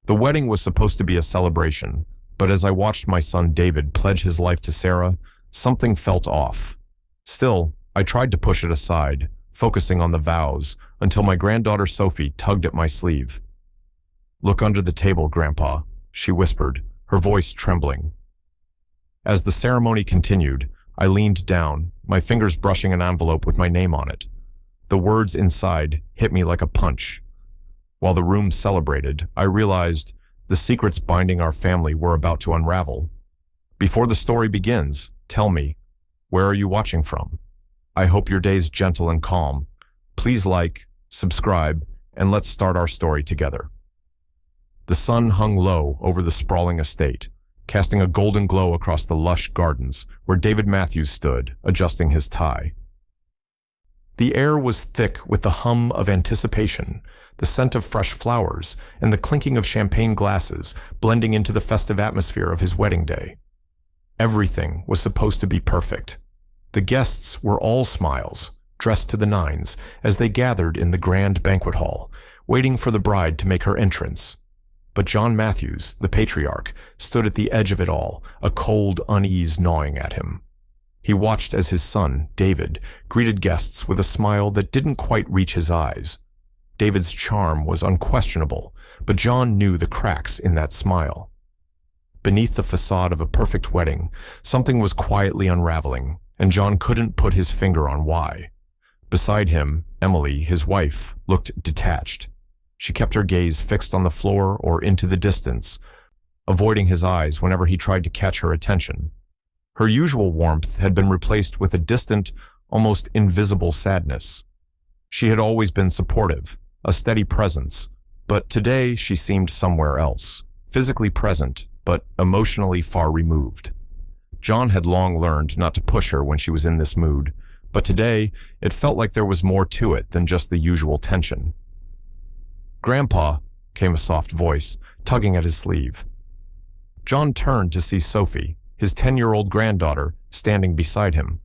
The wedding was supposed to be a celebration, but as I watched my son David pledge his life to Sarah, something felt off. Still, I tried to push it aside, focusing on the vows, until my granddaughter Sophie tugged at my sleeve. "Look under the table, Grandpa," she whispered, her voice trembling. As the ceremony continued, I leaned down, my fingers brushing an envelope with my name on it. The words inside hit me like a punch. While the room celebrated, I realized the secrets binding our family were about to unravel. Before the story begins, tell me, where are you watching from? I hope your day's gentle and calm. Please like, subscribe, and let's start our story together. The sun hung low over the sprawling estate, casting a golden glow across the lush gardens where David Matthews stood, adjusting his tie. The air was thick with the hum of anticipation, the scent of fresh flowers, and the clinking of champagne glasses blending into the festive atmosphere of his wedding day. Everything was supposed to be perfect. The guests were all smiles, dressed to the nines, as they gathered in the grand banquet hall, waiting for the bride to make her entrance. But John Matthews, the patriarch, stood at the edge of it all, a cold unease gnawing at him. He watched as his son, David, greeted guests with a smile that didn't quite reach his eyes. David's charm was unquestionable, but John knew the cracks in that smile. Beneath the facade of a perfect wedding, something was quietly unraveling, and John couldn't put his finger on why. Beside him, Emily, his wife, looked detached. She kept her gaze fixed on the floor or into the distance, avoiding his eyes whenever he tried to catch her attention. Her usual warmth had been replaced with a distant, almost invisible sadness. She had always been supportive, a steady presence, but today she seemed somewhere else, physically present, but emotionally far removed. John had long learned not to push her when she was in this mood, but today it felt like there was more to it than just the usual tension. "Grandpa," came a soft voice, tugging at his sleeve. John turned to see Sophie, his 10-year-old granddaughter, standing beside him.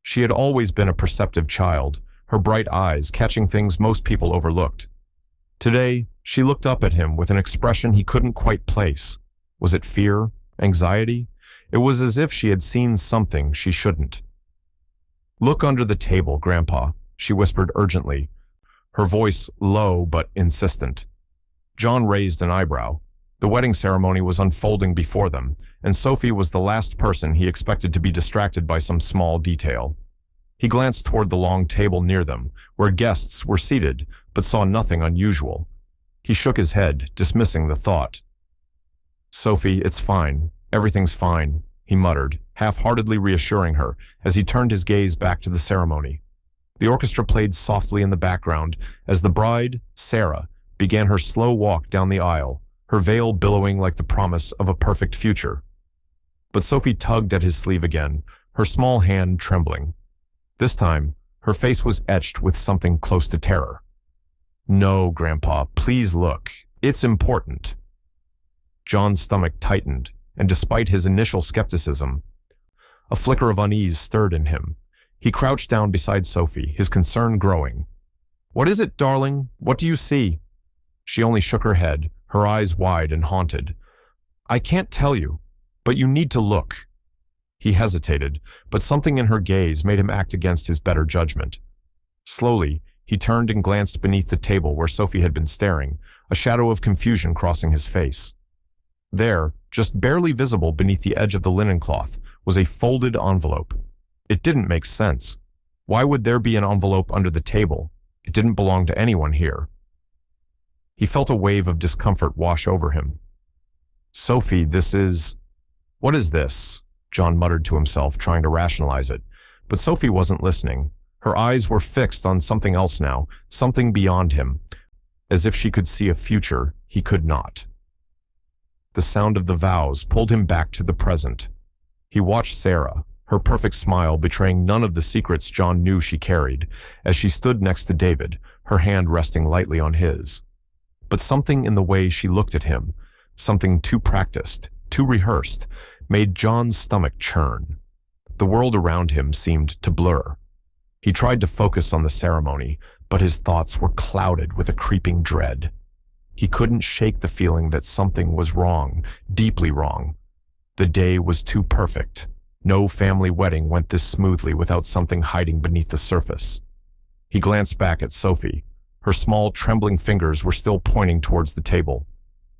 She had always been a perceptive child, her bright eyes catching things most people overlooked. Today, she looked up at him with an expression he couldn't quite place. Was it fear? Anxiety? It was as if she had seen something she shouldn't. "Look under the table, Grandpa," she whispered urgently, her voice low but insistent. John raised an eyebrow. The wedding ceremony was unfolding before them, and Sophie was the last person he expected to be distracted by some small detail. He glanced toward the long table near them, where guests were seated, but saw nothing unusual. He shook his head, dismissing the thought. "Sophie, it's fine. Everything's fine," he muttered, half-heartedly reassuring her as he turned his gaze back to the ceremony. The orchestra played softly in the background as the bride, Sarah, began her slow walk down the aisle, her veil billowing like the promise of a perfect future. But Sophie tugged at his sleeve again, her small hand trembling. This time, her face was etched with something close to terror. "No, Grandpa, please look. It's important." John's stomach tightened, and despite his initial skepticism, a flicker of unease stirred in him. He crouched down beside Sophie, his concern growing. "What is it, darling? What do you see?" She only shook her head, her eyes wide and haunted. "I can't tell you, but you need to look." He hesitated, but something in her gaze made him act against his better judgment. Slowly, he turned and glanced beneath the table where Sophie had been staring, a shadow of confusion crossing his face. There, just barely visible beneath the edge of the linen cloth, was a folded envelope. It didn't make sense. Why would there be an envelope under the table? It didn't belong to anyone here. He felt a wave of discomfort wash over him. "Sophie, this is..." "What is this?" John muttered to himself, trying to rationalize it. But Sophie wasn't listening. Her eyes were fixed on something else now, something beyond him, as if she could see a future he could not. The sound of the vows pulled him back to the present. He watched Sarah, her perfect smile betraying none of the secrets John knew she carried, as she stood next to David, her hand resting lightly on his. But something in the way she looked at him, something too practiced, too rehearsed, made John's stomach churn. The world around him seemed to blur. He tried to focus on the ceremony, but his thoughts were clouded with a creeping dread. He couldn't shake the feeling that something was wrong, deeply wrong. The day was too perfect. No family wedding went this smoothly without something hiding beneath the surface. He glanced back at Sophie. Her small, trembling fingers were still pointing towards the table.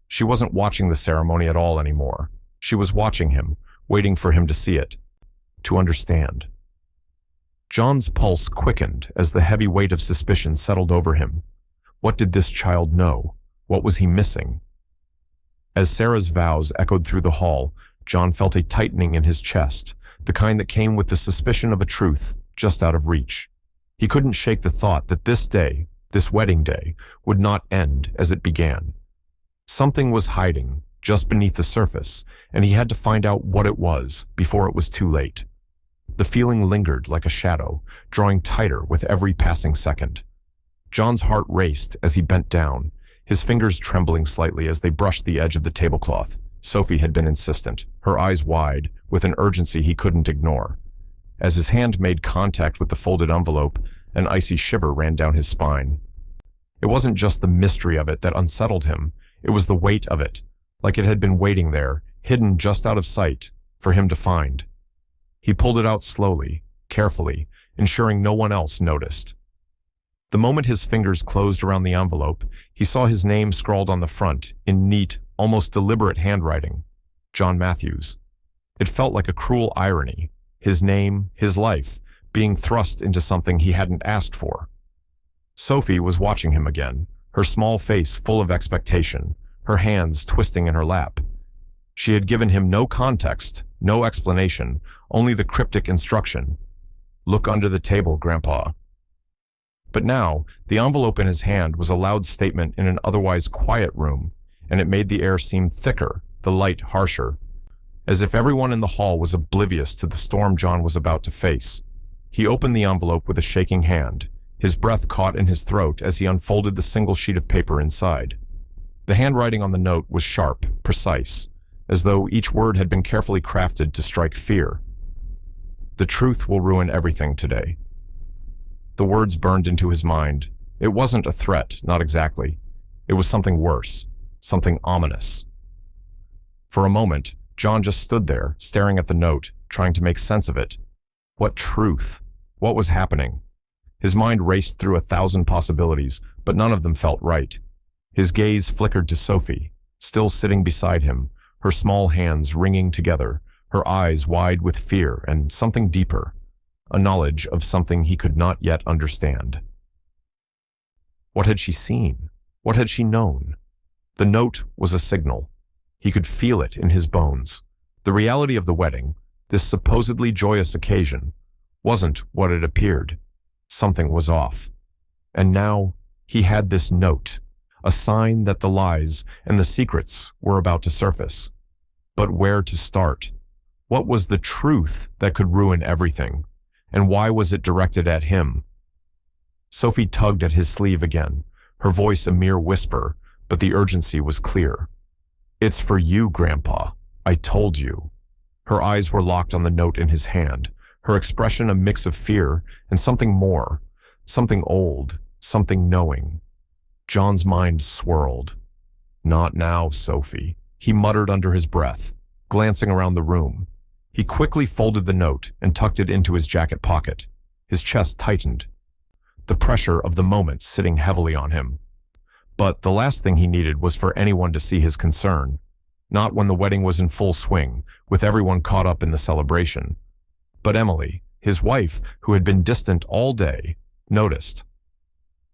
She wasn't watching the ceremony at all anymore. She was watching him, waiting for him to see it, to understand. John's pulse quickened as the heavy weight of suspicion settled over him. What did this child know? What was he missing? As Sarah's vows echoed through the hall, John felt a tightening in his chest, the kind that came with the suspicion of a truth just out of reach. He couldn't shake the thought that this day, this wedding day, would not end as it began. Something was hiding just beneath the surface, and he had to find out what it was before it was too late. The feeling lingered like a shadow, drawing tighter with every passing second. John's heart raced as he bent down, his fingers trembling slightly as they brushed the edge of the tablecloth. Sophie had been insistent, her eyes wide, with an urgency he couldn't ignore. As his hand made contact with the folded envelope, an icy shiver ran down his spine. It wasn't just the mystery of it that unsettled him, it was the weight of it, like it had been waiting there, hidden just out of sight, for him to find. He pulled it out slowly, carefully, ensuring no one else noticed. The moment his fingers closed around the envelope, he saw his name scrawled on the front, in neat, almost deliberate handwriting. John Matthews. It felt like a cruel irony, his name, his life, being thrust into something he hadn't asked for. Sophie was watching him again, her small face full of expectation, her hands twisting in her lap. She had given him no context, no explanation, only the cryptic instruction. "Look under the table, Grandpa." But now, the envelope in his hand was a loud statement in an otherwise quiet room, and it made the air seem thicker, the light harsher, as if everyone in the hall was oblivious to the storm John was about to face. He opened the envelope with a shaking hand, his breath caught in his throat as he unfolded the single sheet of paper inside. The handwriting on the note was sharp, precise, as though each word had been carefully crafted to strike fear. "The truth will ruin everything today." The words burned into his mind. It wasn't a threat, not exactly. It was something worse, something ominous. For a moment, John just stood there, staring at the note, trying to make sense of it. What truth? What was happening? His mind raced through 1,000 possibilities, but none of them felt right. His gaze flickered to Sophie, still sitting beside him, her small hands wringing together, her eyes wide with fear and something deeper, a knowledge of something he could not yet understand. What had she seen? What had she known? The note was a signal. He could feel it in his bones. The reality of the wedding, this supposedly joyous occasion, wasn't what it appeared. Something was off. And now he had this note, a sign that the lies and the secrets were about to surface. But where to start? What was the truth that could ruin everything? And why was it directed at him? Sophie tugged at his sleeve again, her voice a mere whisper, but the urgency was clear. "It's for you, Grandpa. I told you." Her eyes were locked on the note in his hand, her expression a mix of fear and something more, something old, something knowing. John's mind swirled. "Not now, Sophie," he muttered under his breath, glancing around the room. He quickly folded the note and tucked it into his jacket pocket. His chest tightened, the pressure of the moment sitting heavily on him. But the last thing he needed was for anyone to see his concern. Not when the wedding was in full swing, with everyone caught up in the celebration. But Emily, his wife, who had been distant all day, noticed.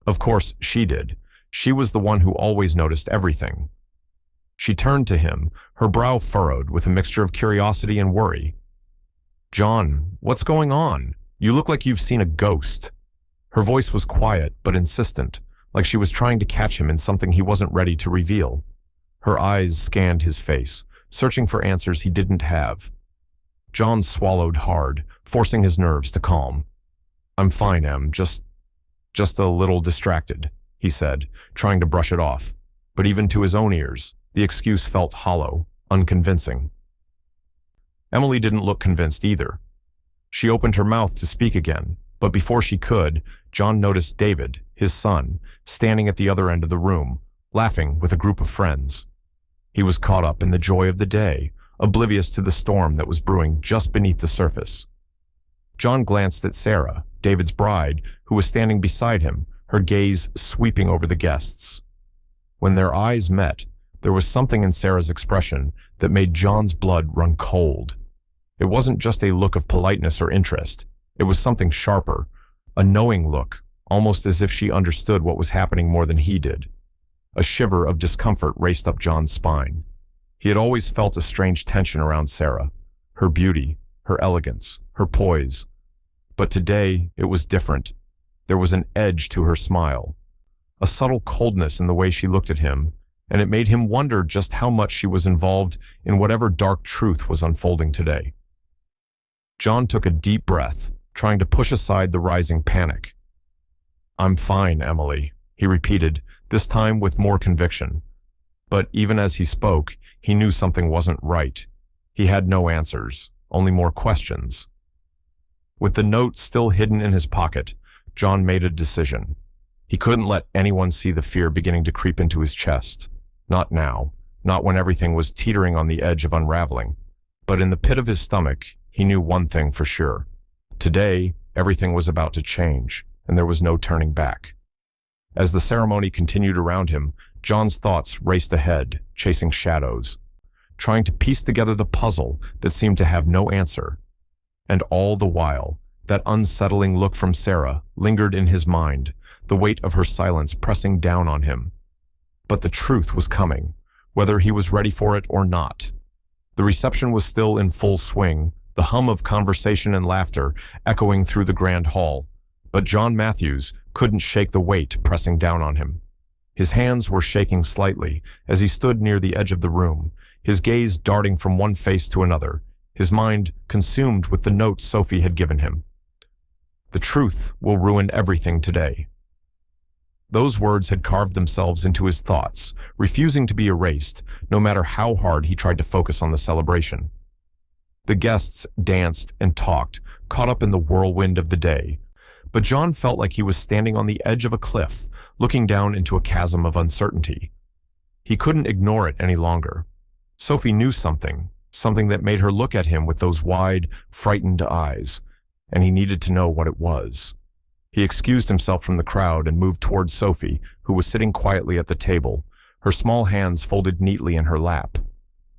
Of course, she did. She was the one who always noticed everything. She turned to him, her brow furrowed with a mixture of curiosity and worry. "John, what's going on? You look like you've seen a ghost." Her voice was quiet but insistent, like she was trying to catch him in something he wasn't ready to reveal. Her eyes scanned his face, searching for answers he didn't have. John swallowed hard, forcing his nerves to calm. "I'm fine, Em, just a little distracted," he said, trying to brush it off. But even to his own ears, the excuse felt hollow, unconvincing. Emily didn't look convinced either. She opened her mouth to speak again, but before she could, John noticed David, his son, standing at the other end of the room, laughing with a group of friends. He was caught up in the joy of the day, oblivious to the storm that was brewing just beneath the surface. John glanced at Sarah, David's bride, who was standing beside him, her gaze sweeping over the guests. When their eyes met, there was something in Sarah's expression that made John's blood run cold. It wasn't just a look of politeness or interest. It was something sharper, a knowing look, almost as if she understood what was happening more than he did. A shiver of discomfort raced up John's spine. He had always felt a strange tension around Sarah, her beauty, her elegance, her poise. But today, it was different. There was an edge to her smile, a subtle coldness in the way she looked at him, and it made him wonder just how much she was involved in whatever dark truth was unfolding today. John took a deep breath, trying to push aside the rising panic. "I'm fine, Emily," he repeated, this time with more conviction. But even as he spoke, he knew something wasn't right. He had no answers, only more questions. With the note still hidden in his pocket, John made a decision. He couldn't let anyone see the fear beginning to creep into his chest. Not now, not when everything was teetering on the edge of unraveling. But in the pit of his stomach, he knew one thing for sure. Today, everything was about to change, and there was no turning back. As the ceremony continued around him, John's thoughts raced ahead, chasing shadows, trying to piece together the puzzle that seemed to have no answer. And all the while, that unsettling look from Sarah lingered in his mind, the weight of her silence pressing down on him. But the truth was coming, whether he was ready for it or not. The reception was still in full swing, the hum of conversation and laughter echoing through the grand hall. But John Matthews couldn't shake the weight pressing down on him. His hands were shaking slightly as he stood near the edge of the room, his gaze darting from one face to another, his mind consumed with the note Sophie had given him. "The truth will ruin everything today." Those words had carved themselves into his thoughts, refusing to be erased, no matter how hard he tried to focus on the celebration. The guests danced and talked, caught up in the whirlwind of the day. But John felt like he was standing on the edge of a cliff, looking down into a chasm of uncertainty. He couldn't ignore it any longer. Sophie knew something that made her look at him with those wide, frightened eyes, and he needed to know what it was. He excused himself from the crowd and moved towards Sophie, who was sitting quietly at the table, her small hands folded neatly in her lap.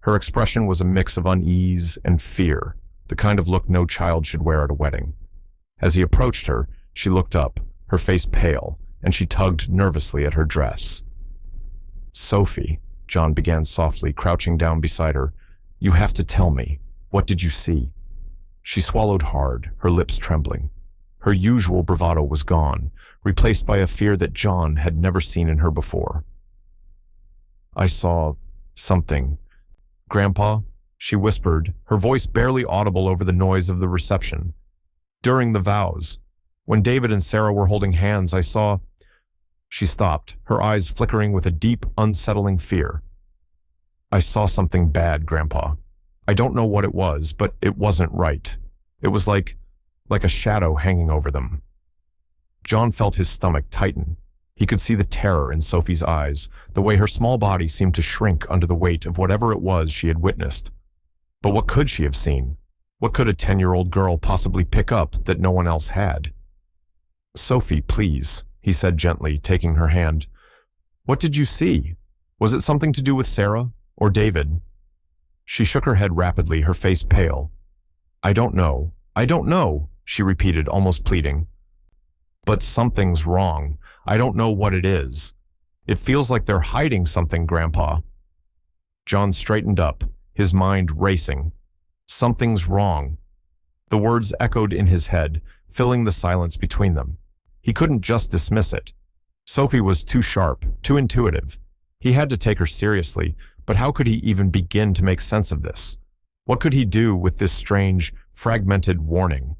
Her expression was a mix of unease and fear, the kind of look no child should wear at a wedding. As he approached her, she looked up, her face pale, and she tugged nervously at her dress. "Sophie," John began softly, crouching down beside her, "you have to tell me. What did you see?" She swallowed hard, her lips trembling. Her usual bravado was gone, replaced by a fear that John had never seen in her before. "I saw something. Grandpa," she whispered, her voice barely audible over the noise of the reception. "During the vows, when David and Sarah were holding hands, I saw—" She stopped, her eyes flickering with a deep, unsettling fear. "I saw something bad, Grandpa. I don't know what it was, but it wasn't right. It was like a shadow hanging over them." John felt his stomach tighten. He could see the terror in Sophie's eyes, the way her small body seemed to shrink under the weight of whatever it was she had witnessed. But what could she have seen? What could a 10-year-old girl possibly pick up that no one else had? "Sophie, please," he said gently, taking her hand. "What did you see? Was it something to do with Sarah or David?" She shook her head rapidly, her face pale. I don't know, she repeated, almost pleading. "But something's wrong. I don't know what it is. It feels like they're hiding something, Grandpa." John straightened up, his mind racing. "Something's wrong." The words echoed in his head, filling the silence between them. He couldn't just dismiss it. Sophie was too sharp, too intuitive. He had to take her seriously, but how could he even begin to make sense of this? What could he do with this strange, fragmented warning?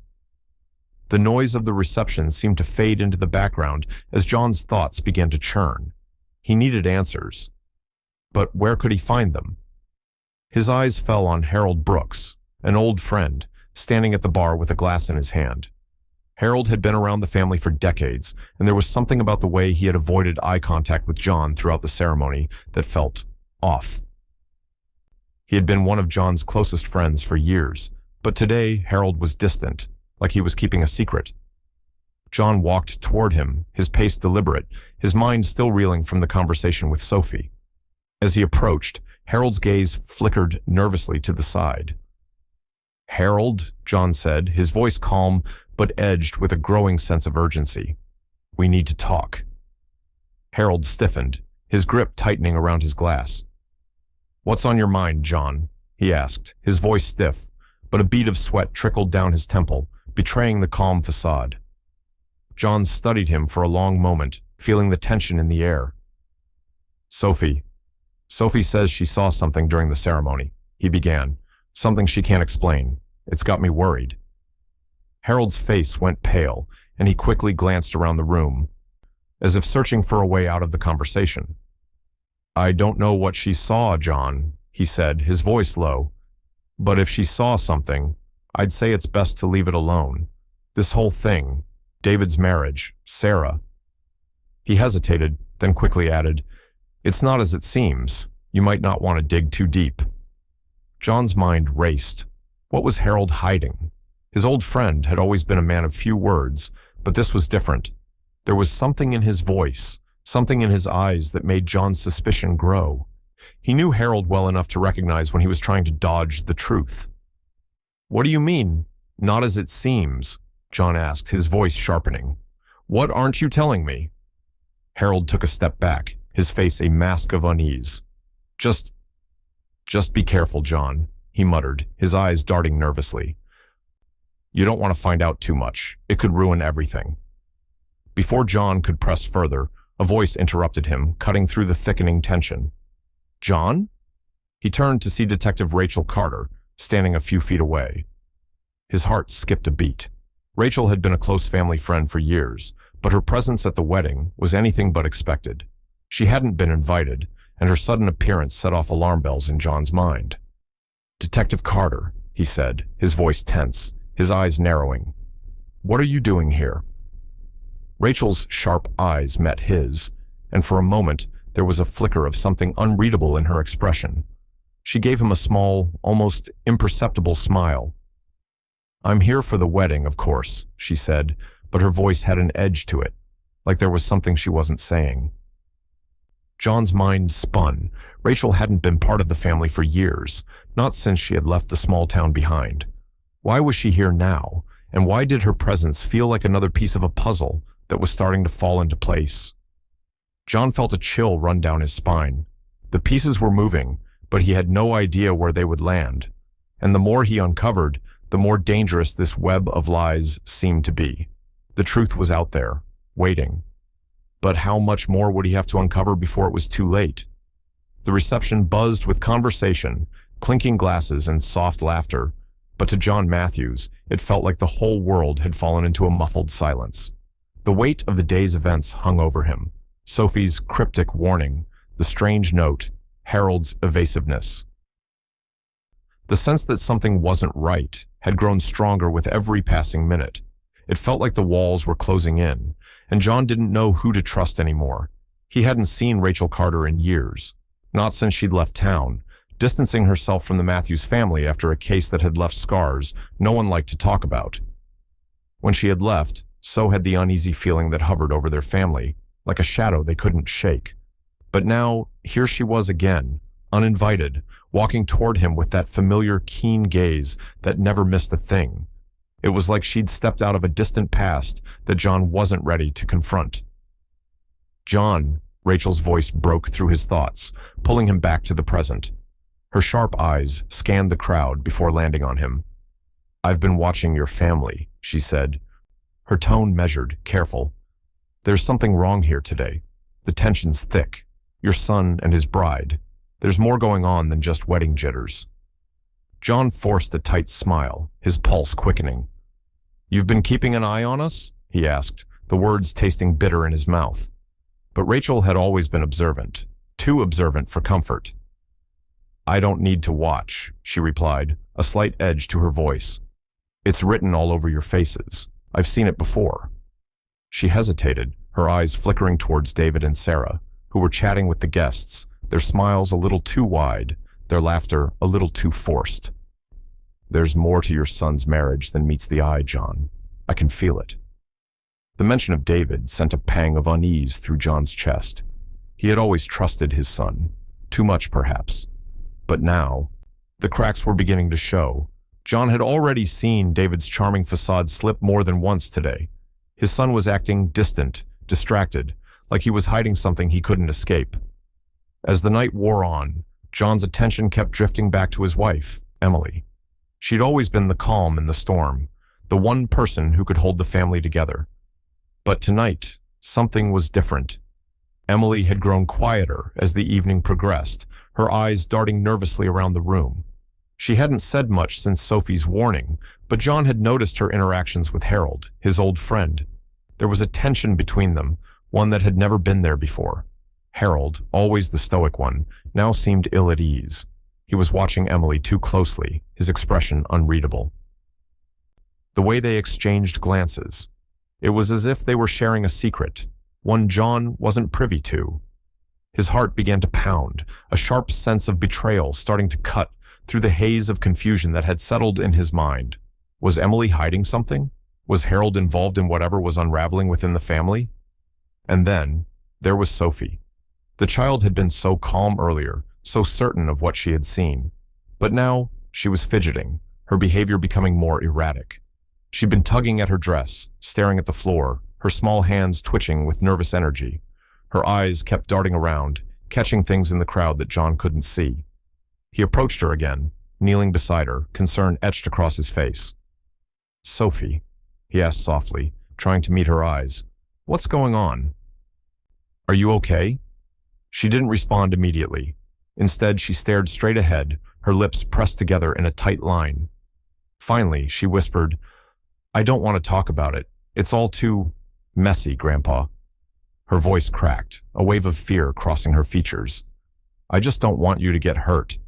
The noise of the reception seemed to fade into the background as John's thoughts began to churn. He needed answers. But where could he find them? His eyes fell on Harold Brooks, an old friend, standing at the bar with a glass in his hand. Harold had been around the family for decades, and there was something about the way he had avoided eye contact with John throughout the ceremony that felt off. He had been one of John's closest friends for years, but today Harold was distant, like he was keeping a secret. John walked toward him, his pace deliberate, his mind still reeling from the conversation with Sophie. As he approached, Harold's gaze flickered nervously to the side. "Harold," John said, his voice calm but edged with a growing sense of urgency. "We need to talk." Harold stiffened, his grip tightening around his glass. "What's on your mind, John?" he asked, his voice stiff, but a bead of sweat trickled down his temple, betraying the calm facade. John studied him for a long moment, feeling the tension in the air. Sophie says she saw something during the ceremony," he began. "Something she can't explain. It's got me worried." Harold's face went pale, and he quickly glanced around the room, as if searching for a way out of the conversation. "I don't know what she saw, John," he said, his voice low. "But if she saw something, I'd say it's best to leave it alone. This whole thing, David's marriage, Sarah." He hesitated, then quickly added, "It's not as it seems. You might not want to dig too deep." John's mind raced. What was Harold hiding? His old friend had always been a man of few words, but this was different. There was something in his voice, something in his eyes that made John's suspicion grow. He knew Harold well enough to recognize when he was trying to dodge the truth. "What do you mean, not as it seems?" John asked, his voice sharpening. "What aren't you telling me?" Harold took a step back, his face a mask of unease. Just be careful, John," he muttered, his eyes darting nervously. "You don't want to find out too much. It could ruin everything." Before John could press further, a voice interrupted him, cutting through the thickening tension. "John?" He turned to see Detective Rachel Carter, standing a few feet away. His heart skipped a beat. Rachel had been a close family friend for years, but her presence at the wedding was anything but expected. She hadn't been invited, and her sudden appearance set off alarm bells in John's mind. "Detective Carter," he said, his voice tense, his eyes narrowing. "What are you doing here?" Rachel's sharp eyes met his, and for a moment there was a flicker of something unreadable in her expression. She gave him a small, almost imperceptible smile. "I'm here for the wedding, of course," she said, but her voice had an edge to it, like there was something she wasn't saying. John's mind spun. Rachel hadn't been part of the family for years, not since she had left the small town behind. Why was she here now, and why did her presence feel like another piece of a puzzle that was starting to fall into place? John felt a chill run down his spine. The pieces were moving, but he had no idea where they would land. And the more he uncovered, the more dangerous this web of lies seemed to be. The truth was out there, waiting. But how much more would he have to uncover before it was too late? The reception buzzed with conversation, clinking glasses and soft laughter, but to John Matthews, it felt like the whole world had fallen into a muffled silence. The weight of the day's events hung over him. Sophie's cryptic warning, the strange note, Harold's evasiveness. The sense that something wasn't right had grown stronger with every passing minute. It felt like the walls were closing in, and John didn't know who to trust anymore. He hadn't seen Rachel Carter in years, not since she'd left town, distancing herself from the Matthews family after a case that had left scars no one liked to talk about. When she had left, so had the uneasy feeling that hovered over their family, like a shadow they couldn't shake. But now, here she was again, uninvited, walking toward him with that familiar, keen gaze that never missed a thing. It was like she'd stepped out of a distant past that John wasn't ready to confront. "John," Rachel's voice broke through his thoughts, pulling him back to the present. Her sharp eyes scanned the crowd before landing on him. "I've been watching your family," she said, her tone measured, careful. "There's something wrong here today. The tension's thick. Your son and his bride. There's more going on than just wedding jitters." John forced a tight smile, his pulse quickening. "You've been keeping an eye on us?" he asked, the words tasting bitter in his mouth. But Rachel had always been observant, too observant for comfort. "I don't need to watch," she replied, a slight edge to her voice. "It's written all over your faces. I've seen it before." She hesitated, her eyes flickering towards David and Sarah, who were chatting with the guests, their smiles a little too wide, their laughter a little too forced. "There's more to your son's marriage than meets the eye, John. I can feel it." The mention of David sent a pang of unease through John's chest. He had always trusted his son, too much perhaps. But now, the cracks were beginning to show. John had already seen David's charming facade slip more than once today. His son was acting distant, distracted, like he was hiding something he couldn't escape. As the night wore on, John's attention kept drifting back to his wife, Emily. She'd always been the calm in the storm, the one person who could hold the family together. But tonight, something was different. Emily had grown quieter as the evening progressed, her eyes darting nervously around the room. She hadn't said much since Sophie's warning, but John had noticed her interactions with Harold, his old friend. There was a tension between them, one that had never been there before. Harold, always the stoic one, now seemed ill at ease. He was watching Emily too closely, his expression unreadable. The way they exchanged glances, it was as if they were sharing a secret, one John wasn't privy to. His heart began to pound, a sharp sense of betrayal starting to cut through the haze of confusion that had settled in his mind. Was Emily hiding something? Was Harold involved in whatever was unraveling within the family? And then, there was Sophie. The child had been so calm earlier, so certain of what she had seen. But now, she was fidgeting, her behavior becoming more erratic. She'd been tugging at her dress, staring at the floor, her small hands twitching with nervous energy. Her eyes kept darting around, catching things in the crowd that John couldn't see. He approached her again, kneeling beside her, concern etched across his face. "Sophie," he asked softly, trying to meet her eyes. "What's going on? Are you okay?" She didn't respond immediately. Instead, she stared straight ahead, her lips pressed together in a tight line. Finally, she whispered, "I don't want to talk about it. It's all too messy, Grandpa." Her voice cracked, a wave of fear crossing her features. "I just don't want you to get hurt."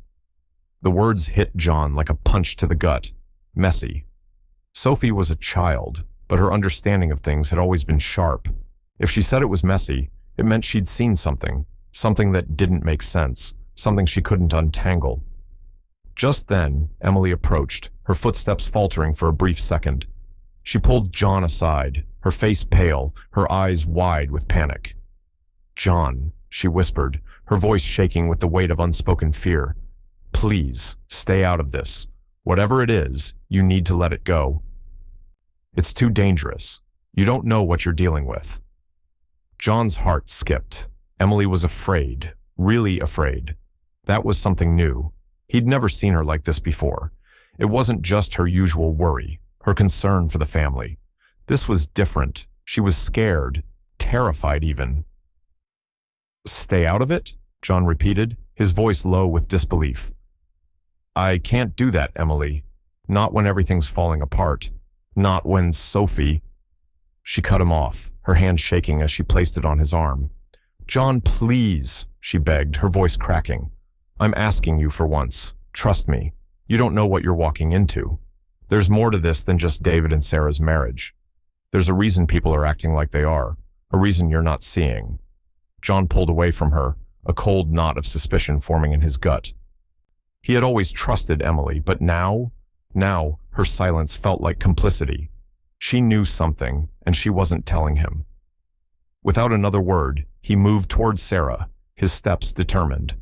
The words hit John like a punch to the gut. Messy. Sophie was a child, but her understanding of things had always been sharp. If she said it was messy, it meant she'd seen something that didn't make sense, something she couldn't untangle. Just then, Emily approached, her footsteps faltering for a brief second. She pulled John aside, her face pale, her eyes wide with panic. "John," she whispered, her voice shaking with the weight of unspoken fear. "Please, stay out of this. Whatever it is, you need to let it go. It's too dangerous. You don't know what you're dealing with." John's heart skipped. Emily was afraid, really afraid. That was something new. He'd never seen her like this before. It wasn't just her usual worry, her concern for the family. This was different. She was scared, terrified even. "Stay out of it?" John repeated, his voice low with disbelief. "I can't do that, Emily. Not when everything's falling apart. Not when Sophie—" She cut him off, her hand shaking as she placed it on his arm. "John, please," she begged, her voice cracking. "I'm asking you for once. Trust me. You don't know what you're walking into. There's more to this than just David and Sarah's marriage. There's a reason people are acting like they are, a reason you're not seeing." John pulled away from her, a cold knot of suspicion forming in his gut. He had always trusted Emily, but now her silence felt like complicity. She knew something, and she wasn't telling him. Without another word, he moved toward Sarah, his steps determined.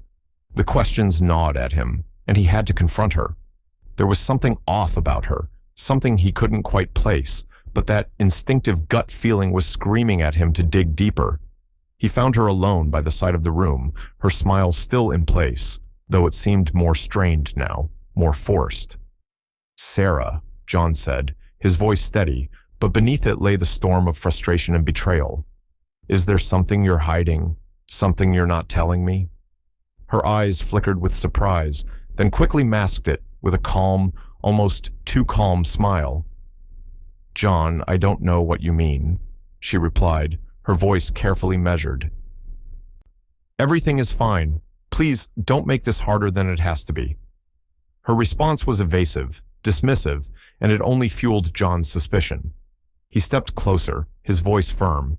The questions gnawed at him, and he had to confront her. There was something off about her, something he couldn't quite place, but that instinctive gut feeling was screaming at him to dig deeper. He found her alone by the side of the room, her smile still in place, though it seemed more strained now, more forced. "Sarah," John said, his voice steady, but beneath it lay the storm of frustration and betrayal. "Is there something you're hiding? Something you're not telling me?" Her eyes flickered with surprise, then quickly masked it with a calm, almost too calm smile. "John, I don't know what you mean," she replied, her voice carefully measured. "Everything is fine. Please, don't make this harder than it has to be." Her response was evasive, dismissive, and it only fueled John's suspicion. He stepped closer, his voice firm.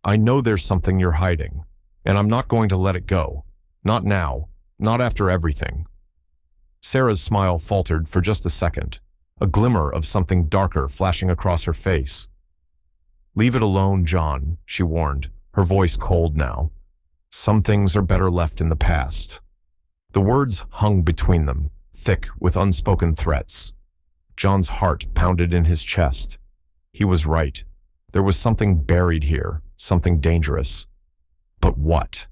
"I know there's something you're hiding, and I'm not going to let it go. Not now, not after everything." Sarah's smile faltered for just a second, a glimmer of something darker flashing across her face. "Leave it alone, John," she warned, her voice cold now. "Some things are better left in the past." The words hung between them, thick with unspoken threats. John's heart pounded in his chest. He was right. There was something buried here, something dangerous. But what?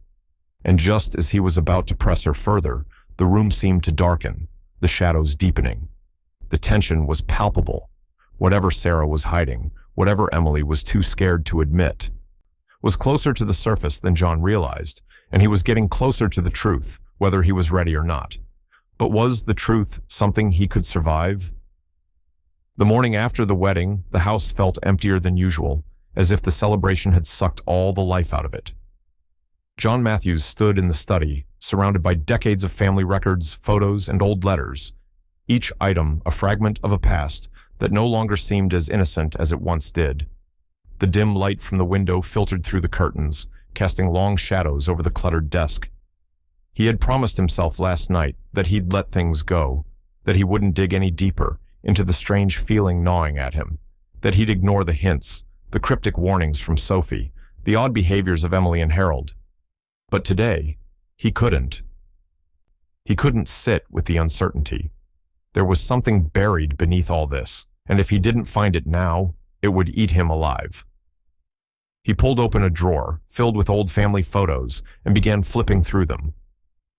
And just as he was about to press her further, the room seemed to darken, the shadows deepening. The tension was palpable. Whatever Sarah was hiding, whatever Emily was too scared to admit, was closer to the surface than John realized, and he was getting closer to the truth, whether he was ready or not. But was the truth something he could survive? The morning after the wedding, the house felt emptier than usual, as if the celebration had sucked all the life out of it. John Matthews stood in the study, surrounded by decades of family records, photos, and old letters, each item a fragment of a past that no longer seemed as innocent as it once did. The dim light from the window filtered through the curtains, casting long shadows over the cluttered desk. He had promised himself last night that he'd let things go, that he wouldn't dig any deeper into the strange feeling gnawing at him, that he'd ignore the hints, the cryptic warnings from Sophie, the odd behaviors of Emily and Harold. But today, he couldn't. He couldn't sit with the uncertainty. There was something buried beneath all this, and if he didn't find it now, it would eat him alive. He pulled open a drawer, filled with old family photos, and began flipping through them.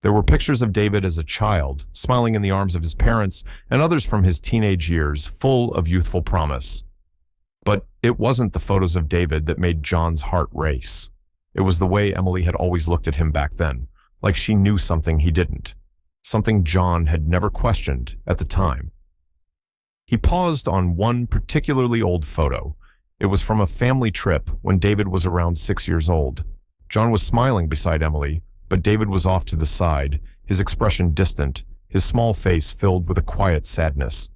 There were pictures of David as a child, smiling in the arms of his parents, and others from his teenage years, full of youthful promise. But it wasn't the photos of David that made John's heart race. It was the way Emily had always looked at him back then, like she knew something he didn't, something John had never questioned at the time. He paused on one particularly old photo. It was from a family trip when David was around 6 years old. John was smiling beside Emily, but David was off to the side, his expression distant, his small face filled with a quiet sadness.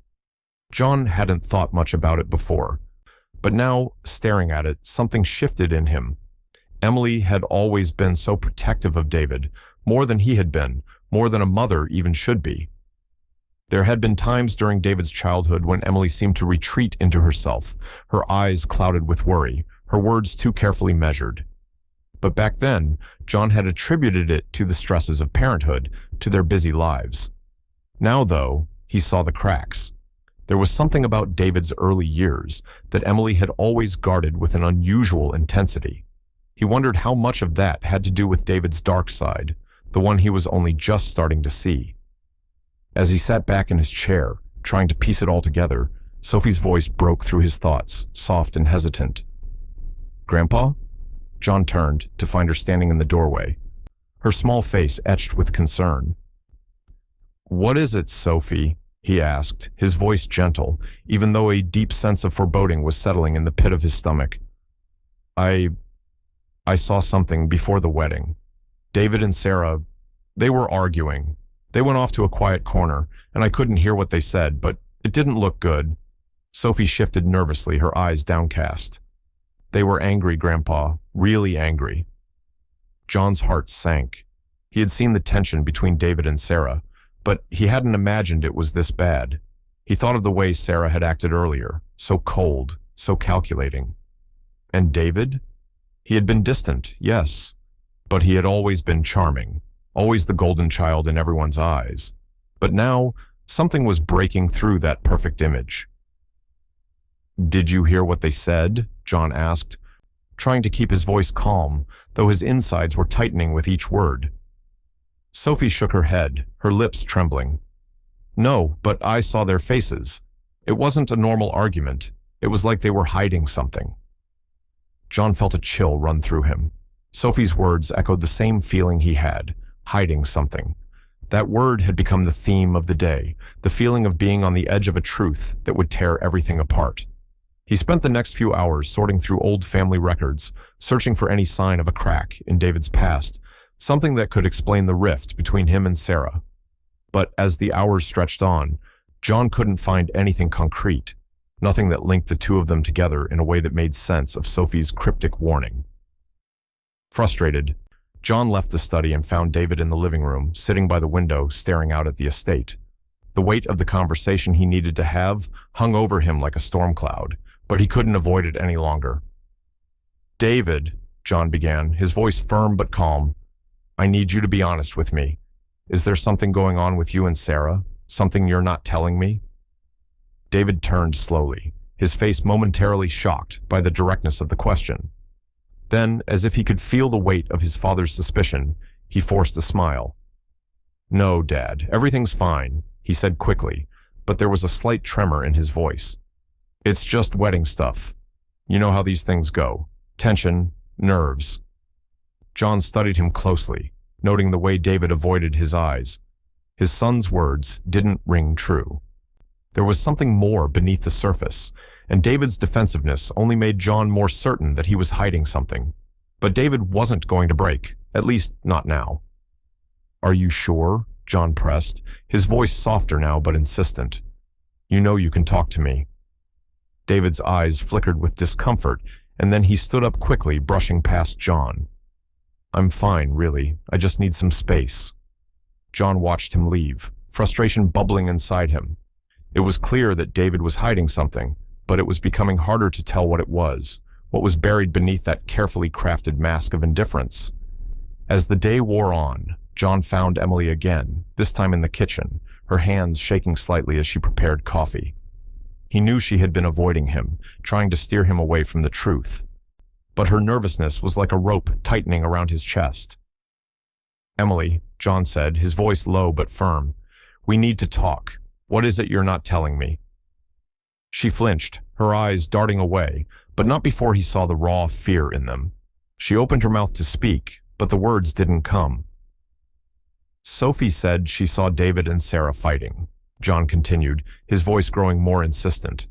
John hadn't thought much about it before, but now, staring at it, something shifted in him. Emily had always been so protective of David, more than he had been, more than a mother even should be. There had been times during David's childhood when Emily seemed to retreat into herself, her eyes clouded with worry, her words too carefully measured. But back then, John had attributed it to the stresses of parenthood, to their busy lives. Now, though, he saw the cracks. There was something about David's early years that Emily had always guarded with an unusual intensity. He wondered how much of that had to do with David's dark side, the one he was only just starting to see. As he sat back in his chair, trying to piece it all together, Sophie's voice broke through his thoughts, soft and hesitant. "Grandpa?" John turned to find her standing in the doorway, her small face etched with concern. "What is it, Sophie?" he asked, his voice gentle, even though a deep sense of foreboding was settling in the pit of his stomach. I saw something before the wedding. David and Sarah, they were arguing. They went off to a quiet corner, and I couldn't hear what they said, but it didn't look good." Sophie shifted nervously, her eyes downcast. "They were angry, Grandpa, really angry." John's heart sank. He had seen the tension between David and Sarah, but he hadn't imagined it was this bad. He thought of the way Sarah had acted earlier, so cold, so calculating. And David? He had been distant, yes, but he had always been charming, always the golden child in everyone's eyes. But now, something was breaking through that perfect image. "Did you hear what they said?" John asked, trying to keep his voice calm, though his insides were tightening with each word. Sophie shook her head, her lips trembling. "No, but I saw their faces. It wasn't a normal argument. It was like they were hiding something." John felt a chill run through him. Sophie's words echoed the same feeling he had, hiding something. That word had become the theme of the day, the feeling of being on the edge of a truth that would tear everything apart. He spent the next few hours sorting through old family records, searching for any sign of a crack in David's past, something that could explain the rift between him and Sarah. But as the hours stretched on, John couldn't find anything concrete. nothing that linked the two of them together in a way that made sense of Sophie's cryptic warning. Frustrated, John left the study and found David in the living room, sitting by the window, staring out at the estate. The weight of the conversation he needed to have hung over him like a storm cloud, but he couldn't avoid it any longer. "David," John began, his voice firm but calm, "I need you to be honest with me. Is there something going on with you and Sarah? Something you're not telling me?" David turned slowly, his face momentarily shocked by the directness of the question. Then, as if he could feel the weight of his father's suspicion, he forced a smile. "No, Dad, everything's fine," he said quickly, but there was a slight tremor in his voice. "It's just wedding stuff. You know how these things go. Tension, nerves." John studied him closely, noting the way David avoided his eyes. His son's words didn't ring true. There was something more beneath the surface, and David's defensiveness only made John more certain that he was hiding something. But David wasn't going to break, at least not now. "Are you sure?" John pressed, his voice softer now but insistent. "You know you can talk to me." David's eyes flickered with discomfort, and then he stood up quickly, brushing past John. "I'm fine, really. I just need some space." John watched him leave, frustration bubbling inside him. It was clear that David was hiding something, but it was becoming harder to tell what it was buried beneath that carefully crafted mask of indifference. As the day wore on, John found Emily again, this time in the kitchen, her hands shaking slightly as she prepared coffee. He knew she had been avoiding him, trying to steer him away from the truth. But her nervousness was like a rope tightening around his chest. "Emily," John said, his voice low but firm, "we need to talk. What is it you're not telling me?" She flinched, her eyes darting away, but not before he saw the raw fear in them. She opened her mouth to speak, but the words didn't come. "Sophie said she saw David and Sarah fighting," John continued, his voice growing more insistent.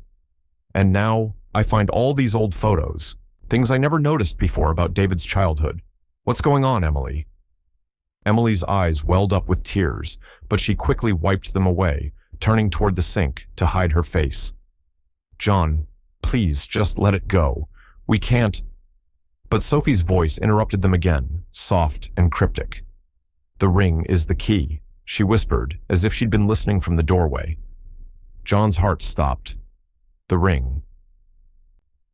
"And now I find all these old photos, things I never noticed before about David's childhood. What's going on, Emily?" Emily's eyes welled up with tears, but she quickly wiped them away, turning toward the sink to hide her face. "John, please just let it go. We can't—" But Sophie's voice interrupted them again, soft and cryptic. "The ring is the key," she whispered, as if she'd been listening from the doorway. John's heart stopped. The ring.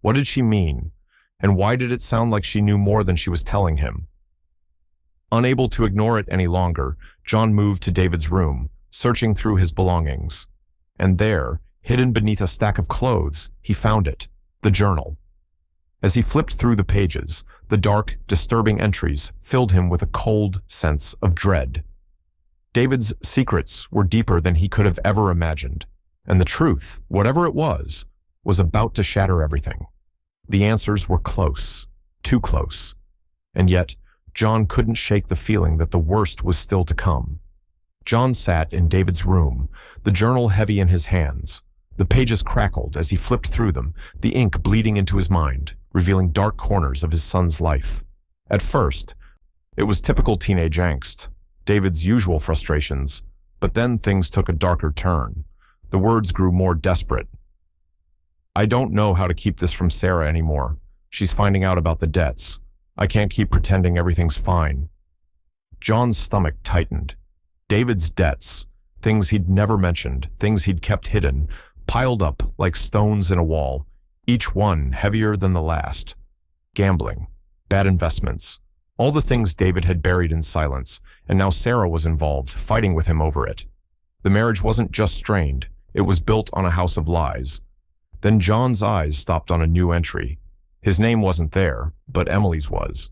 What did she mean? And why did it sound like she knew more than she was telling him? Unable to ignore it any longer, John moved to David's room, searching through his belongings. And there, hidden beneath a stack of clothes, he found it, the journal. As he flipped through the pages, the dark, disturbing entries filled him with a cold sense of dread. David's secrets were deeper than he could have ever imagined, and the truth, whatever it was about to shatter everything. The answers were close, too close, and yet John couldn't shake the feeling that the worst was still to come. John sat in David's room, the journal heavy in his hands. The pages crackled as he flipped through them, the ink bleeding into his mind, revealing dark corners of his son's life. At first, it was typical teenage angst, David's usual frustrations, but then things took a darker turn. The words grew more desperate. "I don't know how to keep this from Sarah anymore. She's finding out about the debts. I can't keep pretending everything's fine." John's stomach tightened. David's debts, things he'd never mentioned, things he'd kept hidden, piled up like stones in a wall, each one heavier than the last. Gambling, bad investments, all the things David had buried in silence, and now Sarah was involved, fighting with him over it. The marriage wasn't just strained, it was built on a house of lies. Then John's eyes stopped on a new entry. His name wasn't there, but Emily's was.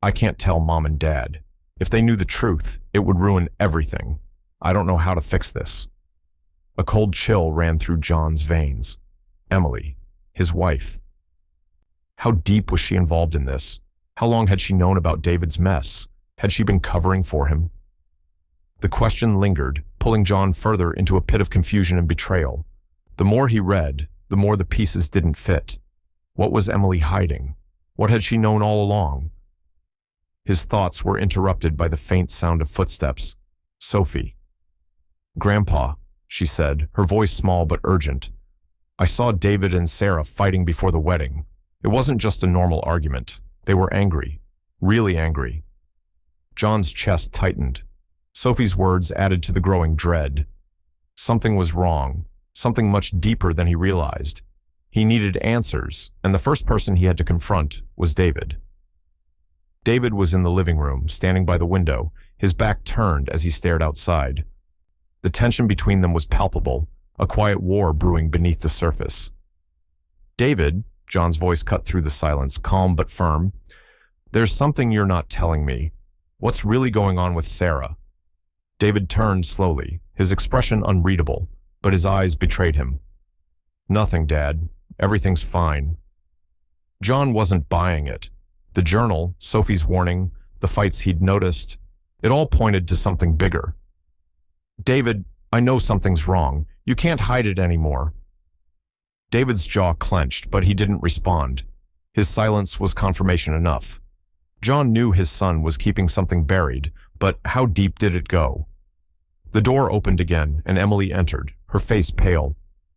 "I can't tell Mom and Dad. If they knew the truth, it would ruin everything. I don't know how to fix this." A cold chill ran through John's veins. Emily, his wife. How deep was she involved in this? How long had she known about David's mess? Had she been covering for him? The question lingered, pulling John further into a pit of confusion and betrayal. The more he read, the more the pieces didn't fit. What was Emily hiding? What had she known all along? His thoughts were interrupted by the faint sound of footsteps. Sophie. "Grandpa," she said, her voice small but urgent. I saw David and Sarah fighting before the wedding. It wasn't just a normal argument. They were angry. Really angry. John's chest tightened. Sophie's words added to the growing dread. Something was wrong. Something much deeper than he realized. He needed answers, and the first person he had to confront was David. David was in the living room, standing by the window, his back turned as he stared outside. The tension between them was palpable, a quiet war brewing beneath the surface. "David," John's voice cut through the silence, calm but firm, "there's something you're not telling me. What's really going on with Sarah?" David turned slowly, his expression unreadable, but his eyes betrayed him. "Nothing, Dad. Everything's fine." John wasn't buying it. The journal, Sophie's warning, the fights he'd noticed, it all pointed to something bigger. "David, I know something's wrong. You can't hide it anymore." David's jaw clenched, but he didn't respond. His silence was confirmation enough. John knew his son was keeping something buried, but how deep did it go? The door opened again, and Emily entered, her face pale.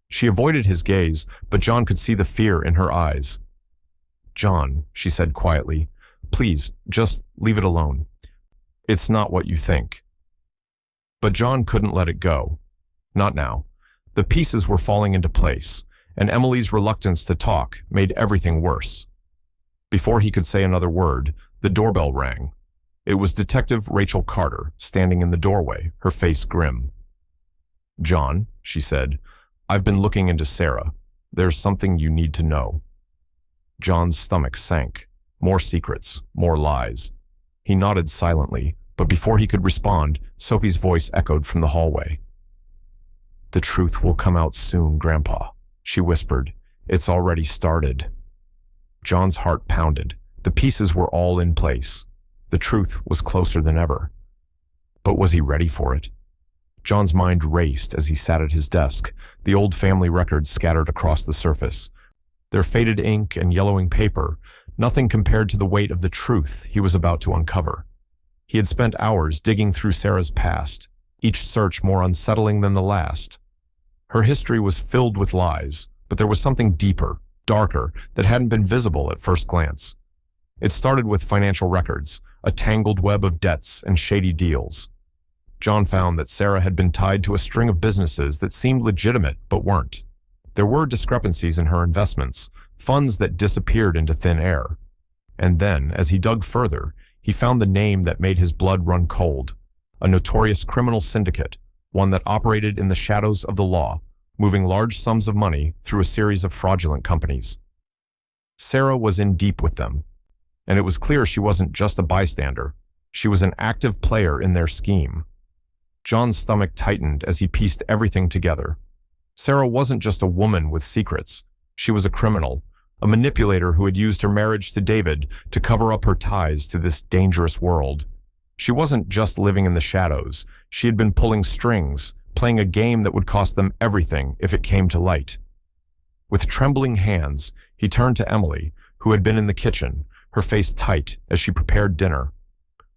She avoided his gaze, but John could see the fear in her eyes. "John," she said quietly, "please, just leave it alone. It's not what you think." But John couldn't let it go. Not now. The pieces were falling into place, and Emily's reluctance to talk made everything worse. Before he could say another word, the doorbell rang. It was Detective Rachel Carter, standing in the doorway, her face grim. "John," she said, "I've been looking into Sarah. There's something you need to know." John's stomach sank. More secrets, more lies. He nodded silently, but before he could respond, Sophie's voice echoed from the hallway. "The truth will come out soon, Grandpa," she whispered. "It's already started." John's heart pounded. The pieces were all in place. The truth was closer than ever. But was he ready for it? John's mind raced as he sat at his desk, the old family records scattered across the surface. Their faded ink and yellowing paper, nothing compared to the weight of the truth he was about to uncover. He had spent hours digging through Sarah's past, each search more unsettling than the last. Her history was filled with lies, but there was something deeper, darker, that hadn't been visible at first glance. It started with financial records, a tangled web of debts and shady deals. John found that Sarah had been tied to a string of businesses that seemed legitimate but weren't. There were discrepancies in her investments, funds that disappeared into thin air. And then, as he dug further, he found the name that made his blood run cold, a notorious criminal syndicate, one that operated in the shadows of the law, moving large sums of money through a series of fraudulent companies. Sarah was in deep with them, and it was clear she wasn't just a bystander. She was an active player in their scheme. John's stomach tightened as he pieced everything together. Sarah wasn't just a woman with secrets. She was a criminal, a manipulator who had used her marriage to David to cover up her ties to this dangerous world. She wasn't just living in the shadows. She had been pulling strings, playing a game that would cost them everything if it came to light. With trembling hands, he turned to Emily, who had been in the kitchen, her face tight as she prepared dinner.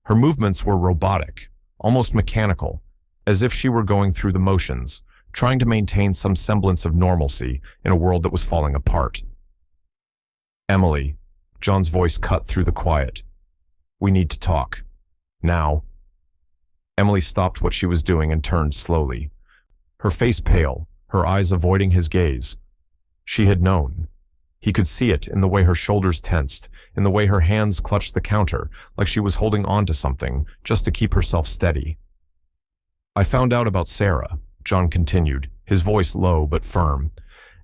Her movements were robotic, almost mechanical, as if she were going through the motions, trying to maintain some semblance of normalcy in a world that was falling apart. "Emily," John's voice cut through the quiet. "We need to talk. Now." Emily stopped what she was doing and turned slowly. Her face pale, her eyes avoiding his gaze. She had known. He could see it in the way her shoulders tensed, in the way her hands clutched the counter, like she was holding on to something, just to keep herself steady. "I found out about Sarah," John continued, his voice low but firm,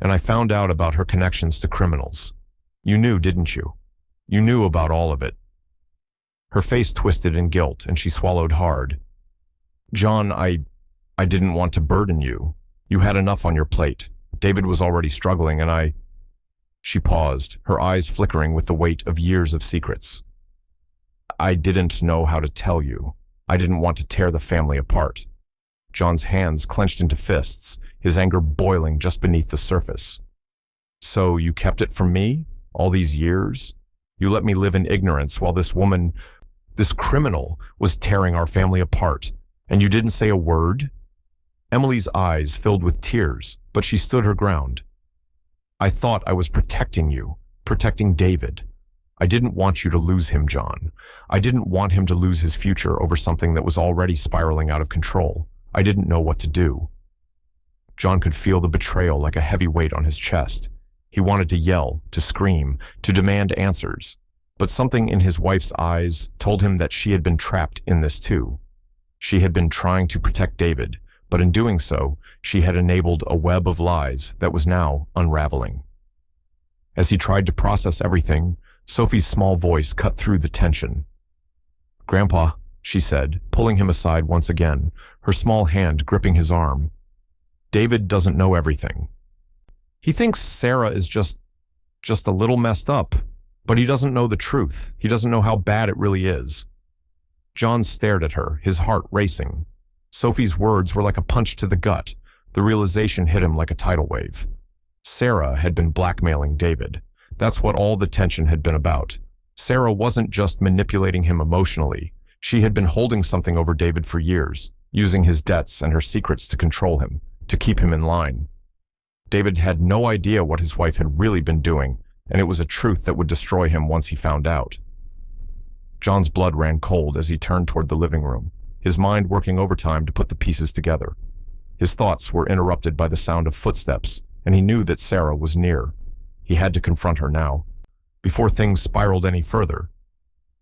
"and I found out about her connections to criminals. You knew, didn't you? You knew about all of it." Her face twisted in guilt, and she swallowed hard. "John, I didn't want to burden you. You had enough on your plate. David was already struggling, and She paused, her eyes flickering with the weight of years of secrets. "I didn't know how to tell you. I didn't want to tear the family apart." John's hands clenched into fists, his anger boiling just beneath the surface. "So you kept it from me? All these years? You let me live in ignorance while this woman, this criminal, was tearing our family apart, and you didn't say a word?" Emily's eyes filled with tears, but she stood her ground. I thought I was protecting you, protecting David. I didn't want you to lose him, John. I didn't want him to lose his future over something that was already spiraling out of control. I didn't know what to do." John could feel the betrayal like a heavy weight on his chest. He wanted to yell, to scream, to demand answers. But something in his wife's eyes told him that she had been trapped in this too. She had been trying to protect David, but in doing so, she had enabled a web of lies that was now unraveling. As he tried to process everything, Sophie's small voice cut through the tension. "Grandpa," she said, pulling him aside once again, her small hand gripping his arm. "David doesn't know everything. He thinks Sarah is just a little messed up, but he doesn't know the truth. He doesn't know how bad it really is." John stared at her, his heart racing. Sophie's words were like a punch to the gut. The realization hit him like a tidal wave. Sarah had been blackmailing David. That's what all the tension had been about. Sarah wasn't just manipulating him emotionally. She had been holding something over David for years, using his debts and her secrets to control him, to keep him in line. David had no idea what his wife had really been doing, and it was a truth that would destroy him once he found out. John's blood ran cold as he turned toward the living room, his mind working overtime to put the pieces together. His thoughts were interrupted by the sound of footsteps, and he knew that Sarah was near. He had to confront her now, before things spiraled any further.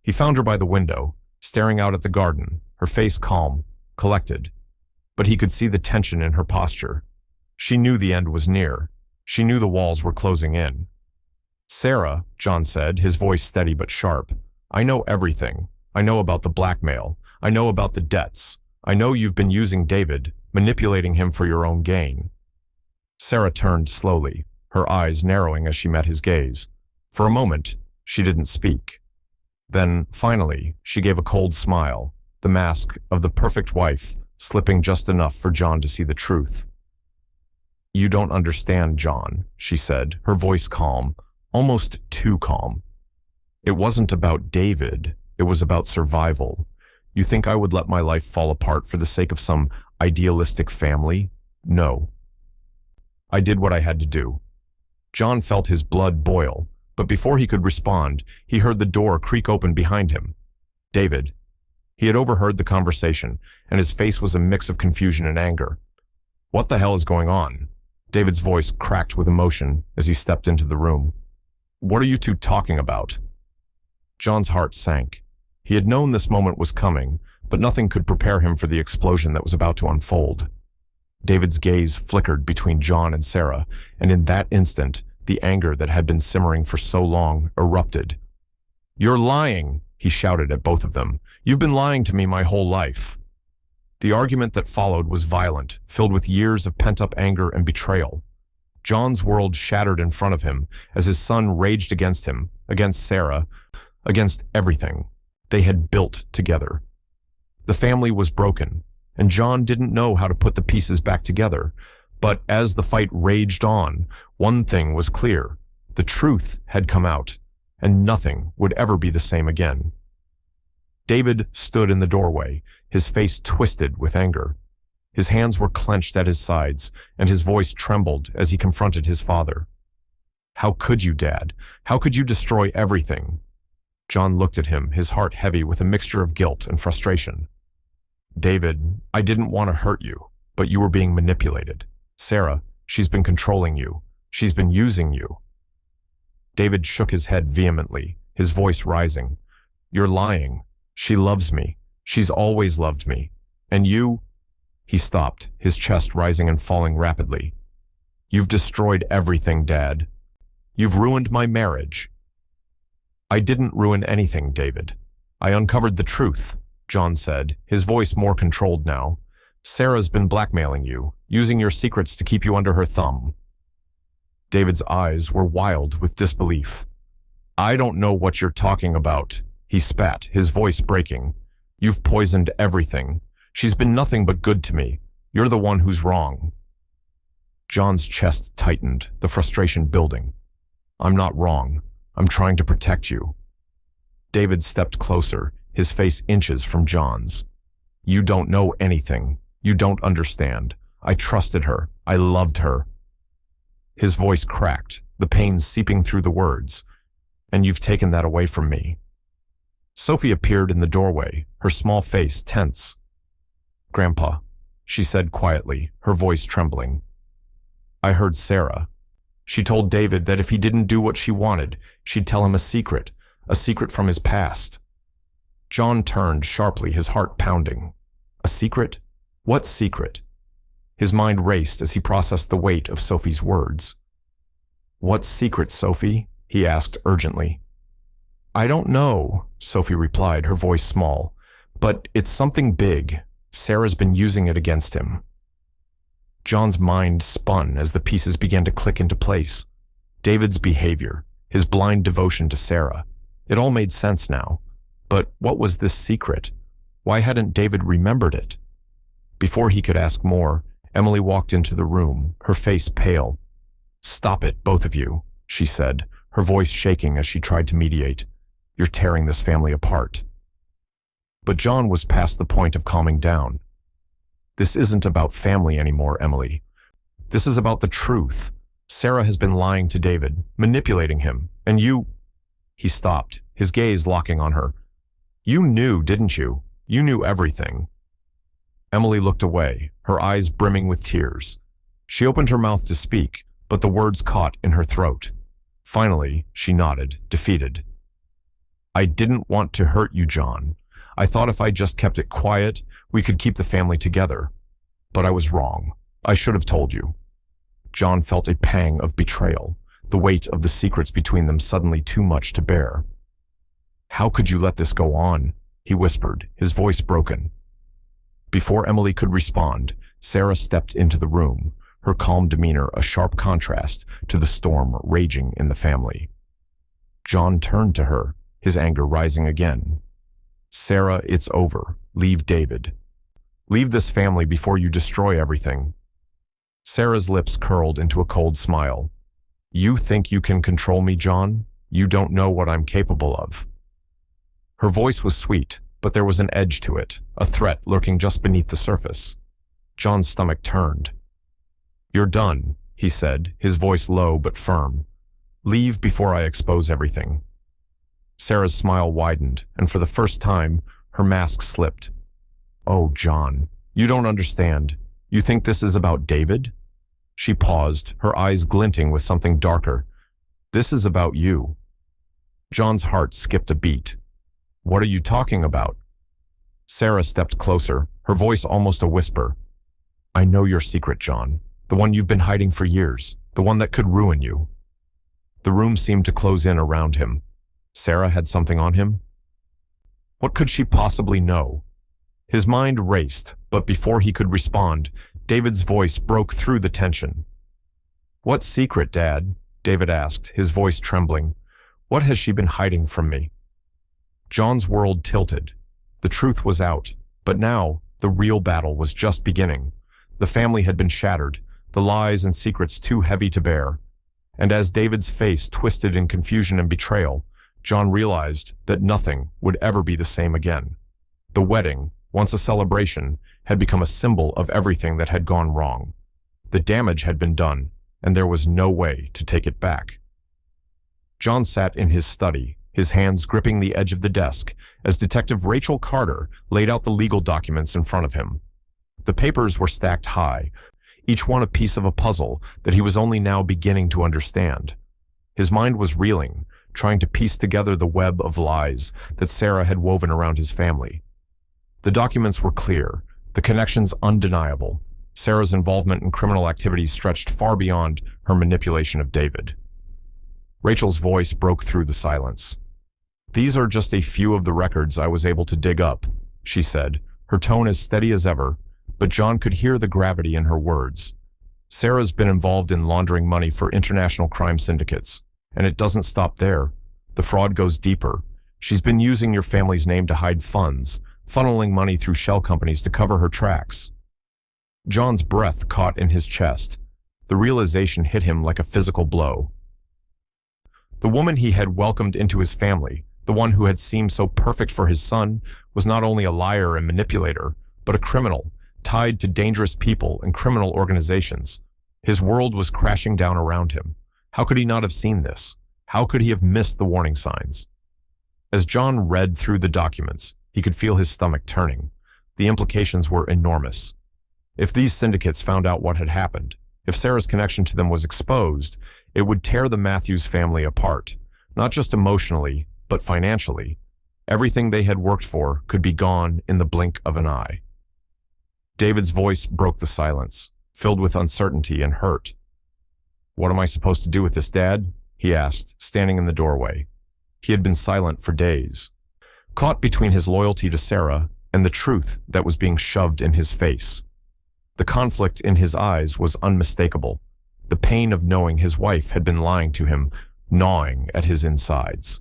He found her by the window, staring out at the garden, her face calm, collected. But he could see the tension in her posture. She knew the end was near. She knew the walls were closing in. "Sarah," John said, his voice steady but sharp, "I know everything. I know about the blackmail. I know about the debts. I know you've been using David, manipulating him for your own gain." Sarah turned slowly, her eyes narrowing as she met his gaze. For a moment, she didn't speak. Then, finally, she gave a cold smile, the mask of the perfect wife slipping just enough for John to see the truth. "You don't understand, John," she said, her voice calm, almost too calm. "It wasn't about David. It was about survival. You think I would let my life fall apart for the sake of some idealistic family? No. I did what I had to do." John felt his blood boil, but before he could respond, he heard the door creak open behind him. David. He had overheard the conversation, and his face was a mix of confusion and anger. "What the hell is going on?" David's voice cracked with emotion as he stepped into the room. "What are you two talking about?" John's heart sank. He had known this moment was coming, but nothing could prepare him for the explosion that was about to unfold. David's gaze flickered between John and Sarah, and in that instant, the anger that had been simmering for so long erupted. "You're lying," he shouted at both of them. "You've been lying to me my whole life." The argument that followed was violent, filled with years of pent-up anger and betrayal. John's world shattered in front of him as his son raged against him, against Sarah, against everything they had built together. The family was broken, and John didn't know how to put the pieces back together. But as the fight raged on, one thing was clear. The truth had come out, and nothing would ever be the same again. David stood in the doorway, his face twisted with anger. His hands were clenched at his sides, and his voice trembled as he confronted his father. "How could you, Dad? How could you destroy everything?" John looked at him, his heart heavy with a mixture of guilt and frustration. "David, I didn't want to hurt you, but you were being manipulated. Sarah, she's been controlling you. She's been using you." David shook his head vehemently, his voice rising. "You're lying. She loves me. She's always loved me. And you—" He stopped, his chest rising and falling rapidly. "You've destroyed everything, Dad. You've ruined my marriage." "I didn't ruin anything, David. I uncovered the truth," John said, his voice more controlled now. "Sarah's been blackmailing you, using your secrets to keep you under her thumb." David's eyes were wild with disbelief. "I don't know what you're talking about," he spat, his voice breaking. "You've poisoned everything. She's been nothing but good to me. You're the one who's wrong." John's chest tightened, the frustration building. "I'm not wrong. I'm trying to protect you." David stepped closer, his face inches from John's. "You don't know anything. You don't understand. I trusted her. I loved her." His voice cracked, the pain seeping through the words. And you've taken that away from me. Sophie appeared in the doorway, her small face tense. Grandpa, she said quietly, her voice trembling. I heard Sarah. She told David that if he didn't do what she wanted, she'd tell him a secret from his past. John turned sharply, his heart pounding. A secret? What secret? His mind raced as he processed the weight of Sophie's words. What secret, Sophie? He asked urgently. I don't know, Sophie replied, her voice small, but it's something big. Sarah's been using it against him. John's mind spun as the pieces began to click into place. David's behavior, his blind devotion to Sarah. It all made sense now. But what was this secret? Why hadn't David remembered it? Before he could ask more, Emily walked into the room, her face pale. Stop it, both of you, she said, her voice shaking as she tried to mediate. You're tearing this family apart. But John was past the point of calming down. This isn't about family anymore, Emily. This is about the truth. Sarah has been lying to David, manipulating him, and you... He stopped, his gaze locking on her. You knew, didn't you? You knew everything. Emily looked away, her eyes brimming with tears. She opened her mouth to speak, but the words caught in her throat. Finally, she nodded, defeated. I didn't want to hurt you, John. I thought if I just kept it quiet, we could keep the family together. But I was wrong. I should have told you. John felt a pang of betrayal, the weight of the secrets between them suddenly too much to bear. How could you let this go on? He whispered, his voice broken. Before Emily could respond, Sarah stepped into the room, her calm demeanor a sharp contrast to the storm raging in the family. John turned to her, his anger rising again. Sarah, it's over. Leave David. Leave this family before you destroy everything. Sarah's lips curled into a cold smile. You think you can control me, John? You don't know what I'm capable of. Her voice was sweet, but there was an edge to it, a threat lurking just beneath the surface. John's stomach turned. You're done, he said, his voice low but firm. Leave before I expose everything. Sarah's smile widened, and for the first time, her mask slipped. Oh, John, you don't understand. You think this is about David? She paused, her eyes glinting with something darker. This is about you. John's heart skipped a beat. What are you talking about? Sarah stepped closer, her voice almost a whisper. I know your secret, John. The one you've been hiding for years. The one that could ruin you. The room seemed to close in around him. Sarah had something on him? What could she possibly know? His mind raced, but before he could respond, David's voice broke through the tension. What secret, Dad? David asked, his voice trembling. What has she been hiding from me? John's world tilted. The truth was out, but now the real battle was just beginning. The family had been shattered, the lies and secrets too heavy to bear. And as David's face twisted in confusion and betrayal, John realized that nothing would ever be the same again. The wedding, once a celebration, had become a symbol of everything that had gone wrong. The damage had been done, and there was no way to take it back. John sat in his study, his hands gripping the edge of the desk, as Detective Rachel Carter laid out the legal documents in front of him. The papers were stacked high, each one a piece of a puzzle that he was only now beginning to understand. His mind was reeling, trying to piece together the web of lies that Sarah had woven around his family. The documents were clear, the connections undeniable. Sarah's involvement in criminal activities stretched far beyond her manipulation of David. Rachel's voice broke through the silence. These are just a few of the records I was able to dig up, she said, her tone as steady as ever, but John could hear the gravity in her words. Sarah's been involved in laundering money for international crime syndicates, and it doesn't stop there. The fraud goes deeper. She's been using your family's name to hide funds, funneling money through shell companies to cover her tracks. John's breath caught in his chest. The realization hit him like a physical blow. The woman he had welcomed into his family, the one who had seemed so perfect for his son, was not only a liar and manipulator, but a criminal, tied to dangerous people and criminal organizations. His world was crashing down around him. How could he not have seen this? How could he have missed the warning signs? As John read through the documents, he could feel his stomach turning. The implications were enormous. If these syndicates found out what had happened, if Sarah's connection to them was exposed, it would tear the Matthews family apart, not just emotionally, but financially. Everything they had worked for could be gone in the blink of an eye. David's voice broke the silence, filled with uncertainty and hurt. "What am I supposed to do with this, Dad?" he asked, standing in the doorway. He had been silent for days, caught between his loyalty to Sarah and the truth that was being shoved in his face. The conflict in his eyes was unmistakable, the pain of knowing his wife had been lying to him, gnawing at his insides.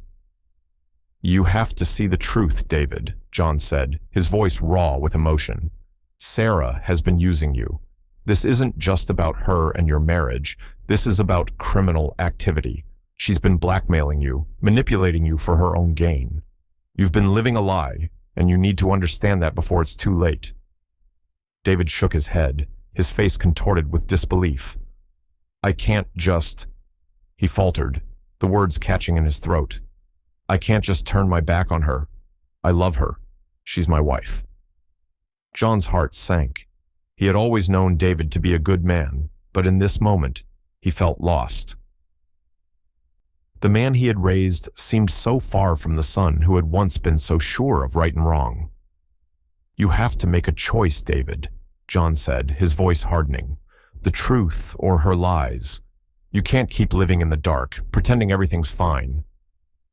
"You have to see the truth, David," John said, his voice raw with emotion. "Sarah has been using you. This isn't just about her and your marriage. This is about criminal activity. She's been blackmailing you, manipulating you for her own gain. You've been living a lie, and you need to understand that before it's too late." David shook his head, his face contorted with disbelief. "I can't just—" He faltered, the words catching in his throat. "I can't just turn my back on her. I love her. She's my wife." John's heart sank. He had always known David to be a good man, but in this moment, he felt lost. The man he had raised seemed so far from the son who had once been so sure of right and wrong. "You have to make a choice, David," John said, his voice hardening. "The truth or her lies. You can't keep living in the dark, pretending everything's fine."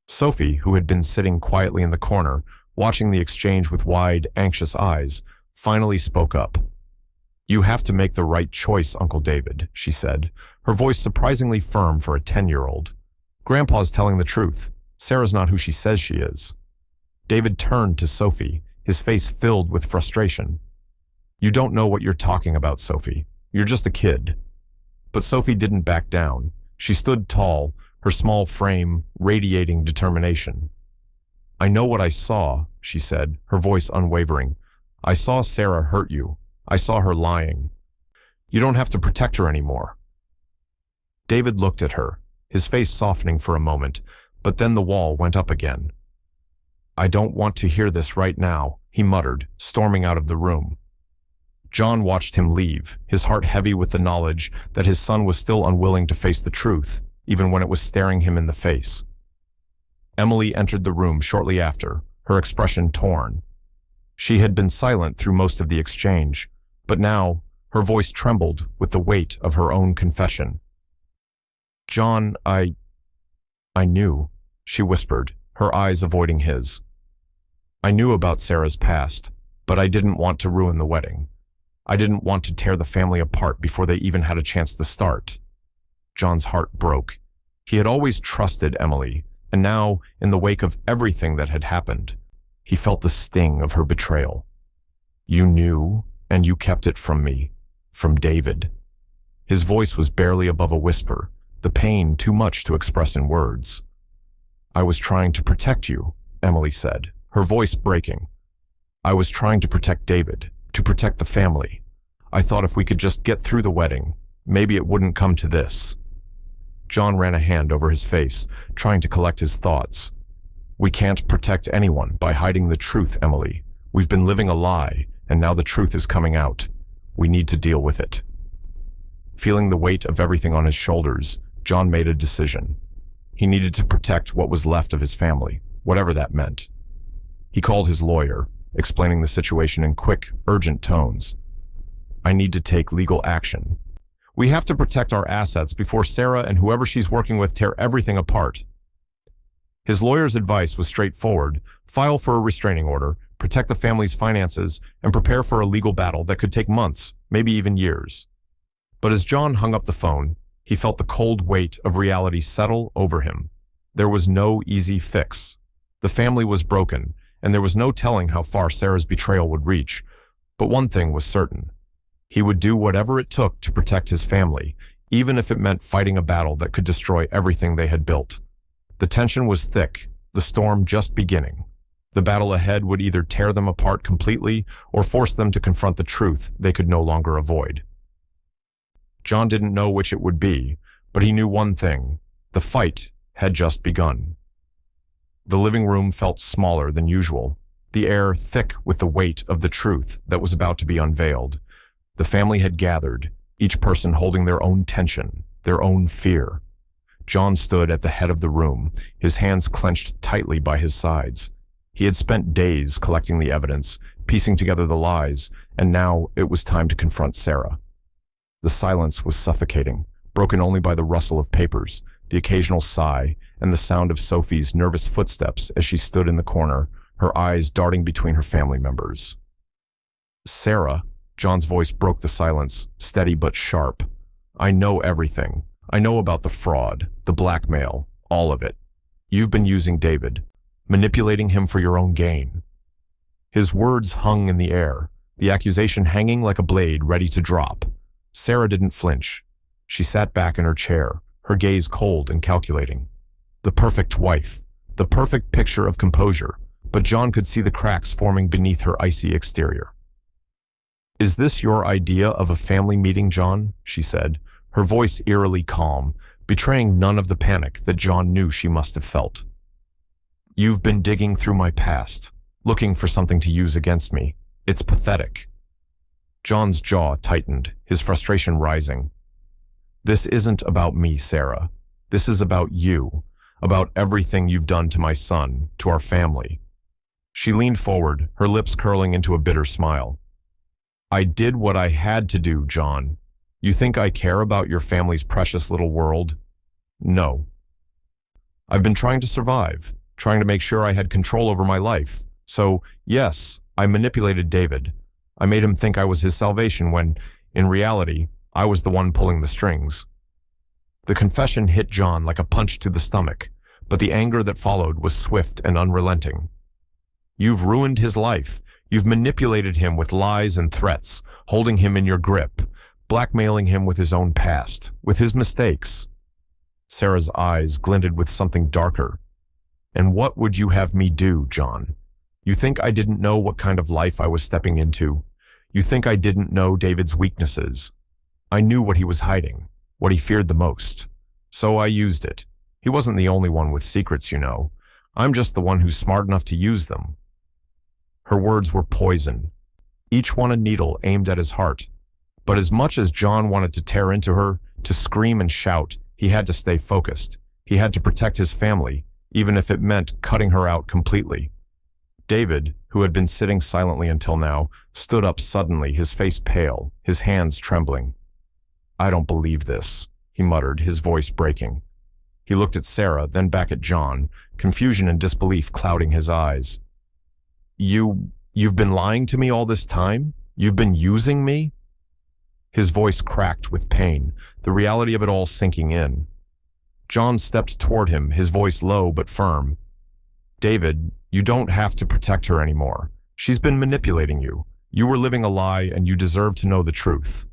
Sophie, who had been sitting quietly in the corner, watching the exchange with wide, anxious eyes, finally spoke up. "You have to make the right choice, Uncle David," she said, her voice surprisingly firm for a 10-year-old. "Grandpa's telling the truth. Sarah's not who she says she is." David turned to Sophie, his face filled with frustration. "You don't know what you're talking about, Sophie. You're just a kid." But Sophie didn't back down. She stood tall, her small frame radiating determination. "I know what I saw," she said, her voice unwavering. "I saw Sarah hurt you. I saw her lying. You don't have to protect her anymore." David looked at her, his face softening for a moment, but then the wall went up again. "I don't want to hear this right now," he muttered, storming out of the room. John watched him leave, his heart heavy with the knowledge that his son was still unwilling to face the truth, even when it was staring him in the face. Emily entered the room shortly after, her expression torn. She had been silent through most of the exchange, but now her voice trembled with the weight of her own confession. "John, I knew," she whispered, her eyes avoiding his. "I knew about Sarah's past, but I didn't want to ruin the wedding. I didn't want to tear the family apart before they even had a chance to start." John's heart broke. He had always trusted Emily, and now, in the wake of everything that had happened, he felt the sting of her betrayal. "You knew, and you kept it from me, from David." His voice was barely above a whisper, the pain too much to express in words. "I was trying to protect you," Emily said, her voice breaking. "I was trying to protect David, to protect the family. I thought if we could just get through the wedding, maybe it wouldn't come to this." John ran a hand over his face, trying to collect his thoughts. "We can't protect anyone by hiding the truth, Emily. We've been living a lie, and now the truth is coming out. We need to deal with it." Feeling the weight of everything on his shoulders, John made a decision. He needed to protect what was left of his family, whatever that meant. He called his lawyer, explaining the situation in quick, urgent tones. "I need to take legal action. We have to protect our assets before Sarah and whoever she's working with tear everything apart." His lawyer's advice was straightforward: file for a restraining order, protect the family's finances, and prepare for a legal battle that could take months, maybe even years. But as John hung up the phone, he felt the cold weight of reality settle over him. There was no easy fix. The family was broken, and there was no telling how far Sarah's betrayal would reach. But one thing was certain. He would do whatever it took to protect his family, even if it meant fighting a battle that could destroy everything they had built. The tension was thick, the storm just beginning. The battle ahead would either tear them apart completely or force them to confront the truth they could no longer avoid. John didn't know which it would be, But he knew one thing: the fight had just begun. The living room felt smaller than usual, the air thick with the weight of the truth that was about to be unveiled. The family had gathered, each person holding their own tension, their own fear. John stood at the head of the room, his hands clenched tightly by his sides. He had spent days collecting the evidence, piecing together the lies, and now it was time to confront Sarah. The silence was suffocating, broken only by the rustle of papers, the occasional sigh, and the sound of Sophie's nervous footsteps as she stood in the corner, her eyes darting between her family members. "Sarah," John's voice broke the silence, steady but sharp. "I know everything. I know about the fraud, the blackmail, all of it. You've been using David, manipulating him for your own gain." His words hung in the air, the accusation hanging like a blade ready to drop. Sarah didn't flinch. She sat back in her chair, her gaze cold and calculating. The perfect wife, the perfect picture of composure, but John could see the cracks forming beneath her icy exterior. "Is this your idea of a family meeting, John?" she said, her voice eerily calm, betraying none of the panic that John knew she must have felt. "You've been digging through my past, looking for something to use against me. It's pathetic." John's jaw tightened, his frustration rising. "This isn't about me, Sarah. This is about you, about everything you've done to my son, to our family." She leaned forward, her lips curling into a bitter smile. "I did what I had to do, John. You think I care about your family's precious little world? No. I've been trying to survive, trying to make sure I had control over my life. So, yes, I manipulated David. I made him think I was his salvation when, in reality, I was the one pulling the strings." The confession hit John like a punch to the stomach, but the anger that followed was swift and unrelenting. "You've ruined his life. You've manipulated him with lies and threats, holding him in your grip, blackmailing him with his own past, with his mistakes." Sarah's eyes glinted with something darker. "And what would you have me do, John? You think I didn't know what kind of life I was stepping into? You think I didn't know David's weaknesses? I knew what he was hiding, what he feared the most. So I used it. He wasn't the only one with secrets, you know. I'm just the one who's smart enough to use them." Her words were poison, each one a needle aimed at his heart. But as much as John wanted to tear into her, to scream and shout, he had to stay focused. He had to protect his family, even if it meant cutting her out completely. David, who had been sitting silently until now, stood up suddenly, his face pale, his hands trembling. "I don't believe this," he muttered, his voice breaking. He looked at Sarah, then back at John, confusion and disbelief clouding his eyes. You've been lying to me all this time? You've been using me?" His voice cracked with pain, the reality of it all sinking in. John stepped toward him, his voice low but firm. "David, you don't have to protect her anymore. She's been manipulating you. You were living a lie and you deserve to know the truth."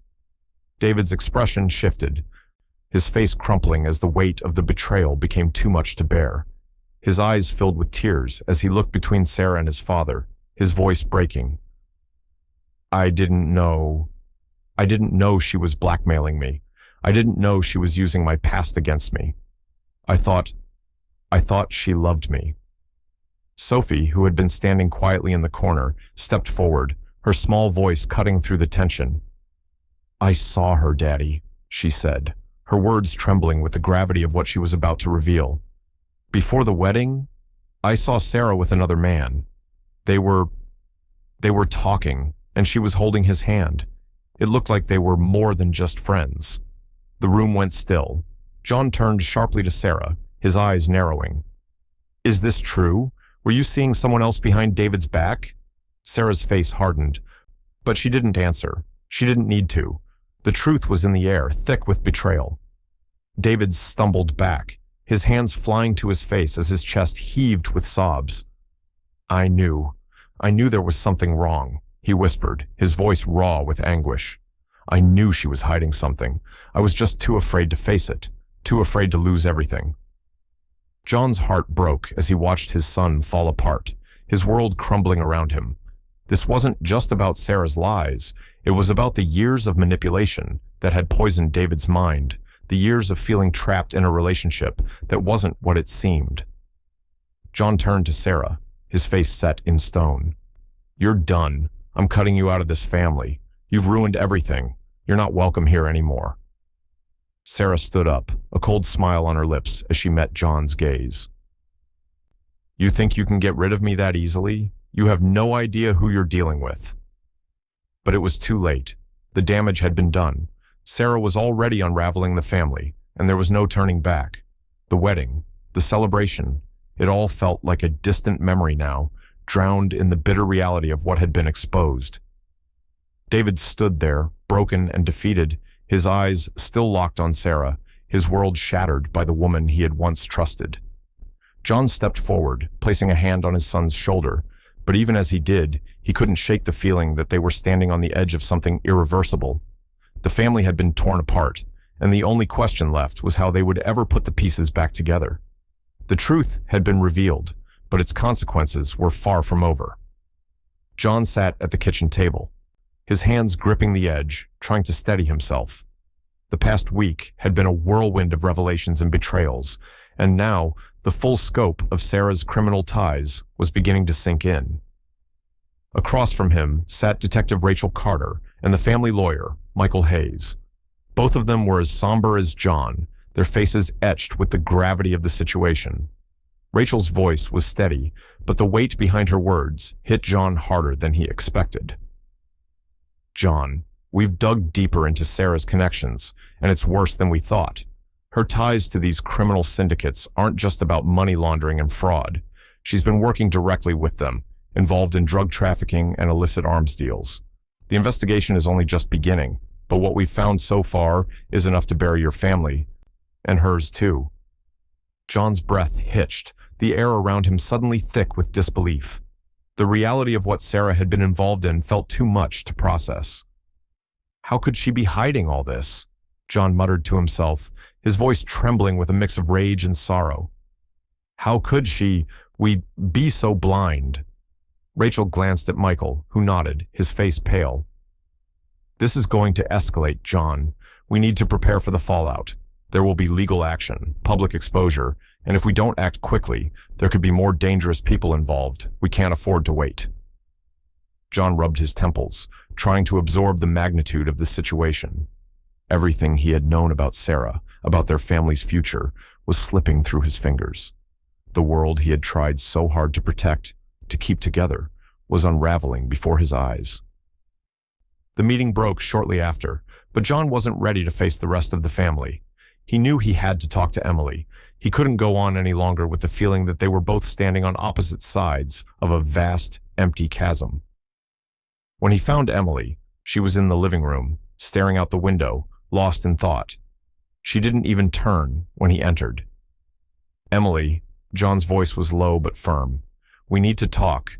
David's expression shifted, his face crumpling as the weight of the betrayal became too much to bear. His eyes filled with tears as he looked between Sarah and his father, his voice breaking. I didn't know she was blackmailing me. I didn't know she was using my past against me. I thought she loved me." Sophie, who had been standing quietly in the corner, stepped forward, her small voice cutting through the tension. "I saw her, Daddy," she said, her words trembling with the gravity of what she was about to reveal. "Before the wedding, I saw Sarah with another man. They were talking, and she was holding his hand. It looked like they were more than just friends." The room went still. John turned sharply to Sarah, his eyes narrowing. "Is this true? Were you seeing someone else behind David's back?" Sarah's face hardened, but she didn't answer. She didn't need to. The truth was in the air, thick with betrayal. David stumbled back, his hands flying to his face as his chest heaved with sobs. I knew there was something wrong," he whispered, his voice raw with anguish. "I knew she was hiding something. I was just too afraid to face it, too afraid to lose everything." John's heart broke as he watched his son fall apart, his world crumbling around him. This wasn't just about Sarah's lies. It was about the years of manipulation that had poisoned David's mind, the years of feeling trapped in a relationship that wasn't what it seemed. John turned to Sarah, his face set in stone. "You're done. I'm cutting you out of this family. You've ruined everything. You're not welcome here anymore." Sarah stood up, a cold smile on her lips as she met John's gaze. "You think you can get rid of me that easily? You have no idea who you're dealing with." But it was too late. The damage had been done. Sarah was already unraveling the family, and there was no turning back. The wedding, the celebration, it all felt like a distant memory now, drowned in the bitter reality of what had been exposed. David stood there, broken and defeated, his eyes still locked on Sarah, his world shattered by the woman he had once trusted. John stepped forward, placing a hand on his son's shoulder, but even as he did, he couldn't shake the feeling that they were standing on the edge of something irreversible. The family had been torn apart, and the only question left was how they would ever put the pieces back together. The truth had been revealed, but its consequences were far from over. John sat at the kitchen table, his hands gripping the edge, trying to steady himself. The past week had been a whirlwind of revelations and betrayals, and now the full scope of Sarah's criminal ties was beginning to sink in. Across from him sat Detective Rachel Carter and the family lawyer, Michael Hayes. Both of them were as somber as John, their faces etched with the gravity of the situation. Rachel's voice was steady, but the weight behind her words hit John harder than he expected. "John, we've dug deeper into Sarah's connections, and it's worse than we thought. Her ties to these criminal syndicates aren't just about money laundering and fraud. She's been working directly with them, involved in drug trafficking and illicit arms deals. The investigation is only just beginning, but what we've found so far is enough to bury your family, and hers too." John's breath hitched, the air around him suddenly thick with disbelief. The reality of what Sarah had been involved in felt too much to process. How could she be hiding all this? John muttered to himself, his voice trembling with a mix of rage and sorrow. How could we be so blind? Rachel glanced at Michael, who nodded, his face pale. "This is going to escalate, John. We need to prepare for the fallout. There will be legal action, public exposure, and if we don't act quickly, there could be more dangerous people involved. We can't afford to wait." John rubbed his temples, trying to absorb the magnitude of the situation. Everything he had known about Sarah, about their family's future, was slipping through his fingers. The world he had tried so hard to protect, to keep together, was unraveling before his eyes. The meeting broke shortly after, but John wasn't ready to face the rest of the family. He knew he had to talk to Emily. He couldn't go on any longer with the feeling that they were both standing on opposite sides of a vast, empty chasm. When he found Emily, she was in the living room, staring out the window, lost in thought. She didn't even turn when he entered. "Emily," John's voice was low but firm. "We need to talk."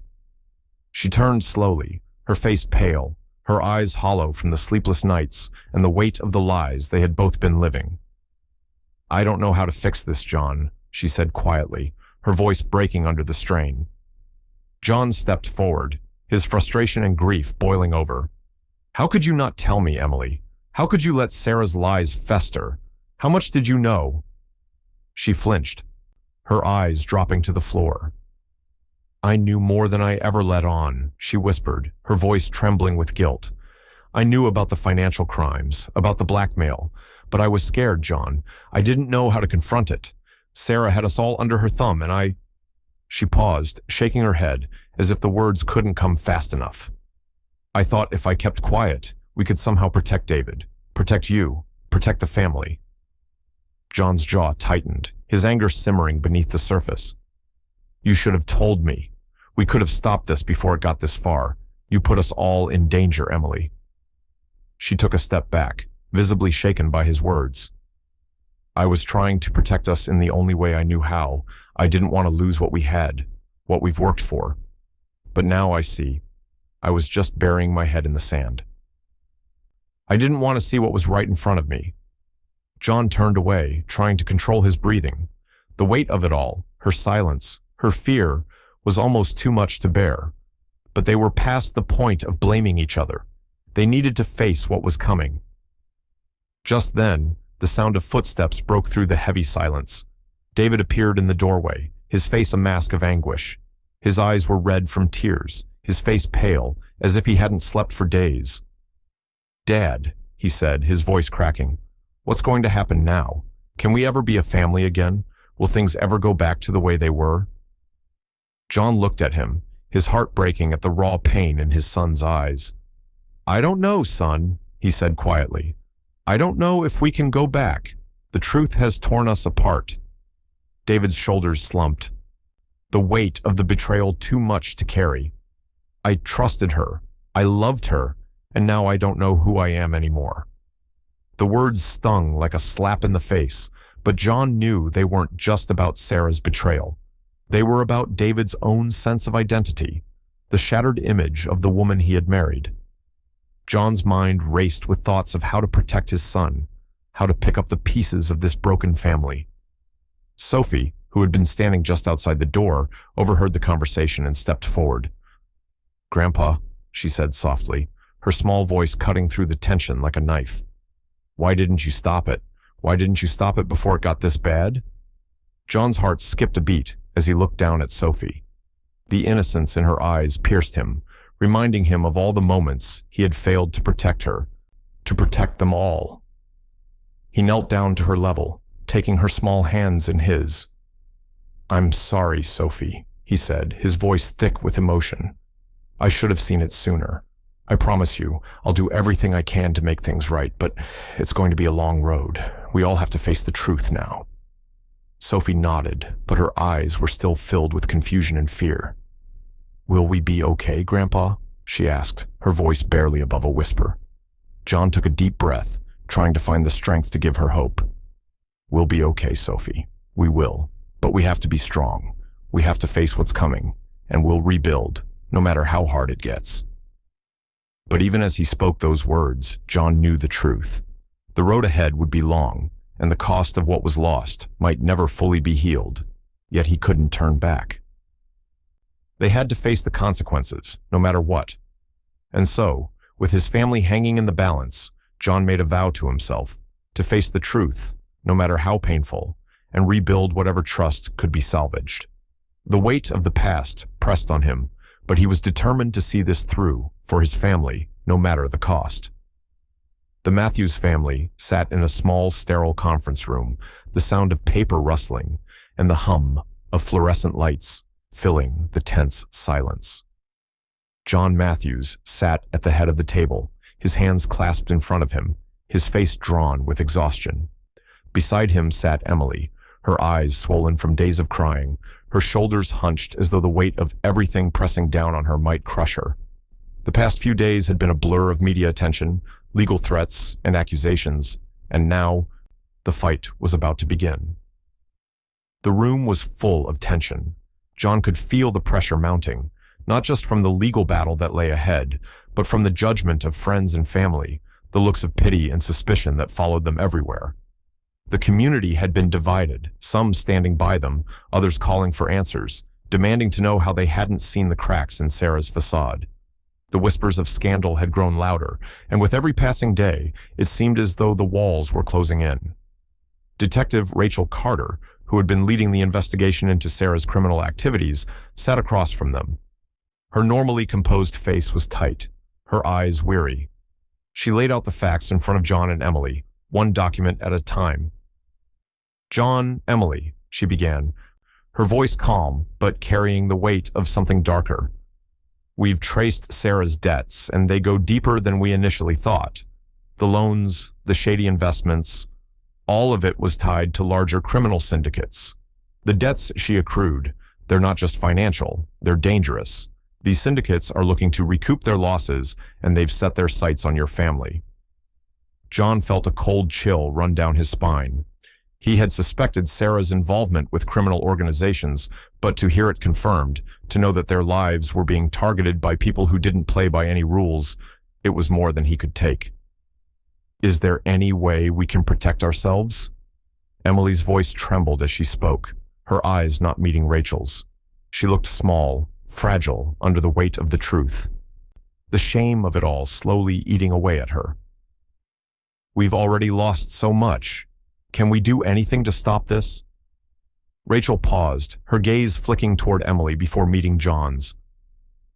She turned slowly, her face pale, her eyes hollow from the sleepless nights and the weight of the lies they had both been living. "I don't know how to fix this, John," she said quietly, her voice breaking under the strain. John stepped forward, his frustration and grief boiling over. "How could you not tell me, Emily? How could you let Sarah's lies fester? How much did you know?" She flinched, her eyes dropping to the floor. "I knew more than I ever let on," she whispered, her voice trembling with guilt. "I knew about the financial crimes, about the blackmail, but I was scared, John. I didn't know how to confront it. Sarah had us all under her thumb, and I—" She paused, shaking her head, as if the words couldn't come fast enough. "I thought if I kept quiet, we could somehow protect David, protect you, protect the family." John's jaw tightened, his anger simmering beneath the surface. "You should have told me. We could have stopped this before it got this far. You put us all in danger, Emily." She took a step back, visibly shaken by his words. "I was trying to protect us in the only way I knew how. I didn't want to lose what we had, what we've worked for. But now I see. I was just burying my head in the sand. I didn't want to see what was right in front of me." John turned away, trying to control his breathing. The weight of it all, her silence, her fear, was almost too much to bear. But they were past the point of blaming each other. They needed to face what was coming. Just then, The sound of footsteps broke through the heavy silence. David appeared in the doorway, his face a mask of anguish. His eyes were red from tears, his face pale, as if he hadn't slept for days. "Dad," he said, his voice cracking. "What's going to happen now? Can we ever be a family again? Will things ever go back to the way they were?" John looked at him, his heart breaking at the raw pain in his son's eyes. "I don't know, son," he said quietly. "I don't know if we can go back. The truth has torn us apart." David's shoulders slumped. The weight of the betrayal too much to carry. "I trusted her. I loved her. And now I don't know who I am anymore." The words stung like a slap in the face, but John knew they weren't just about Sarah's betrayal. They were about David's own sense of identity, the shattered image of the woman he had married. John's mind raced with thoughts of how to protect his son, how to pick up the pieces of this broken family. Sophie, who had been standing just outside the door, overheard the conversation and stepped forward. "Grandpa," she said softly, her small voice cutting through the tension like a knife. "Why didn't you stop it? Why didn't you stop it before it got this bad?" John's heart skipped a beat as he looked down at Sophie. The innocence in her eyes pierced him, reminding him of all the moments he had failed to protect her, to protect them all. He knelt down to her level, taking her small hands in his. "I'm sorry, Sophie," he said, his voice thick with emotion. "I should have seen it sooner. I promise you, I'll do everything I can to make things right, but it's going to be a long road. We all have to face the truth now." Sophie nodded, but her eyes were still filled with confusion and fear. "Will we be okay, Grandpa?" she asked, her voice barely above a whisper. John took a deep breath, trying to find the strength to give her hope. "We'll be okay, Sophie. We will. But we have to be strong. We have to face what's coming, and we'll rebuild, no matter how hard it gets." But even as he spoke those words, John knew the truth. The road ahead would be long, and the cost of what was lost might never fully be healed, yet he couldn't turn back. They had to face the consequences, no matter what. And so, with his family hanging in the balance, John made a vow to himself, to face the truth, no matter how painful, and rebuild whatever trust could be salvaged. The weight of the past pressed on him, but he was determined to see this through for his family, no matter the cost. The Matthews family sat in a small, sterile conference room, the sound of paper rustling and the hum of fluorescent lights filling the tense silence. John Matthews sat at the head of the table, his hands clasped in front of him, his face drawn with exhaustion. Beside him sat Emily, her eyes swollen from days of crying, her shoulders hunched as though the weight of everything pressing down on her might crush her. The past few days had been a blur of media attention, legal threats, and accusations, and now the fight was about to begin. The room was full of tension. John could feel the pressure mounting, not just from the legal battle that lay ahead, but from the judgment of friends and family, the looks of pity and suspicion that followed them everywhere. The community had been divided, some standing by them, others calling for answers, demanding to know how they hadn't seen the cracks in Sarah's facade. The whispers of scandal had grown louder, and with every passing day, it seemed as though the walls were closing in. Detective Rachel Carter, who had been leading the investigation into Sarah's criminal activities, sat across from them. Her normally composed face was tight, her eyes weary. She laid out the facts in front of John and Emily, one document at a time. "John, Emily," she began, her voice calm but carrying the weight of something darker. "We've traced Sarah's debts, and they go deeper than we initially thought. The loans, the shady investments, all of it was tied to larger criminal syndicates. The debts she accrued, they're not just financial, they're dangerous. These syndicates are looking to recoup their losses, and they've set their sights on your family." John felt a cold chill run down his spine. He had suspected Sarah's involvement with criminal organizations, but to hear it confirmed, to know that their lives were being targeted by people who didn't play by any rules, it was more than he could take. "Is there any way we can protect ourselves?" Emily's voice trembled as she spoke, her eyes not meeting Rachel's. She looked small, fragile under the weight of the truth, the shame of it all slowly eating away at her. "We've already lost so much," Can we do anything to stop this? Rachel paused, her gaze flicking toward Emily before meeting John's.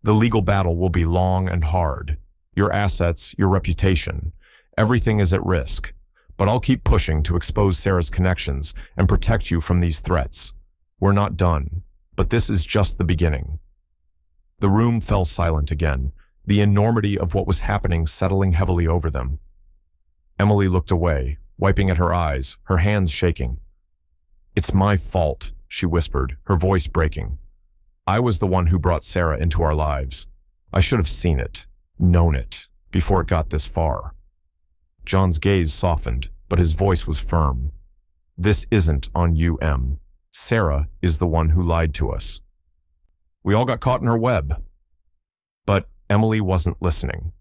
The legal battle will be long and hard. Your assets, your reputation, everything is at risk. But I'll keep pushing to expose Sarah's connections and protect you from these threats. We're not done, but this is just the beginning. The room fell silent again, the enormity of what was happening settling heavily over them. Emily looked away, wiping at her eyes, her hands shaking. "It's my fault," she whispered, her voice breaking. "I was the one who brought Sarah into our lives. I should have seen it, known it, before it got this far." John's gaze softened, but his voice was firm. "This isn't on you, Em. Sarah is the one who lied to us. We all got caught in her web." But Emily wasn't listening.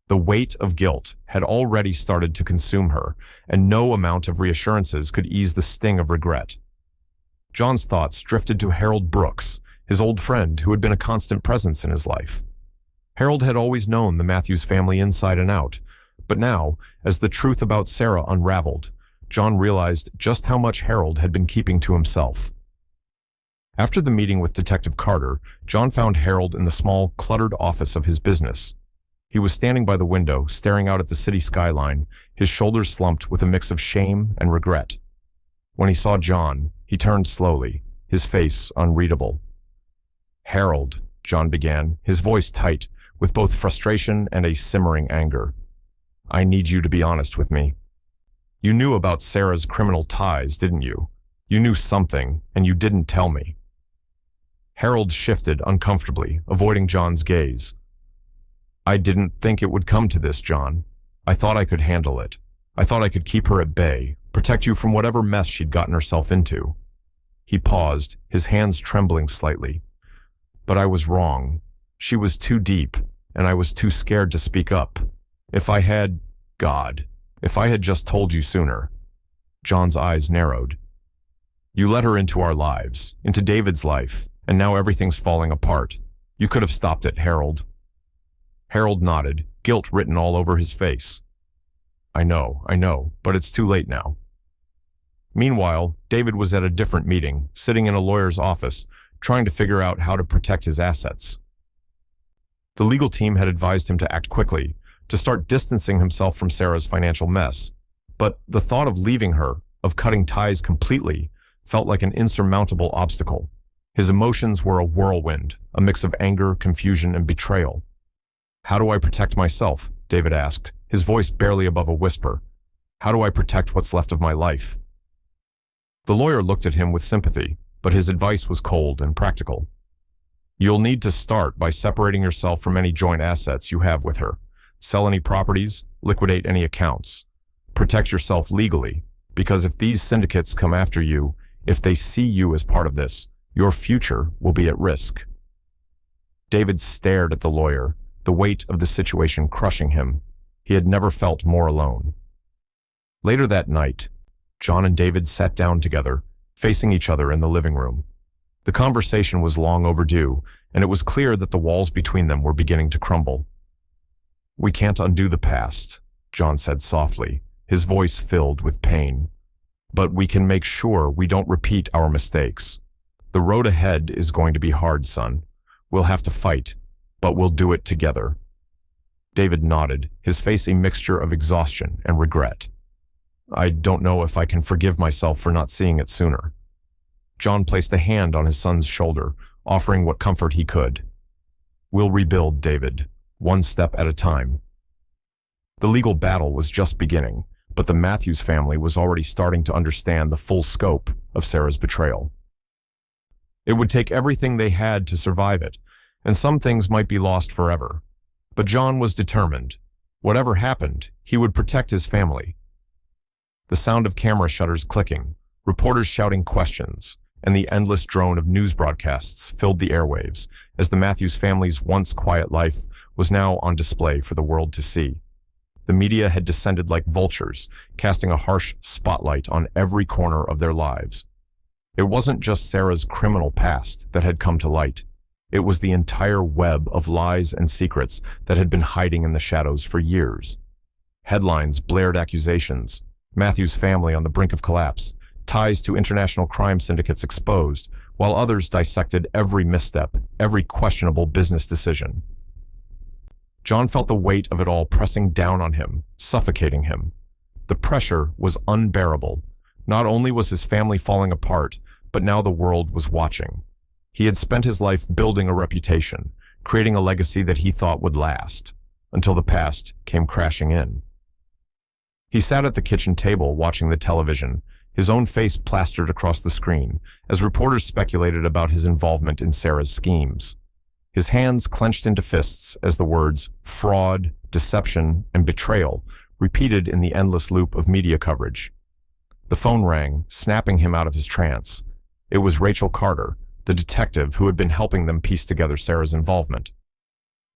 The weight of guilt had already started to consume her, and no amount of reassurances could ease the sting of regret. John's thoughts drifted to Harold Brooks, his old friend who had been a constant presence in his life. Harold had always known the Matthews family inside and out, but now, as the truth about Sarah unraveled, John realized just how much Harold had been keeping to himself. After the meeting with Detective Carter, John found Harold in the small, cluttered office of his business. He was standing by the window, staring out at the city skyline, his shoulders slumped with a mix of shame and regret. When he saw John, he turned slowly, his face unreadable. "Harold," John began, his voice tight, with both frustration and a simmering anger. "I need you to be honest with me. You knew about Sarah's criminal ties, didn't you? You knew something, and you didn't tell me." Harold shifted uncomfortably, avoiding John's gaze. "I didn't think it would come to this, John. I thought I could handle it. I thought I could keep her at bay, protect you from whatever mess she'd gotten herself into." He paused, his hands trembling slightly. "But I was wrong. She was too deep, and I was too scared to speak up. If I had just told you sooner." John's eyes narrowed. "You let her into our lives, into David's life, and now everything's falling apart. You could have stopped it, Harold." Harold nodded, guilt written all over his face. I know, but it's too late now." Meanwhile, David was at a different meeting, sitting in a lawyer's office, trying to figure out how to protect his assets. The legal team had advised him to act quickly, to start distancing himself from Sarah's financial mess. But the thought of leaving her, of cutting ties completely, felt like an insurmountable obstacle. His emotions were a whirlwind, a mix of anger, confusion, and betrayal. "How do I protect myself?" David asked, his voice barely above a whisper. "How do I protect what's left of my life?" The lawyer looked at him with sympathy, but his advice was cold and practical. "You'll need to start by separating yourself from any joint assets you have with her. Sell any properties, liquidate any accounts. Protect yourself legally, because if these syndicates come after you, if they see you as part of this, your future will be at risk." David stared at the lawyer, the weight of the situation crushing him. He had never felt more alone. Later that night, John and David sat down together, facing each other in the living room. The conversation was long overdue, and it was clear that the walls between them were beginning to crumble. "We can't undo the past," John said softly, his voice filled with pain. "But we can make sure we don't repeat our mistakes. The road ahead is going to be hard, son. We'll have to fight, but we'll do it together." David nodded, his face a mixture of exhaustion and regret. "I don't know if I can forgive myself for not seeing it sooner." John placed a hand on his son's shoulder, offering what comfort he could. "We'll rebuild, David, one step at a time." The legal battle was just beginning, but the Matthews family was already starting to understand the full scope of Sarah's betrayal. It would take everything they had to survive it, and some things might be lost forever. But John was determined. Whatever happened, he would protect his family. The sound of camera shutters clicking, reporters shouting questions, and the endless drone of news broadcasts filled the airwaves as the Matthews family's once quiet life was now on display for the world to see. The media had descended like vultures, casting a harsh spotlight on every corner of their lives. It wasn't just Sarah's criminal past that had come to light. It was the entire web of lies and secrets that had been hiding in the shadows for years. Headlines blared accusations. Matthew's family on the brink of collapse, ties to international crime syndicates exposed, while others dissected every misstep, every questionable business decision. John felt the weight of it all pressing down on him, suffocating him. The pressure was unbearable. Not only was his family falling apart, but now the world was watching. He had spent his life building a reputation, creating a legacy that he thought would last, until the past came crashing in. He sat at the kitchen table watching the television, his own face plastered across the screen, as reporters speculated about his involvement in Sarah's schemes. His hands clenched into fists as the words fraud, deception, and betrayal repeated in the endless loop of media coverage. The phone rang, snapping him out of his trance. It was Rachel Carter, the detective who had been helping them piece together Sarah's involvement.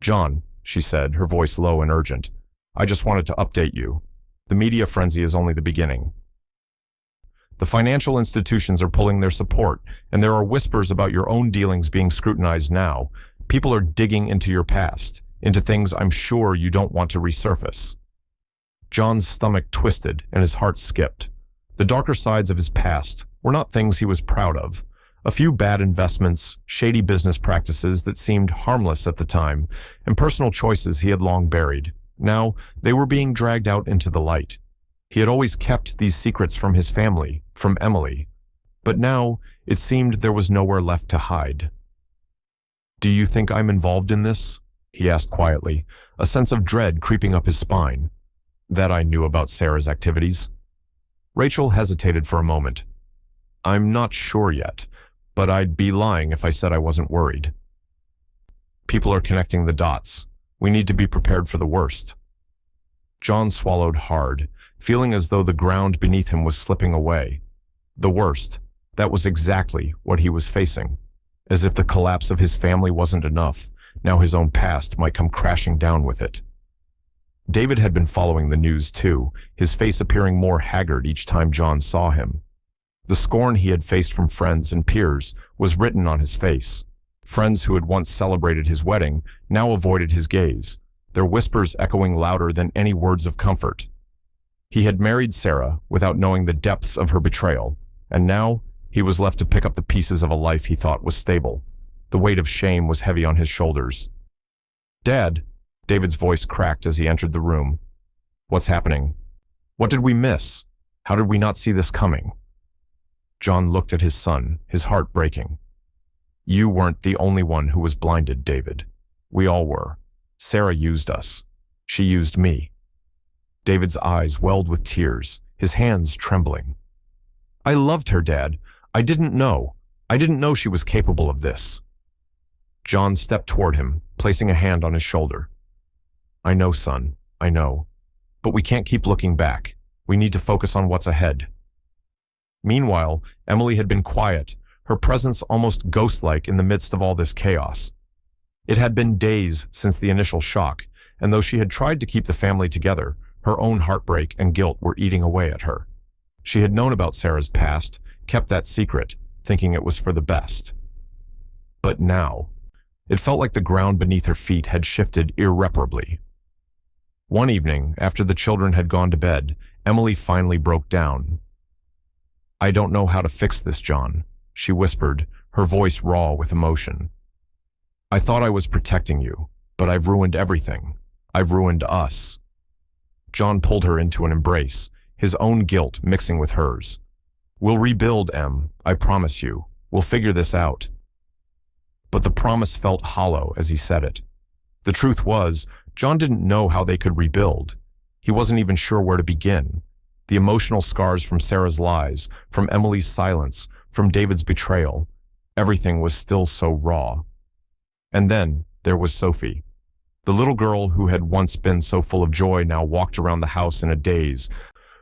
"John," she said, her voice low and urgent, "I just wanted to update you. The media frenzy is only the beginning. The financial institutions are pulling their support, and there are whispers about your own dealings being scrutinized now. People are digging into your past, into things I'm sure you don't want to resurface." John's stomach twisted and his heart skipped. The darker sides of his past were not things he was proud of. A few bad investments, shady business practices that seemed harmless at the time, and personal choices he had long buried. Now, they were being dragged out into the light. He had always kept these secrets from his family, from Emily. But now, it seemed there was nowhere left to hide. "Do you think I'm involved in this?" he asked quietly, a sense of dread creeping up his spine. "That I knew about Sarah's activities?" Rachel hesitated for a moment. "I'm not sure yet, but I'd be lying if I said I wasn't worried. People are connecting the dots. We need to be prepared for the worst." John swallowed hard, feeling as though the ground beneath him was slipping away. The worst. That was exactly what he was facing. As if the collapse of his family wasn't enough, now his own past might come crashing down with it. David had been following the news too, his face appearing more haggard each time John saw him. The scorn he had faced from friends and peers was written on his face. Friends who had once celebrated his wedding now avoided his gaze, their whispers echoing louder than any words of comfort. He had married Sarah without knowing the depths of her betrayal, and now he was left to pick up the pieces of a life he thought was stable. The weight of shame was heavy on his shoulders. "Dad," David's voice cracked as he entered the room. "What's happening? What did we miss? How did we not see this coming?" John looked at his son, his heart breaking. "You weren't the only one who was blinded, David. We all were. Sarah used us. She used me." David's eyes welled with tears, his hands trembling. "I loved her, Dad. I didn't know. I didn't know she was capable of this." John stepped toward him, placing a hand on his shoulder. "I know, son. I know. But we can't keep looking back. We need to focus on what's ahead." Meanwhile, Emily had been quiet, her presence almost ghost-like in the midst of all this chaos. It had been days since the initial shock, and though she had tried to keep the family together, her own heartbreak and guilt were eating away at her. She had known about Sarah's past, kept that secret, thinking it was for the best. But now, it felt like the ground beneath her feet had shifted irreparably. One evening, after the children had gone to bed, Emily finally broke down. "I don't know how to fix this, John," she whispered, her voice raw with emotion. "I thought I was protecting you, but I've ruined everything. I've ruined us." John pulled her into an embrace, his own guilt mixing with hers. "We'll rebuild, Em, I promise you. We'll figure this out." But the promise felt hollow as he said it. The truth was, John didn't know how they could rebuild. He wasn't even sure where to begin. The emotional scars from Sarah's lies, from Emily's silence, from David's betrayal, everything was still so raw. And then there was Sophie. The little girl who had once been so full of joy now walked around the house in a daze,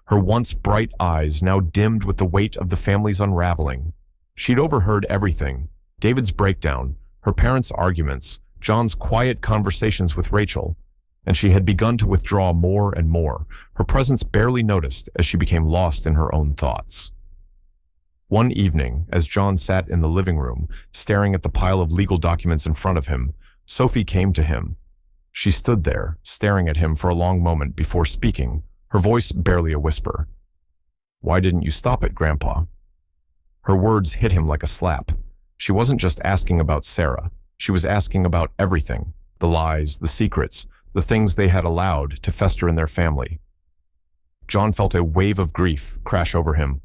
her once bright eyes now dimmed with the weight of the family's unraveling. She'd overheard everything: David's breakdown, her parents' arguments, John's quiet conversations with Rachel, and she had begun to withdraw more and more, her presence barely noticed as she became lost in her own thoughts. One evening, as John sat in the living room, staring at the pile of legal documents in front of him, Sophie came to him. She stood there, staring at him for a long moment before speaking, her voice barely a whisper. Why didn't you stop it, Grandpa? Her words hit him like a slap. She wasn't just asking about Sarah. She was asking about everything. The lies, the secrets, the things they had allowed to fester in their family. John felt a wave of grief crash over him.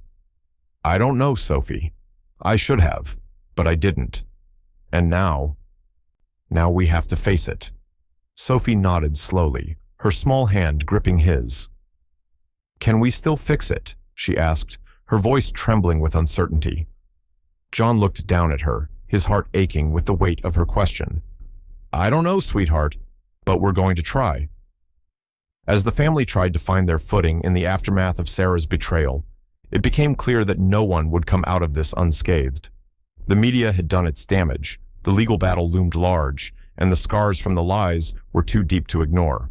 I don't know, Sophie. I should have, but I didn't. And now we have to face it. Sophie nodded slowly, her small hand gripping his. Can we still fix it? She asked, her voice trembling with uncertainty. John looked down at her, his heart aching with the weight of her question. I don't know, sweetheart, but we're going to try. As the family tried to find their footing in the aftermath of Sarah's betrayal, it became clear that no one would come out of this unscathed. The media had done its damage, the legal battle loomed large, and the scars from the lies were too deep to ignore.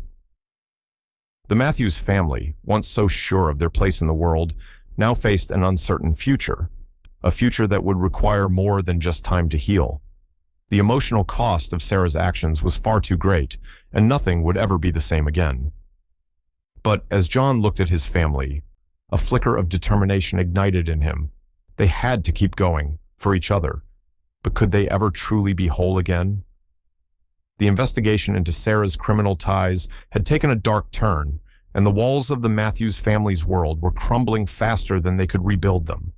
The Matthews family, once so sure of their place in the world, now faced an uncertain future, a future that would require more than just time to heal. The emotional cost of Sarah's actions was far too great, and nothing would ever be the same again. But as John looked at his family, a flicker of determination ignited in him. They had to keep going, for each other. But could they ever truly be whole again? The investigation into Sarah's criminal ties had taken a dark turn, and the walls of the Matthews family's world were crumbling faster than they could rebuild them.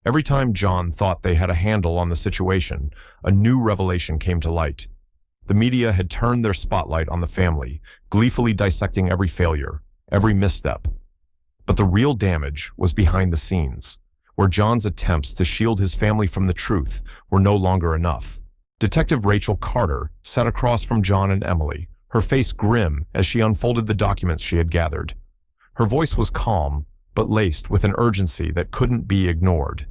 Every time John thought they had a handle on the situation, a new revelation came to light. The media had turned their spotlight on the family, gleefully dissecting every failure, every misstep. But the real damage was behind the scenes, where John's attempts to shield his family from the truth were no longer enough. Detective Rachel Carter sat across from John and Emily, her face grim as she unfolded the documents she had gathered. Her voice was calm, but laced with an urgency that couldn't be ignored.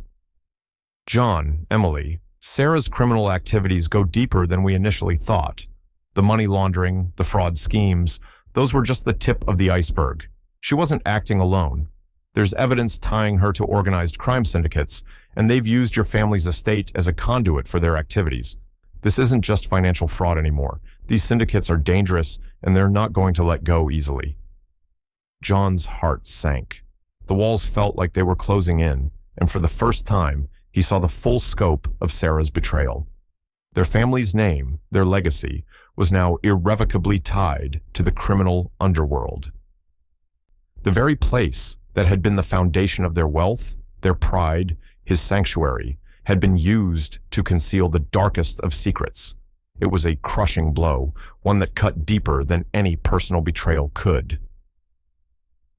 John, Emily, Sarah's criminal activities go deeper than we initially thought. The money laundering, the fraud schemes, those were just the tip of the iceberg. She wasn't acting alone. There's evidence tying her to organized crime syndicates, and they've used your family's estate as a conduit for their activities. This isn't just financial fraud anymore. These syndicates are dangerous, and they're not going to let go easily. John's heart sank. The walls felt like they were closing in, and for the first time, he saw the full scope of Sarah's betrayal. Their family's name, their legacy, was now irrevocably tied to the criminal underworld. The very place that had been the foundation of their wealth, their pride, his sanctuary, had been used to conceal the darkest of secrets. It was a crushing blow, one that cut deeper than any personal betrayal could.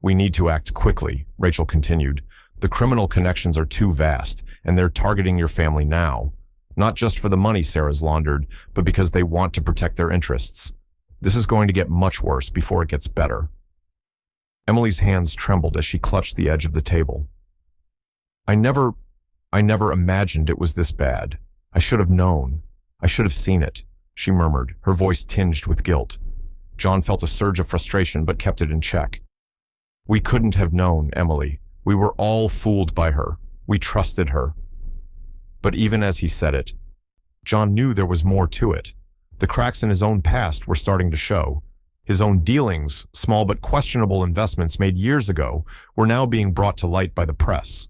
We need to act quickly, Rachel continued. The criminal connections are too vast, and they're targeting your family now. Not just for the money Sarah's laundered, but because they want to protect their interests. This is going to get much worse before it gets better. Emily's hands trembled as she clutched the edge of the table. I never imagined it was this bad. I should have known. I should have seen it, she murmured, her voice tinged with guilt. John felt a surge of frustration but kept it in check. We couldn't have known, Emily. We were all fooled by her. We trusted her. But even as he said it, John knew there was more to it. The cracks in his own past were starting to show. His own dealings, small but questionable investments made years ago, were now being brought to light by the press.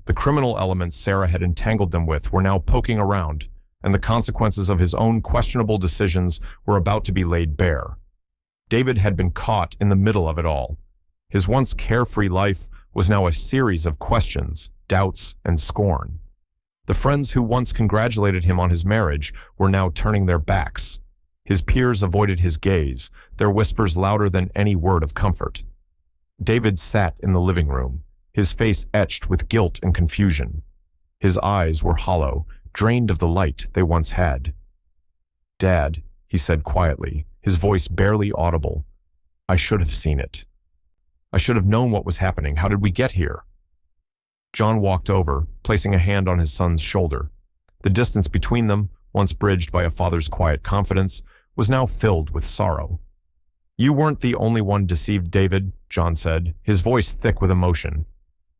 The criminal elements Sarah had entangled them with were now poking around, and the consequences of his own questionable decisions were about to be laid bare. David had been caught in the middle of it all. His once carefree life was now a series of questions, doubts, and scorn. The friends who once congratulated him on his marriage were now turning their backs. His peers avoided his gaze, their whispers louder than any word of comfort. David sat in the living room, his face etched with guilt and confusion. His eyes were hollow, drained of the light they once had. Dad, he said quietly, his voice barely audible. I should have seen it. I should have known what was happening. How did we get here? John walked over, placing a hand on his son's shoulder. The distance between them, once bridged by a father's quiet confidence, was now filled with sorrow. You weren't the only one deceived, David, John said, his voice thick with emotion.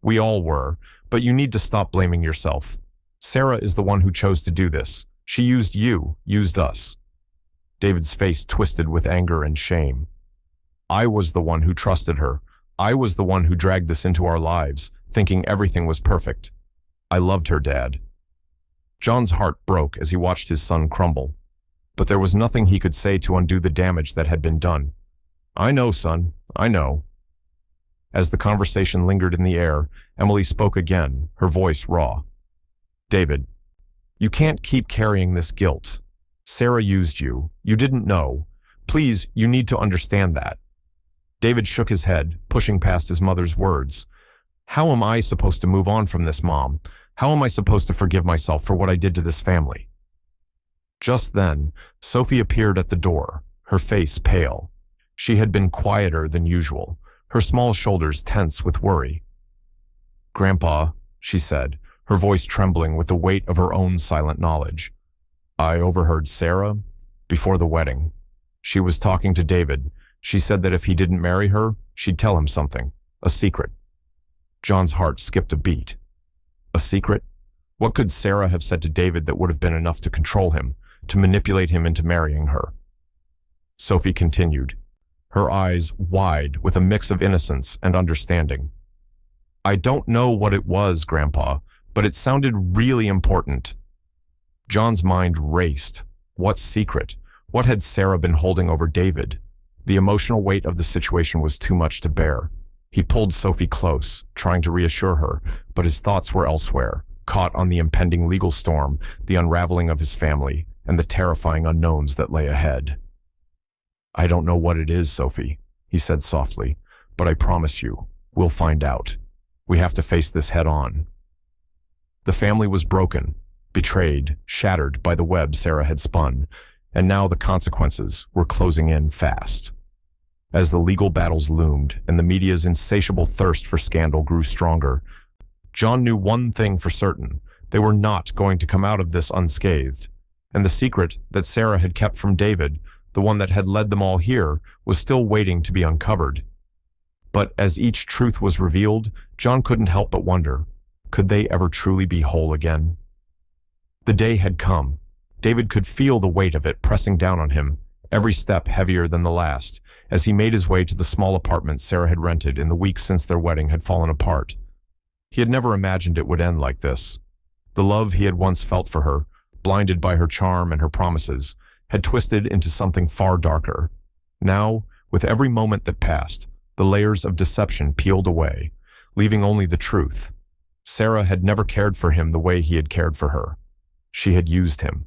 We all were, but you need to stop blaming yourself. Sarah is the one who chose to do this. She used you, used us. David's face twisted with anger and shame. I was the one who trusted her. I was the one who dragged this into our lives, thinking everything was perfect. I loved her, Dad." John's heart broke as he watched his son crumble, but there was nothing he could say to undo the damage that had been done. "I know, son, I know." As the conversation lingered in the air, Emily spoke again, her voice raw. "David, you can't keep carrying this guilt. Sarah used you. You didn't know. Please, you need to understand that." David shook his head, pushing past his mother's words. "How am I supposed to move on from this, Mom? How am I supposed to forgive myself for what I did to this family?" Just then, Sophie appeared at the door, her face pale. She had been quieter than usual, her small shoulders tense with worry. "Grandpa," she said, her voice trembling with the weight of her own silent knowledge. "I overheard Sarah before the wedding. She was talking to David. She said that if he didn't marry her, she'd tell him something, a secret." John's heart skipped a beat. A secret? What could Sarah have said to David that would have been enough to control him, to manipulate him into marrying her? Sophie continued, her eyes wide with a mix of innocence and understanding. "I don't know what it was, Grandpa, but it sounded really important." John's mind raced. What secret? What had Sarah been holding over David? The emotional weight of the situation was too much to bear. He pulled Sophie close, trying to reassure her, but his thoughts were elsewhere, caught on the impending legal storm, the unraveling of his family, and the terrifying unknowns that lay ahead. "I don't know what it is, Sophie," he said softly, "but I promise you, we'll find out. We have to face this head on." The family was broken, betrayed, shattered by the web Sarah had spun, and now the consequences were closing in fast. As the legal battles loomed and the media's insatiable thirst for scandal grew stronger, John knew one thing for certain: they were not going to come out of this unscathed. And the secret that Sarah had kept from David, the one that had led them all here, was still waiting to be uncovered. But as each truth was revealed, John couldn't help but wonder, could they ever truly be whole again? The day had come. David could feel the weight of it pressing down on him, every step heavier than the last, as he made his way to the small apartment Sarah had rented in the weeks since their wedding had fallen apart. He had never imagined it would end like this. The love he had once felt for her, blinded by her charm and her promises, had twisted into something far darker. Now, with every moment that passed, the layers of deception peeled away, leaving only the truth. Sarah had never cared for him the way he had cared for her. She had used him.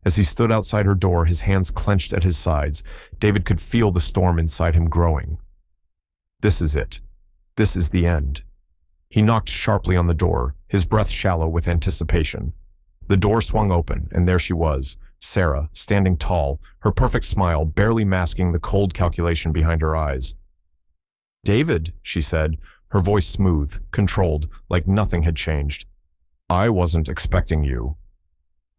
As he stood outside her door, his hands clenched at his sides, David could feel the storm inside him growing. This is it. This is the end. He knocked sharply on the door, his breath shallow with anticipation. The door swung open, and there she was, Sarah, standing tall, her perfect smile barely masking the cold calculation behind her eyes. "David," she said, her voice smooth, controlled, like nothing had changed. "I wasn't expecting you."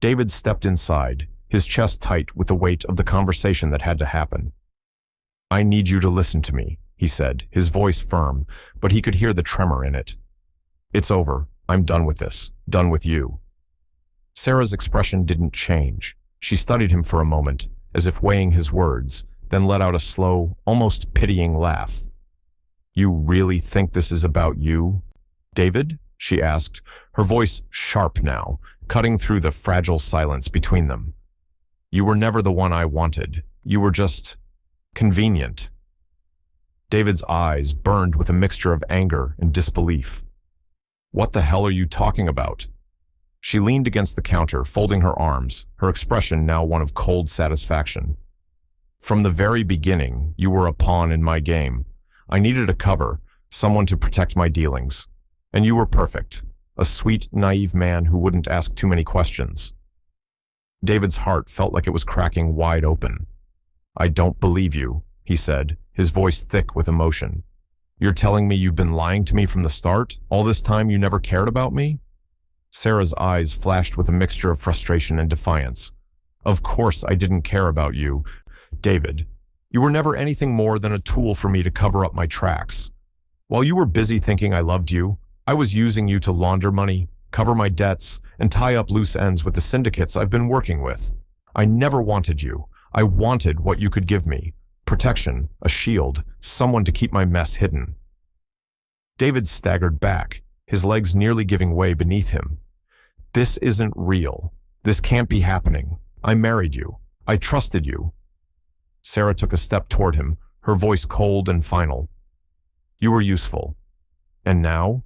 David stepped inside, his chest tight with the weight of the conversation that had to happen. "I need you to listen to me," he said, his voice firm, but he could hear the tremor in it. "It's over. I'm done with this. Done with you." Sarah's expression didn't change. She studied him for a moment, as if weighing his words, then let out a slow, almost pitying laugh. "You really think this is about you, David?" she asked, her voice sharp now, cutting through the fragile silence between them. "You were never the one I wanted. You were just convenient." David's eyes burned with a mixture of anger and disbelief. "What the hell are you talking about?" She leaned against the counter, folding her arms, her expression now one of cold satisfaction. "From the very beginning, you were a pawn in my game. I needed a cover, someone to protect my dealings. And you were perfect, a sweet, naive man who wouldn't ask too many questions." David's heart felt like it was cracking wide open. "I don't believe you," he said, his voice thick with emotion. "You're telling me you've been lying to me from the start? All this time you never cared about me?" Sarah's eyes flashed with a mixture of frustration and defiance. "Of course I didn't care about you, David. You were never anything more than a tool for me to cover up my tracks. While you were busy thinking I loved you, I was using you to launder money, cover my debts, and tie up loose ends with the syndicates I've been working with. I never wanted you. I wanted what you could give me. Protection, a shield, someone to keep my mess hidden. David staggered back, his legs nearly giving way beneath him. This isn't real. This can't be happening. I married you. I trusted you. Sarah took a step toward him, her voice cold and final. You were useful. And now?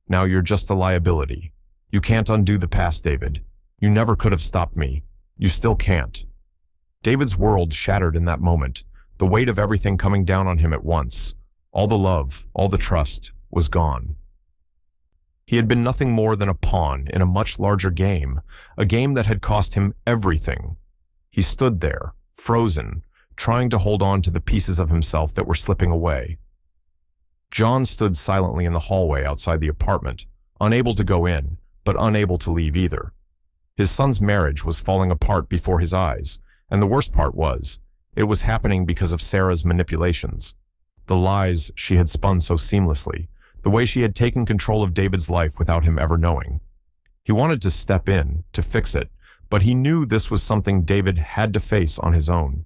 Now you're just a liability. You can't undo the past, David. You never could have stopped me. You still can't. David's world shattered in that moment, the weight of everything coming down on him at once. All the love, all the trust, was gone. He had been nothing more than a pawn in a much larger game, a game that had cost him everything. He stood there, frozen, trying to hold on to the pieces of himself that were slipping away. John stood silently in the hallway outside the apartment, unable to go in, but unable to leave either. His son's marriage was falling apart before his eyes, and the worst part was, it was happening because of Sarah's manipulations. The lies she had spun so seamlessly, the way she had taken control of David's life without him ever knowing. He wanted to step in, to fix it, but he knew this was something David had to face on his own.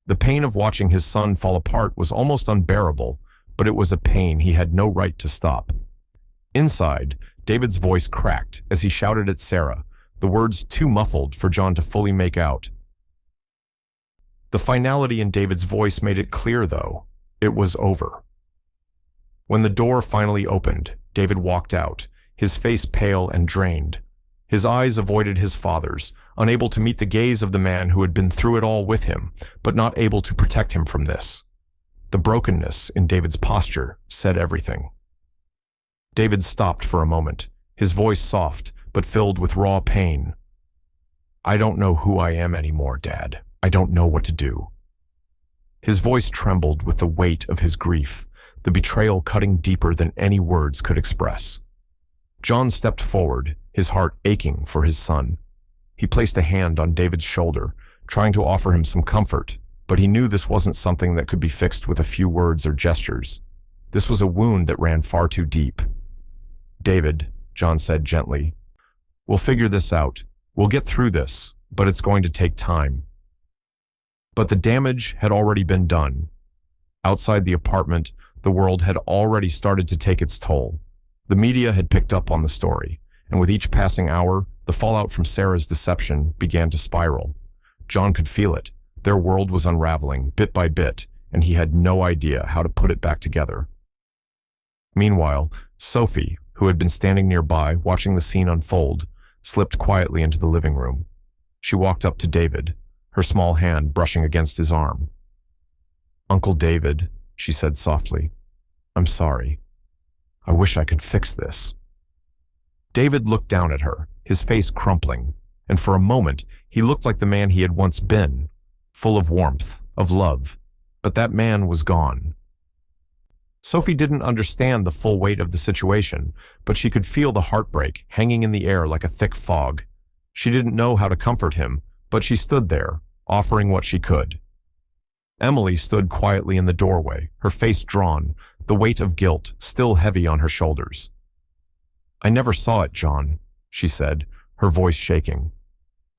The pain of watching his son fall apart was almost unbearable, but it was a pain he had no right to stop. Inside, David's voice cracked as he shouted at Sarah, the words too muffled for John to fully make out. The finality in David's voice made it clear, though. It was over. When the door finally opened, David walked out, his face pale and drained. His eyes avoided his father's, unable to meet the gaze of the man who had been through it all with him, but not able to protect him from this. The brokenness in David's posture said everything. David stopped for a moment, his voice soft, but filled with raw pain. I don't know who I am anymore, Dad. I don't know what to do. His voice trembled with the weight of his grief, the betrayal cutting deeper than any words could express. John stepped forward, his heart aching for his son. He placed a hand on David's shoulder, trying to offer him some comfort, but he knew this wasn't something that could be fixed with a few words or gestures. This was a wound that ran far too deep. David, John said gently, we'll figure this out. We'll get through this, but it's going to take time. But the damage had already been done. Outside the apartment, the world had already started to take its toll. The media had picked up on the story, and with each passing hour, the fallout from Sarah's deception began to spiral. John could feel it. Their world was unraveling, bit by bit, and he had no idea how to put it back together. Meanwhile, Sophie, who had been standing nearby, watching the scene unfold, slipped quietly into the living room. She walked up to David, her small hand brushing against his arm. Uncle David, she said softly, I'm sorry. I wish I could fix this. David looked down at her, his face crumpling, and for a moment he looked like the man he had once been, full of warmth, of love, but that man was gone. Sophie didn't understand the full weight of the situation, but she could feel the heartbreak hanging in the air like a thick fog. She didn't know how to comfort him, but she stood there, offering what she could. Emily stood quietly in the doorway, her face drawn, the weight of guilt still heavy on her shoulders. I never saw it, John, she said, her voice shaking.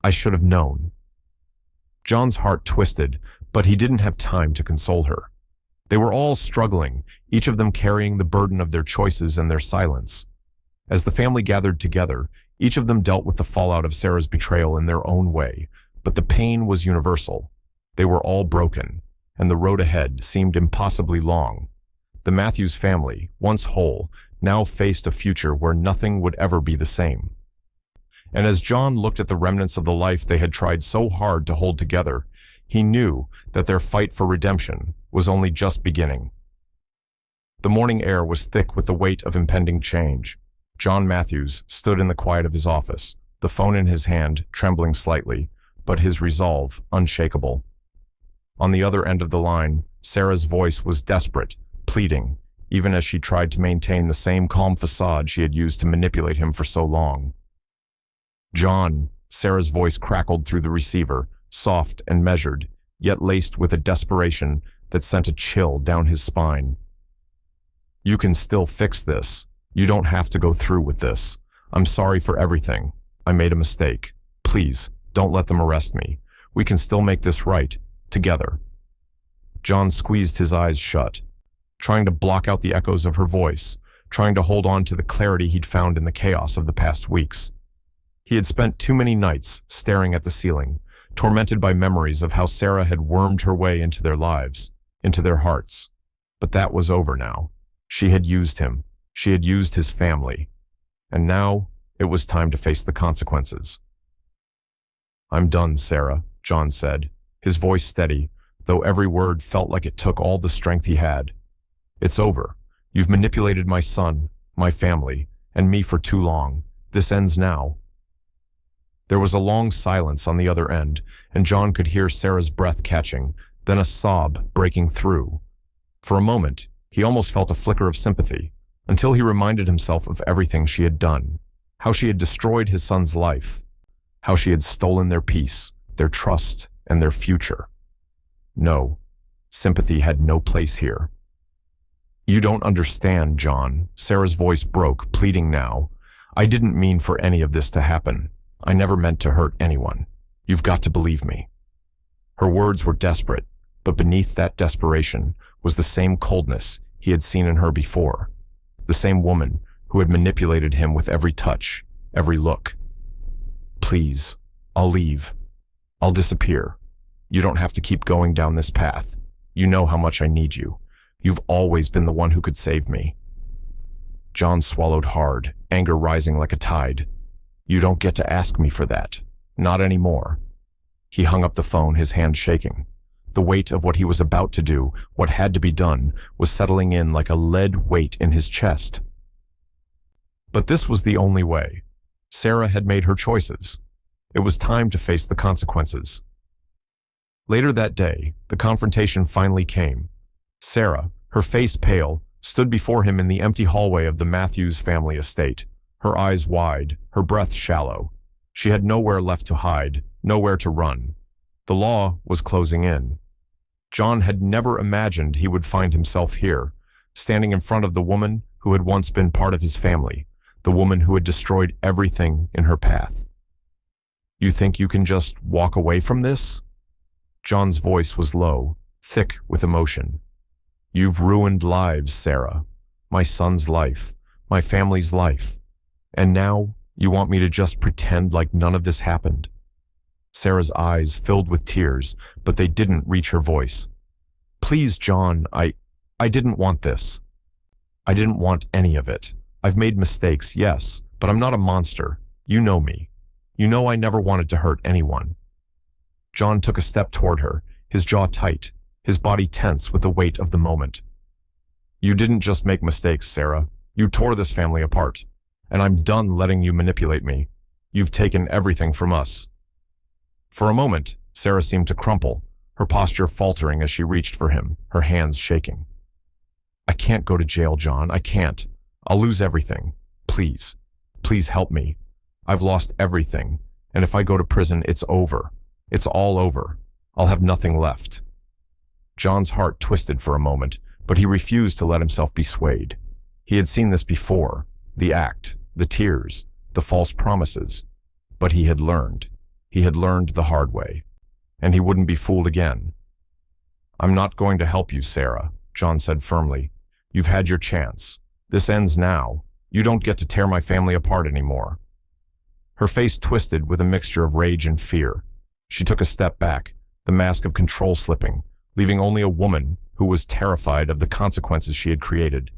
I should have known. John's heart twisted, but he didn't have time to console her. They were all struggling, each of them carrying the burden of their choices and their silence. As the family gathered together, each of them dealt with the fallout of Sarah's betrayal in their own way, but the pain was universal. They were all broken, and the road ahead seemed impossibly long. The Matthews family, once whole, now faced a future where nothing would ever be the same. And as John looked at the remnants of the life they had tried so hard to hold together, he knew that their fight for redemption was only just beginning. The morning air was thick with the weight of impending change. John Matthews stood in the quiet of his office, the phone in his hand, trembling slightly, but his resolve unshakable. On the other end of the line, Sarah's voice was desperate, pleading, even as she tried to maintain the same calm facade she had used to manipulate him for so long. John, Sarah's voice crackled through the receiver, soft and measured, yet laced with a desperation that sent a chill down his spine. You can still fix this. You don't have to go through with this. I'm sorry for everything. I made a mistake. Please, don't let them arrest me. We can still make this right, together. John squeezed his eyes shut, trying to block out the echoes of her voice, trying to hold on to the clarity he'd found in the chaos of the past weeks. He had spent too many nights staring at the ceiling, tormented by memories of how Sarah had wormed her way into their lives, into their hearts. But that was over now. She had used him. She had used his family. And now it was time to face the consequences. "I'm done, Sarah," John said, his voice steady, though every word felt like it took all the strength he had. "It's over. You've manipulated my son, my family, and me for too long. This ends now." There was a long silence on the other end, and John could hear Sarah's breath catching, then a sob breaking through. For a moment, he almost felt a flicker of sympathy, until he reminded himself of everything she had done, how she had destroyed his son's life, how she had stolen their peace, their trust, and their future. No, sympathy had no place here. "You don't understand, John," Sarah's voice broke, pleading now. "I didn't mean for any of this to happen. I never meant to hurt anyone. You've got to believe me." Her words were desperate, but beneath that desperation was the same coldness he had seen in her before, the same woman who had manipulated him with every touch, every look. "Please, I'll leave. I'll disappear. You don't have to keep going down this path. You know how much I need you. You've always been the one who could save me." John swallowed hard, anger rising like a tide. "You don't get to ask me for that. Not anymore." He hung up the phone, his hand shaking. The weight of what he was about to do, what had to be done, was settling in like a lead weight in his chest. But this was the only way. Sarah had made her choices. It was time to face the consequences. Later that day, the confrontation finally came. Sarah, her face pale, stood before him in the empty hallway of the Matthews family estate, her eyes wide, her breath shallow. She had nowhere left to hide, nowhere to run. The law was closing in. John had never imagined he would find himself here, standing in front of the woman who had once been part of his family, the woman who had destroyed everything in her path. "You think you can just walk away from this?" John's voice was low, thick with emotion. "You've ruined lives, Sarah. My son's life, my family's life. And now you want me to just pretend like none of this happened?" Sarah's eyes filled with tears, but they didn't reach her voice. "Please, John, I didn't want this. I didn't want any of it. I've made mistakes, yes, but I'm not a monster. You know me. You know I never wanted to hurt anyone." John took a step toward her, his jaw tight, his body tense with the weight of the moment. "You didn't just make mistakes, Sarah. You tore this family apart. And I'm done letting you manipulate me. You've taken everything from us." For a moment, Sarah seemed to crumple, her posture faltering as she reached for him, her hands shaking. "I can't go to jail, John. I can't. I'll lose everything. Please. Please help me. I've lost everything, and if I go to prison, it's over. It's all over. I'll have nothing left." John's heart twisted for a moment, but he refused to let himself be swayed. He had seen this before, the act, the tears, the false promises. But he had learned. He had learned the hard way, and he wouldn't be fooled again. "I'm not going to help you, Sarah," John said firmly. "You've had your chance. This ends now. You don't get to tear my family apart anymore." Her face twisted with a mixture of rage and fear. She took a step back, the mask of control slipping, leaving only a woman who was terrified of the consequences she had created.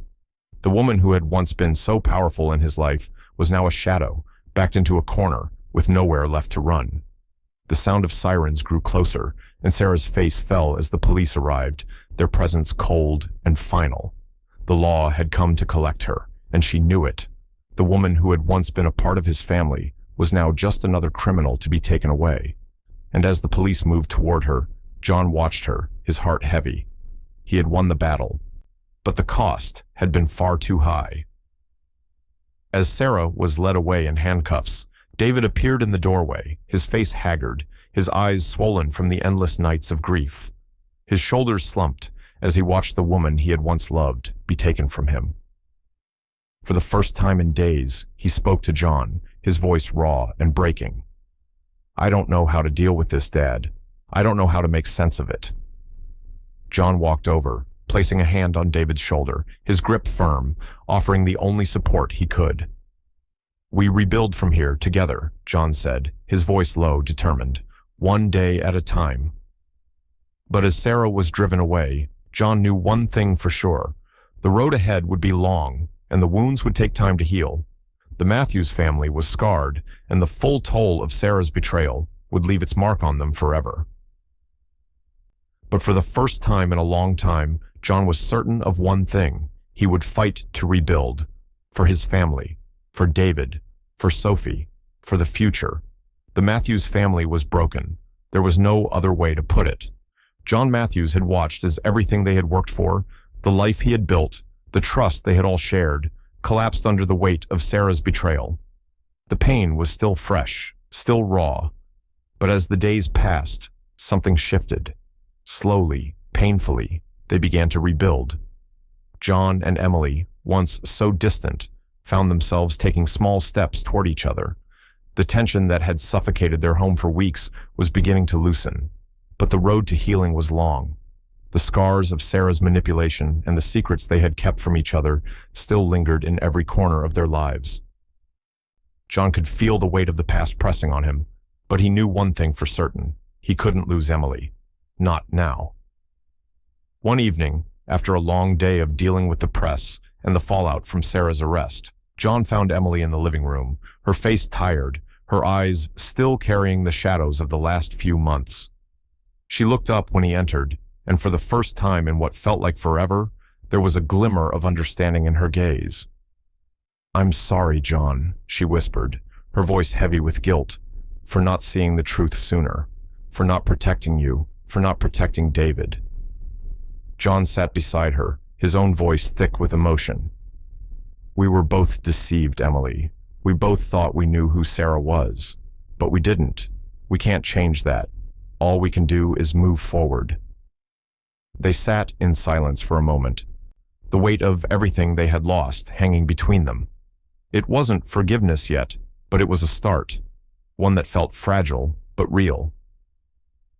The woman who had once been so powerful in his life was now a shadow, backed into a corner, with nowhere left to run. The sound of sirens grew closer, and Sarah's face fell as the police arrived, their presence cold and final. The law had come to collect her, and she knew it. The woman who had once been a part of his family was now just another criminal to be taken away. And as the police moved toward her, John watched her, his heart heavy. He had won the battle, but the cost had been far too high. As Sarah was led away in handcuffs, David appeared in the doorway, his face haggard, his eyes swollen from the endless nights of grief. His shoulders slumped as he watched the woman he had once loved be taken from him. For the first time in days, he spoke to John, his voice raw and breaking. "I don't know how to deal with this, Dad. I don't know how to make sense of it." John walked over, placing a hand on David's shoulder, his grip firm, offering the only support he could. "We rebuild from here, together," John said, his voice low, determined. "One day at a time." But as Sarah was driven away, John knew one thing for sure. The road ahead would be long, and the wounds would take time to heal. The Matthews family was scarred, and the full toll of Sarah's betrayal would leave its mark on them forever. But for the first time in a long time, John was certain of one thing. He would fight to rebuild. For his family. For David. For Sophie. For the future. The Matthews family was broken. There was no other way to put it. John Matthews had watched as everything they had worked for, the life he had built, the trust they had all shared, collapsed under the weight of Sarah's betrayal. The pain was still fresh, still raw. But as the days passed, something shifted. Slowly, painfully, they began to rebuild. John and Emily, once so distant, found themselves taking small steps toward each other. The tension that had suffocated their home for weeks was beginning to loosen. But the road to healing was long. The scars of Sarah's manipulation and the secrets they had kept from each other still lingered in every corner of their lives. John could feel the weight of the past pressing on him, but he knew one thing for certain. He couldn't lose Emily. Not now. One evening, after a long day of dealing with the press and the fallout from Sarah's arrest, John found Emily in the living room, her face tired, her eyes still carrying the shadows of the last few months. She looked up when he entered, and for the first time in what felt like forever, there was a glimmer of understanding in her gaze. "I'm sorry, John," she whispered, her voice heavy with guilt, "for not seeing the truth sooner, for not protecting you, for not protecting David." John sat beside her, his own voice thick with emotion. "We were both deceived, Emily. We both thought we knew who Sarah was, but we didn't. We can't change that. All we can do is move forward." They sat in silence for a moment, the weight of everything they had lost hanging between them. It wasn't forgiveness yet, but it was a start, one that felt fragile but real.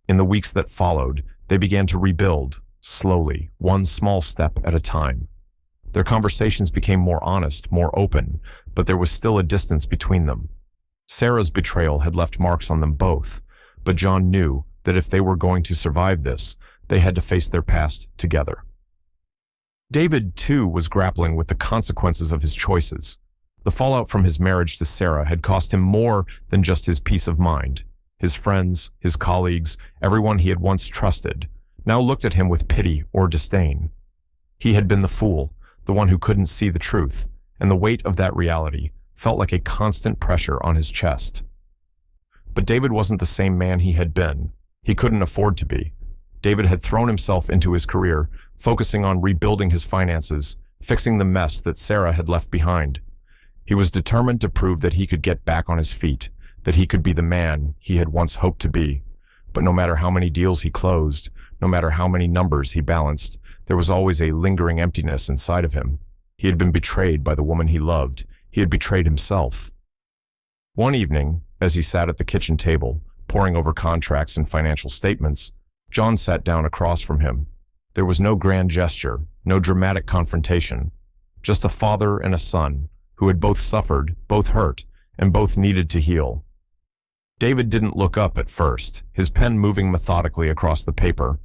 In the weeks that followed, they began to rebuild, slowly, one small step at a time. Their conversations became more honest, more open, but there was still a distance between them. Sarah's betrayal had left marks on them both, but John knew that if they were going to survive this, they had to face their past together. David, too, was grappling with the consequences of his choices. The fallout from his marriage to Sarah had cost him more than just his peace of mind. His friends, his colleagues, everyone he had once trusted, now looked at him with pity or disdain. He had been the fool, the one who couldn't see the truth, and the weight of that reality felt like a constant pressure on his chest. But David wasn't the same man he had been. He couldn't afford to be. David had thrown himself into his career, focusing on rebuilding his finances, fixing the mess that Sarah had left behind. He was determined to prove that he could get back on his feet, that he could be the man he had once hoped to be. But no matter how many deals he closed, no matter how many numbers he balanced, there was always a lingering emptiness inside of him. He had been betrayed by the woman he loved. He had betrayed himself. One evening, as he sat at the kitchen table, poring over contracts and financial statements, John sat down across from him. There was no grand gesture, no dramatic confrontation, just a father and a son who had both suffered, both hurt, and both needed to heal. David didn't look up at first, his pen moving methodically across the paper.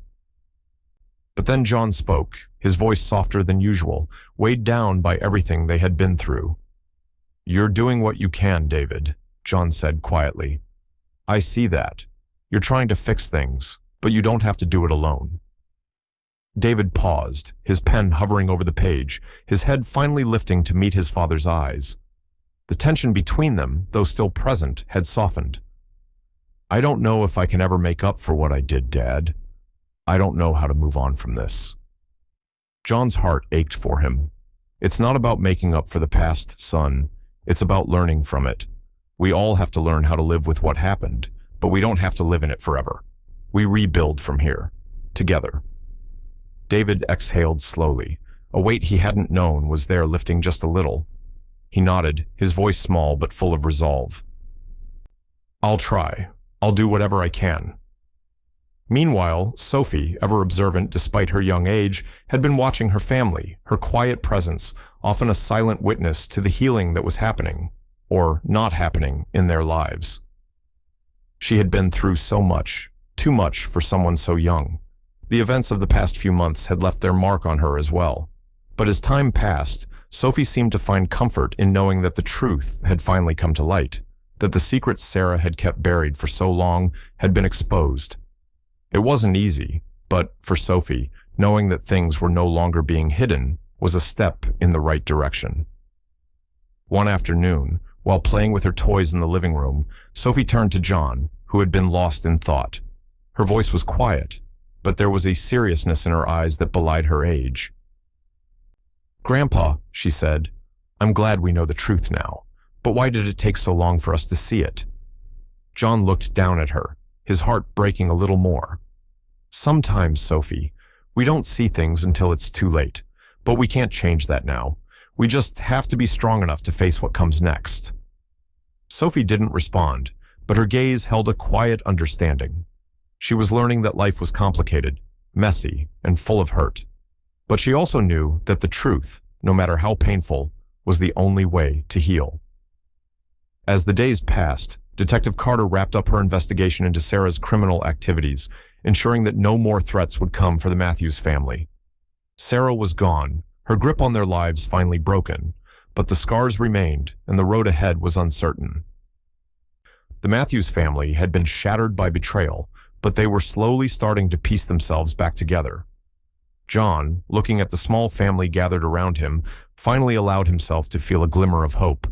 But then John spoke, his voice softer than usual, weighed down by everything they had been through. "You're doing what you can, David," John said quietly. "I see that. You're trying to fix things, but you don't have to do it alone." David paused, his pen hovering over the page, his head finally lifting to meet his father's eyes. The tension between them, though still present, had softened. "I don't know if I can ever make up for what I did, Dad. I don't know how to move on from this." John's heart ached for him. "It's not about making up for the past, son. It's about learning from it. We all have to learn how to live with what happened, but we don't have to live in it forever. We rebuild from here, together." David exhaled slowly. A weight he hadn't known was there, lifting just a little. He nodded, his voice small but full of resolve. "I'll try. I'll do whatever I can." Meanwhile, Sophie, ever observant despite her young age, had been watching her family, her quiet presence, often a silent witness to the healing that was happening, or not happening, in their lives. She had been through so much, too much for someone so young. The events of the past few months had left their mark on her as well. But as time passed, Sophie seemed to find comfort in knowing that the truth had finally come to light, that the secrets Sarah had kept buried for so long had been exposed. It wasn't easy, but for Sophie, knowing that things were no longer being hidden was a step in the right direction. One afternoon, while playing with her toys in the living room, Sophie turned to John, who had been lost in thought. Her voice was quiet, but there was a seriousness in her eyes that belied her age. "Grandpa," she said, "I'm glad we know the truth now, but why did it take so long for us to see it?" John looked down at her, his heart breaking a little more. "Sometimes, Sophie, we don't see things until it's too late, but we can't change that now. We just have to be strong enough to face what comes next." Sophie didn't respond, but her gaze held a quiet understanding. She was learning that life was complicated, messy, and full of hurt. But she also knew that the truth, no matter how painful, was the only way to heal. As the days passed, Detective Carter wrapped up her investigation into Sarah's criminal activities, ensuring that no more threats would come for the Matthews family. Sarah was gone, her grip on their lives finally broken, but the scars remained and the road ahead was uncertain. The Matthews family had been shattered by betrayal, but they were slowly starting to piece themselves back together. John, looking at the small family gathered around him, finally allowed himself to feel a glimmer of hope.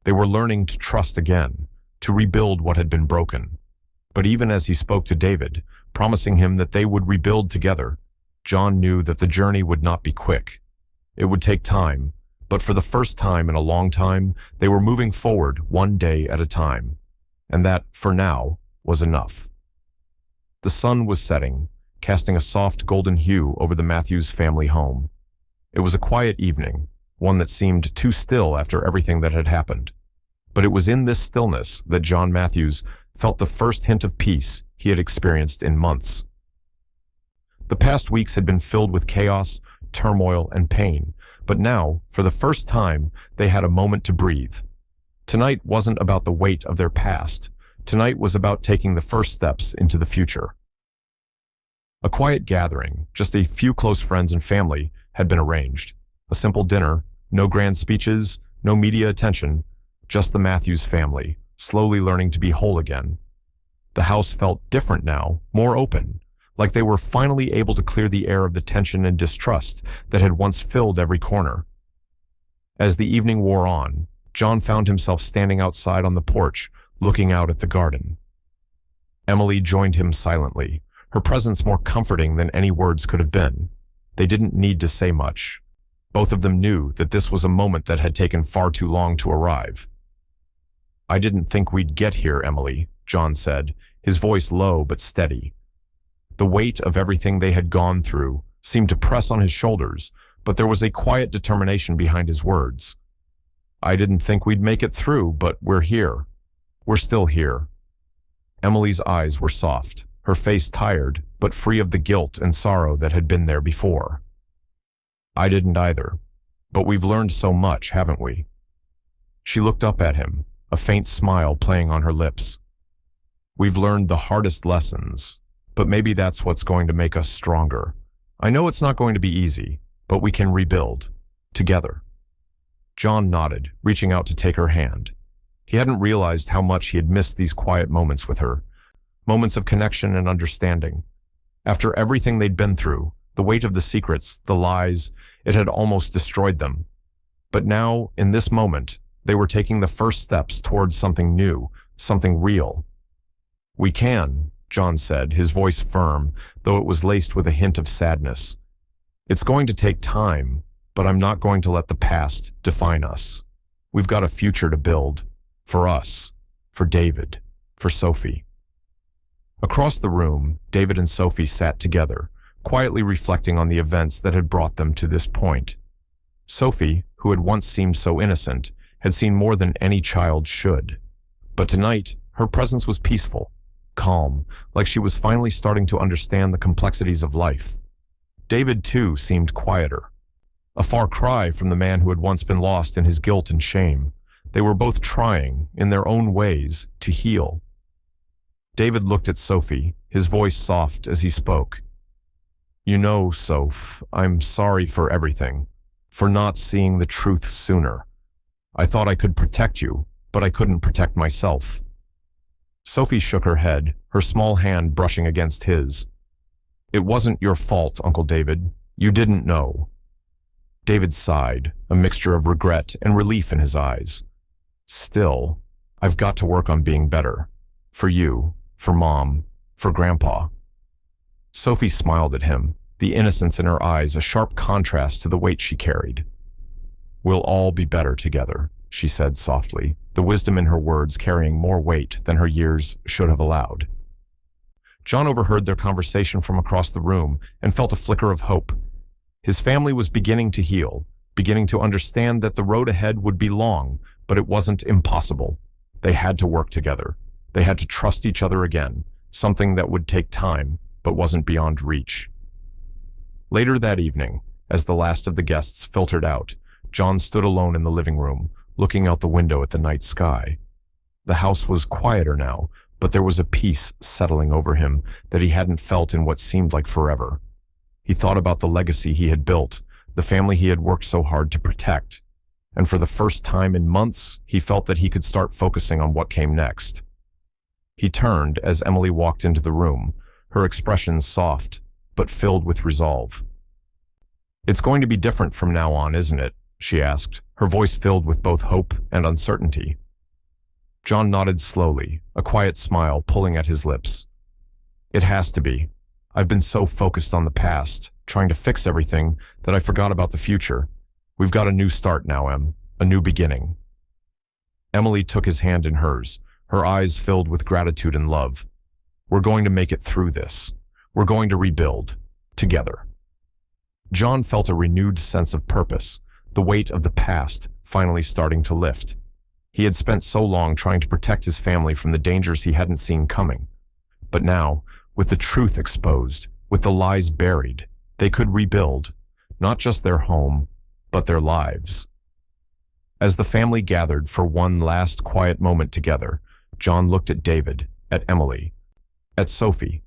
They were learning to trust again, to rebuild what had been broken. But even as he spoke to David, promising him that they would rebuild together, John knew that the journey would not be quick. It would take time, but for the first time in a long time, they were moving forward one day at a time. And that, for now, was enough. The sun was setting, casting a soft golden hue over the Matthews family home. It was a quiet evening, one that seemed too still after everything that had happened. But it was in this stillness that John Matthews felt the first hint of peace he had experienced in months. The past weeks had been filled with chaos, turmoil, and pain, but now, for the first time, they had a moment to breathe. Tonight wasn't about the weight of their past. Tonight was about taking the first steps into the future. A quiet gathering, just a few close friends and family, had been arranged. A simple dinner, no grand speeches, no media attention, just the Matthews family, slowly learning to be whole again. The house felt different now, more open, like they were finally able to clear the air of the tension and distrust that had once filled every corner. As the evening wore on, John found himself standing outside on the porch, looking out at the garden. Emily joined him silently, her presence more comforting than any words could have been. They didn't need to say much. Both of them knew that this was a moment that had taken far too long to arrive. "I didn't think we'd get here, Emily," John said, his voice low but steady. The weight of everything they had gone through seemed to press on his shoulders, but there was a quiet determination behind his words. "I didn't think we'd make it through, but we're here. We're still here." Emily's eyes were soft, her face tired, but free of the guilt and sorrow that had been there before. "I didn't either, but we've learned so much, haven't we?" She looked up at him, a faint smile playing on her lips. "We've learned the hardest lessons, but maybe that's what's going to make us stronger. I know it's not going to be easy, but we can rebuild, together." John nodded, reaching out to take her hand. He hadn't realized how much he had missed these quiet moments with her, moments of connection and understanding. After everything they'd been through, the weight of the secrets, the lies, it had almost destroyed them. But now, in this moment, they were taking the first steps towards something new, something real. "We can," John said, his voice firm, though it was laced with a hint of sadness. "It's going to take time, but I'm not going to let the past define us. We've got a future to build. For us, for David, for Sophie." Across the room, David and Sophie sat together, quietly reflecting on the events that had brought them to this point. Sophie, who had once seemed so innocent, had seen more than any child should. But tonight, her presence was peaceful, calm, like she was finally starting to understand the complexities of life. David, too, seemed quieter. A far cry from the man who had once been lost in his guilt and shame. They were both trying, in their own ways, to heal. David looked at Sophie, his voice soft as he spoke. "You know, Soph, I'm sorry for everything, for not seeing the truth sooner. I thought I could protect you, but I couldn't protect myself." Sophie shook her head, her small hand brushing against his. "It wasn't your fault, Uncle David. You didn't know." David sighed, a mixture of regret and relief in his eyes. "Still, I've got to work on being better. For you, for Mom, for Grandpa." Sophie smiled at him, the innocence in her eyes a sharp contrast to the weight she carried. "We'll all be better together," she said softly, the wisdom in her words carrying more weight than her years should have allowed. John overheard their conversation from across the room and felt a flicker of hope. His family was beginning to heal, beginning to understand that the road ahead would be long, but it wasn't impossible. They had to work together. They had to trust each other again, something that would take time, but wasn't beyond reach. Later that evening, as the last of the guests filtered out, John stood alone in the living room, looking out the window at the night sky. The house was quieter now, but there was a peace settling over him that he hadn't felt in what seemed like forever. He thought about the legacy he had built, the family he had worked so hard to protect, and for the first time in months, he felt that he could start focusing on what came next. He turned as Emily walked into the room, her expression soft, but filled with resolve. "It's going to be different from now on, isn't it?" she asked, her voice filled with both hope and uncertainty. John nodded slowly, a quiet smile pulling at his lips. "It has to be. I've been so focused on the past, trying to fix everything, that I forgot about the future. We've got a new start now, Em, a new beginning." Emily took his hand in hers, her eyes filled with gratitude and love. "We're going to make it through this. We're going to rebuild, together." John felt a renewed sense of purpose, the weight of the past finally starting to lift. He had spent so long trying to protect his family from the dangers he hadn't seen coming. But now, with the truth exposed, with the lies buried, they could rebuild, not just their home, but their lives. As the family gathered for one last quiet moment together, John looked at David, at Emily, at Sophie.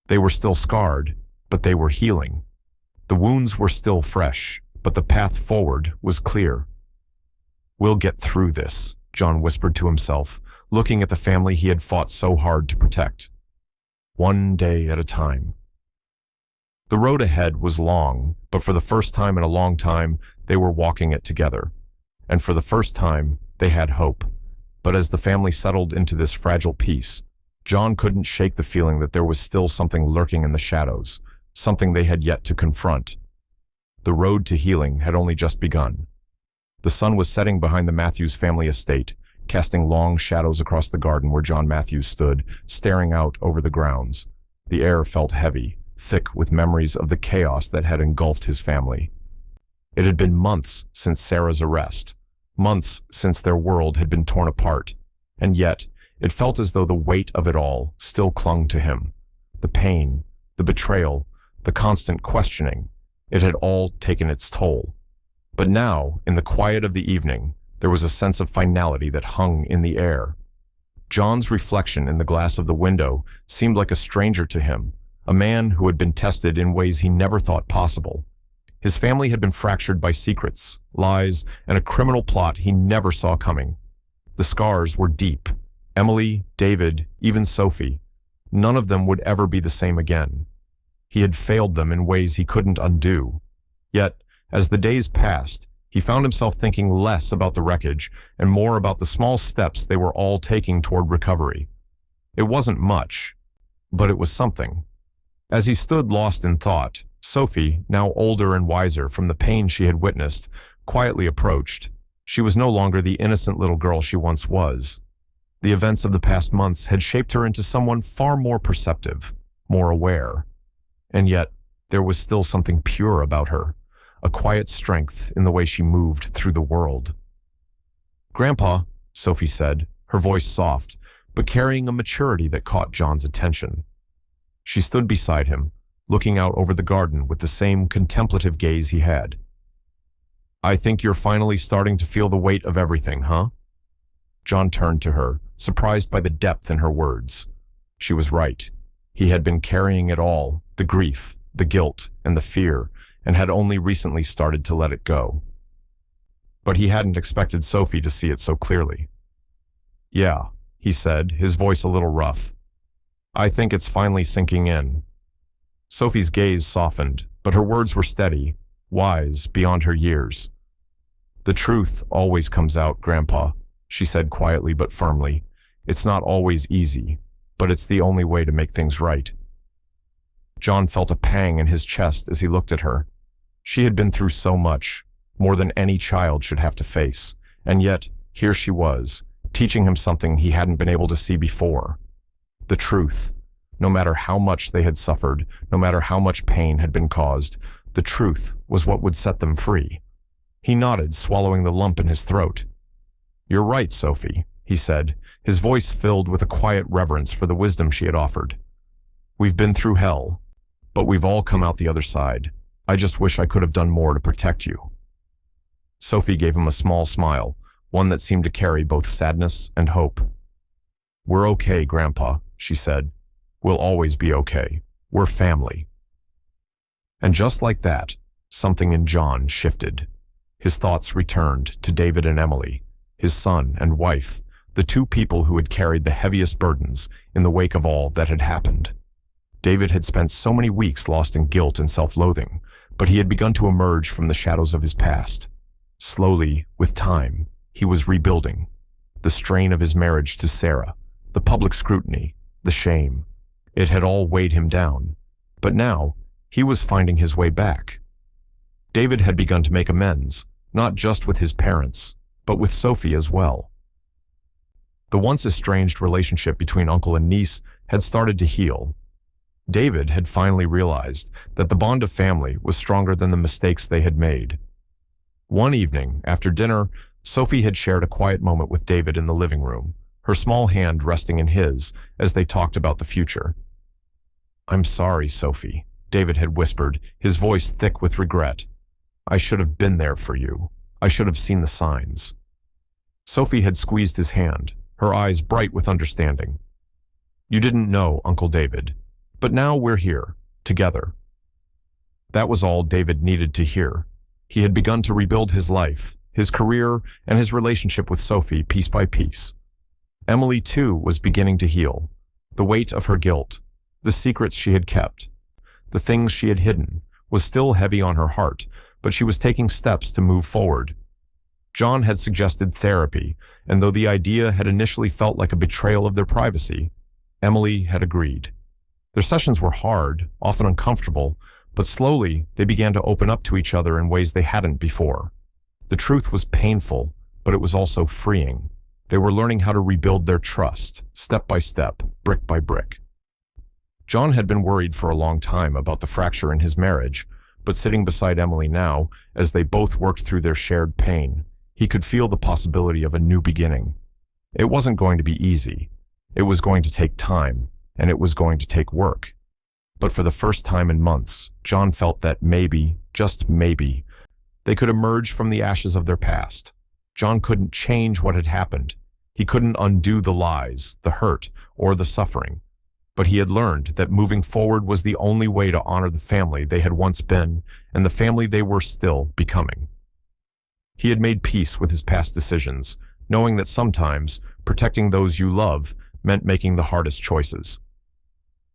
They were still scarred, but they were healing. The wounds were still fresh, but the path forward was clear. "We'll get through this," John whispered to himself, looking at the family he had fought so hard to protect. One day at a time. The road ahead was long, but for the first time in a long time, they were walking it together. And for the first time, they had hope. But as the family settled into this fragile peace, John couldn't shake the feeling that there was still something lurking in the shadows, something they had yet to confront. The road to healing had only just begun. The sun was setting behind the Matthews family estate, casting long shadows across the garden where John Matthews stood, staring out over the grounds. The air felt heavy, thick with memories of the chaos that had engulfed his family. It had been months since Sarah's arrest, months since their world had been torn apart, and yet it felt as though the weight of it all still clung to him. The pain, the betrayal, the constant questioning, it had all taken its toll. But now, in the quiet of the evening, there was a sense of finality that hung in the air. John's reflection in the glass of the window seemed like a stranger to him, a man who had been tested in ways he never thought possible. His family had been fractured by secrets, lies, and a criminal plot he never saw coming. The scars were deep. Emily, David, even Sophie. None of them would ever be the same again. He had failed them in ways he couldn't undo. Yet, as the days passed, he found himself thinking less about the wreckage and more about the small steps they were all taking toward recovery. It wasn't much, but it was something. As he stood lost in thought, Sophie, now older and wiser from the pain she had witnessed, quietly approached. She was no longer the innocent little girl she once was. The events of the past months had shaped her into someone far more perceptive, more aware. And yet, there was still something pure about her, a quiet strength in the way she moved through the world. "Grandpa," Sophie said, her voice soft, but carrying a maturity that caught John's attention. She stood beside him, looking out over the garden with the same contemplative gaze he had. "I think you're finally starting to feel the weight of everything, huh?" John turned to her, surprised by the depth in her words. She was right. He had been carrying it all, the grief, the guilt, and the fear, and had only recently started to let it go. But he hadn't expected Sophie to see it so clearly. "Yeah," he said, his voice a little rough. "I think it's finally sinking in." Sophie's gaze softened, but her words were steady, wise beyond her years. "The truth always comes out, Grandpa," she said quietly but firmly. "It's not always easy, but it's the only way to make things right." John felt a pang in his chest as he looked at her. She had been through so much, more than any child should have to face, and yet here she was, teaching him something he hadn't been able to see before. The truth. No matter how much they had suffered, no matter how much pain had been caused, the truth was what would set them free. He nodded, swallowing the lump in his throat. "You're right, Sophie," he said, his voice filled with a quiet reverence for the wisdom she had offered. "We've been through hell, but we've all come out the other side. I just wish I could have done more to protect you." Sophie gave him a small smile, one that seemed to carry both sadness and hope. "We're okay, Grandpa," she said. "We'll always be okay. We're family." And just like that, something in John shifted. His thoughts returned to David and Emily, his son and wife, the two people who had carried the heaviest burdens in the wake of all that had happened. David had spent so many weeks lost in guilt and self-loathing, but he had begun to emerge from the shadows of his past. Slowly, with time, he was rebuilding. The strain of his marriage to Sarah, the public scrutiny, the shame. It had all weighed him down. But now, he was finding his way back. David had begun to make amends, not just with his parents, but with Sophie as well. The once estranged relationship between uncle and niece had started to heal. David had finally realized that the bond of family was stronger than the mistakes they had made. One evening, after dinner, Sophie had shared a quiet moment with David in the living room, her small hand resting in his as they talked about the future. "I'm sorry, Sophie," David had whispered, his voice thick with regret. "I should have been there for you. I should have seen the signs." Sophie had squeezed his hand, her eyes bright with understanding. "You didn't know, Uncle David, but now we're here, together." That was all David needed to hear. He had begun to rebuild his life, his career, and his relationship with Sophie piece by piece. Emily, too, was beginning to heal. The weight of her guilt, the secrets she had kept, the things she had hidden, was still heavy on her heart, but she was taking steps to move forward. John had suggested therapy, and though the idea had initially felt like a betrayal of their privacy, Emily had agreed. Their sessions were hard, often uncomfortable, but slowly they began to open up to each other in ways they hadn't before. The truth was painful, but it was also freeing. They were learning how to rebuild their trust, step by step, brick by brick. John had been worried for a long time about the fracture in his marriage, but sitting beside Emily now, as they both worked through their shared pain, he could feel the possibility of a new beginning. It wasn't going to be easy. It was going to take time, and it was going to take work. But for the first time in months, John felt that maybe, just maybe, they could emerge from the ashes of their past. John couldn't change what had happened. He couldn't undo the lies, the hurt, or the suffering. But he had learned that moving forward was the only way to honor the family they had once been and the family they were still becoming. He had made peace with his past decisions, knowing that sometimes protecting those you love meant making the hardest choices.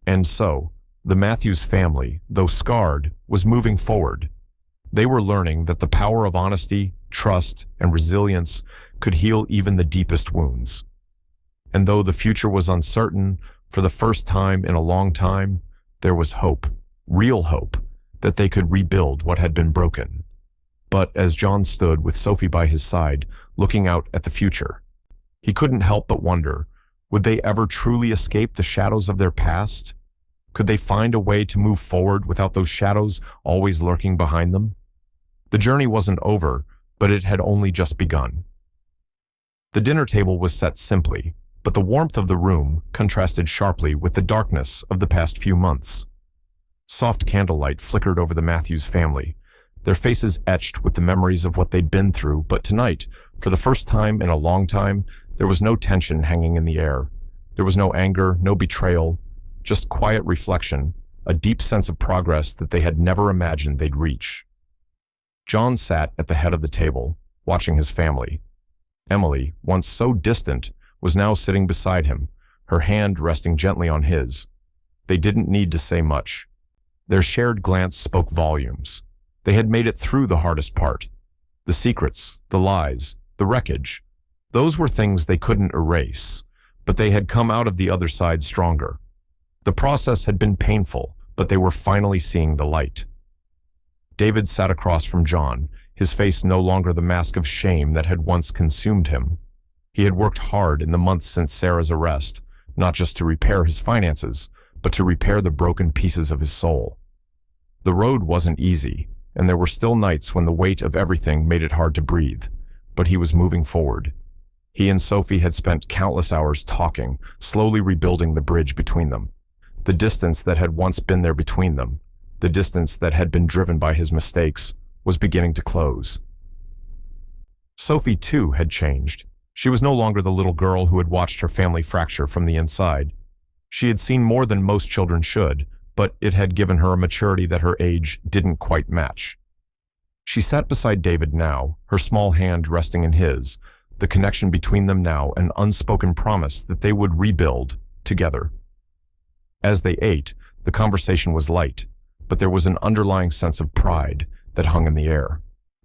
And so, the Matthews family, though scarred, was moving forward. They were learning that the power of honesty, trust, and resilience could heal even the deepest wounds. And though the future was uncertain, for the first time in a long time, there was hope, real hope, that they could rebuild what had been broken. But as John stood with Sophie by his side, looking out at the future, he couldn't help but wonder, would they ever truly escape the shadows of their past? Could they find a way to move forward without those shadows always lurking behind them? The journey wasn't over, but it had only just begun. The dinner table was set simply, but the warmth of the room contrasted sharply with the darkness of the past few months. Soft candlelight flickered over the Matthews family, their faces etched with the memories of what they'd been through, but tonight, for the first time in a long time, there was no tension hanging in the air. There was no anger, no betrayal, just quiet reflection, a deep sense of progress that they had never imagined they'd reach. John sat at the head of the table, watching his family. Emily, once so distant, was now sitting beside him, her hand resting gently on his. They didn't need to say much. Their shared glance spoke volumes. They had made it through the hardest part. The secrets, the lies, the wreckage. Those were things they couldn't erase, but they had come out of the other side stronger. The process had been painful, but they were finally seeing the light. David sat across from John, his face no longer the mask of shame that had once consumed him. He had worked hard in the months since Sarah's arrest, not just to repair his finances, but to repair the broken pieces of his soul. The road wasn't easy, and there were still nights when the weight of everything made it hard to breathe, but he was moving forward. He and Sophie had spent countless hours talking, slowly rebuilding the bridge between them. The distance that had once been there between them, the distance that had been driven by his mistakes, was beginning to close. Sophie, too, had changed. She was no longer the little girl who had watched her family fracture from the inside. She had seen more than most children should, but it had given her a maturity that her age didn't quite match. She sat beside David now, her small hand resting in his, the connection between them now an unspoken promise that they would rebuild together. As they ate, the conversation was light, but there was an underlying sense of pride that hung in the air.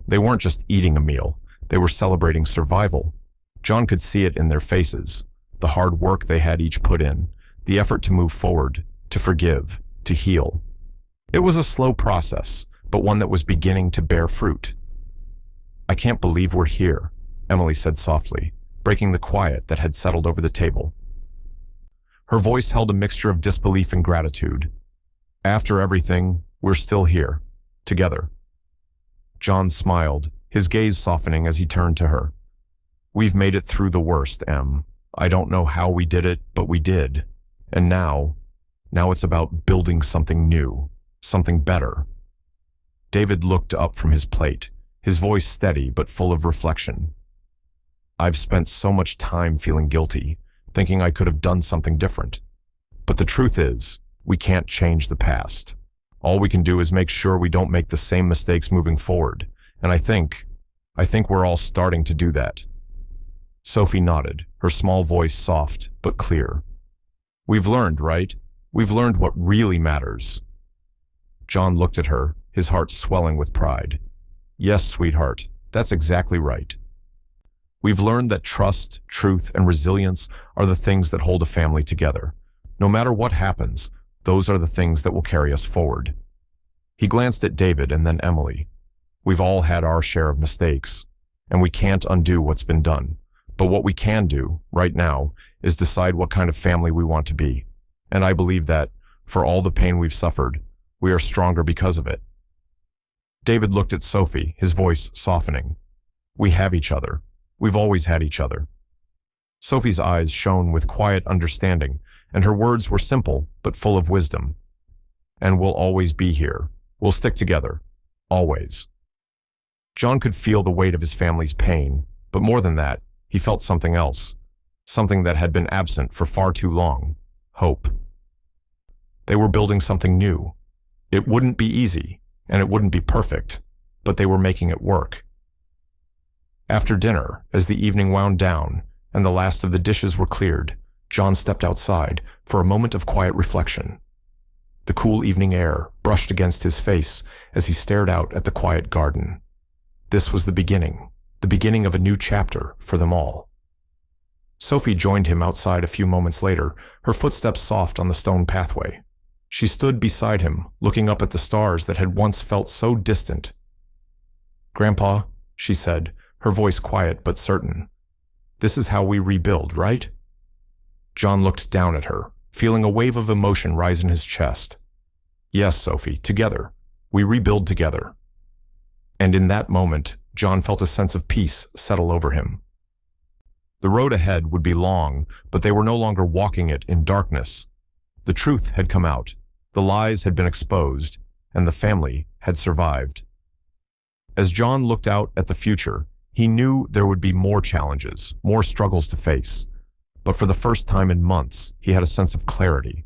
They weren't just eating a meal, they were celebrating survival. John could see it in their faces, the hard work they had each put in, the effort to move forward, to forgive, to heal. It was a slow process, but one that was beginning to bear fruit. "I can't believe we're here," Emily said softly, breaking the quiet that had settled over the table. Her voice held a mixture of disbelief and gratitude. "After everything, we're still here, together." John smiled, his gaze softening as he turned to her. "We've made it through the worst, Em. I don't know how we did it, but we did. And now it's about building something new, something better." David looked up from his plate, his voice steady but full of reflection. "I've spent so much time feeling guilty, thinking I could have done something different. But the truth is, we can't change the past. All we can do is make sure we don't make the same mistakes moving forward, and I think we're all starting to do that." Sophie nodded, her small voice soft but clear. "We've learned, right? We've learned what really matters." John looked at her, his heart swelling with pride. "Yes, sweetheart, that's exactly right. We've learned that trust, truth, and resilience are the things that hold a family together. No matter what happens, those are the things that will carry us forward." He glanced at David and then Emily. "We've all had our share of mistakes, and we can't undo what's been done. But what we can do, right now, is decide what kind of family we want to be. And I believe that, for all the pain we've suffered, we are stronger because of it." David looked at Sophie, his voice softening. "We have each other. We've always had each other." Sophie's eyes shone with quiet understanding, and her words were simple but full of wisdom. "And we'll always be here. We'll stick together. Always." John could feel the weight of his family's pain, but more than that, he felt something else, something that had been absent for far too long: hope. They were building something new. It wouldn't be easy, and it wouldn't be perfect, but they were making it work. After dinner, as the evening wound down and the last of the dishes were cleared, John stepped outside for a moment of quiet reflection. The cool evening air brushed against his face as he stared out at the quiet garden. This was the beginning of a new chapter for them all. Sophie joined him outside a few moments later, her footsteps soft on the stone pathway. She stood beside him, looking up at the stars that had once felt so distant. "Grandpa," she said, her voice quiet but certain, "this is how we rebuild, right?" John looked down at her, feeling a wave of emotion rise in his chest. "Yes, Sophie, together. We rebuild together." And in that moment, John felt a sense of peace settle over him. The road ahead would be long, but they were no longer walking it in darkness. The truth had come out, the lies had been exposed, and the family had survived. As John looked out at the future, he knew there would be more challenges, more struggles to face. But for the first time in months, he had a sense of clarity,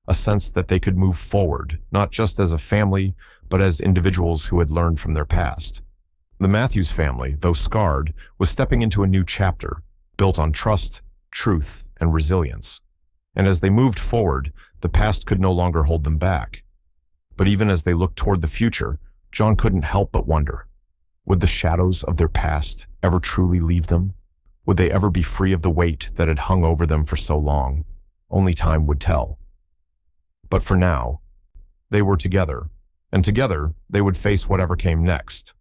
a sense that they could move forward, not just as a family, but as individuals who had learned from their past. The Matthews family, though scarred, was stepping into a new chapter, built on trust, truth, and resilience. And as they moved forward, the past could no longer hold them back. But even as they looked toward the future, John couldn't help but wonder, would the shadows of their past ever truly leave them? Would they ever be free of the weight that had hung over them for so long? Only time would tell. But for now, they were together, and together they would face whatever came next.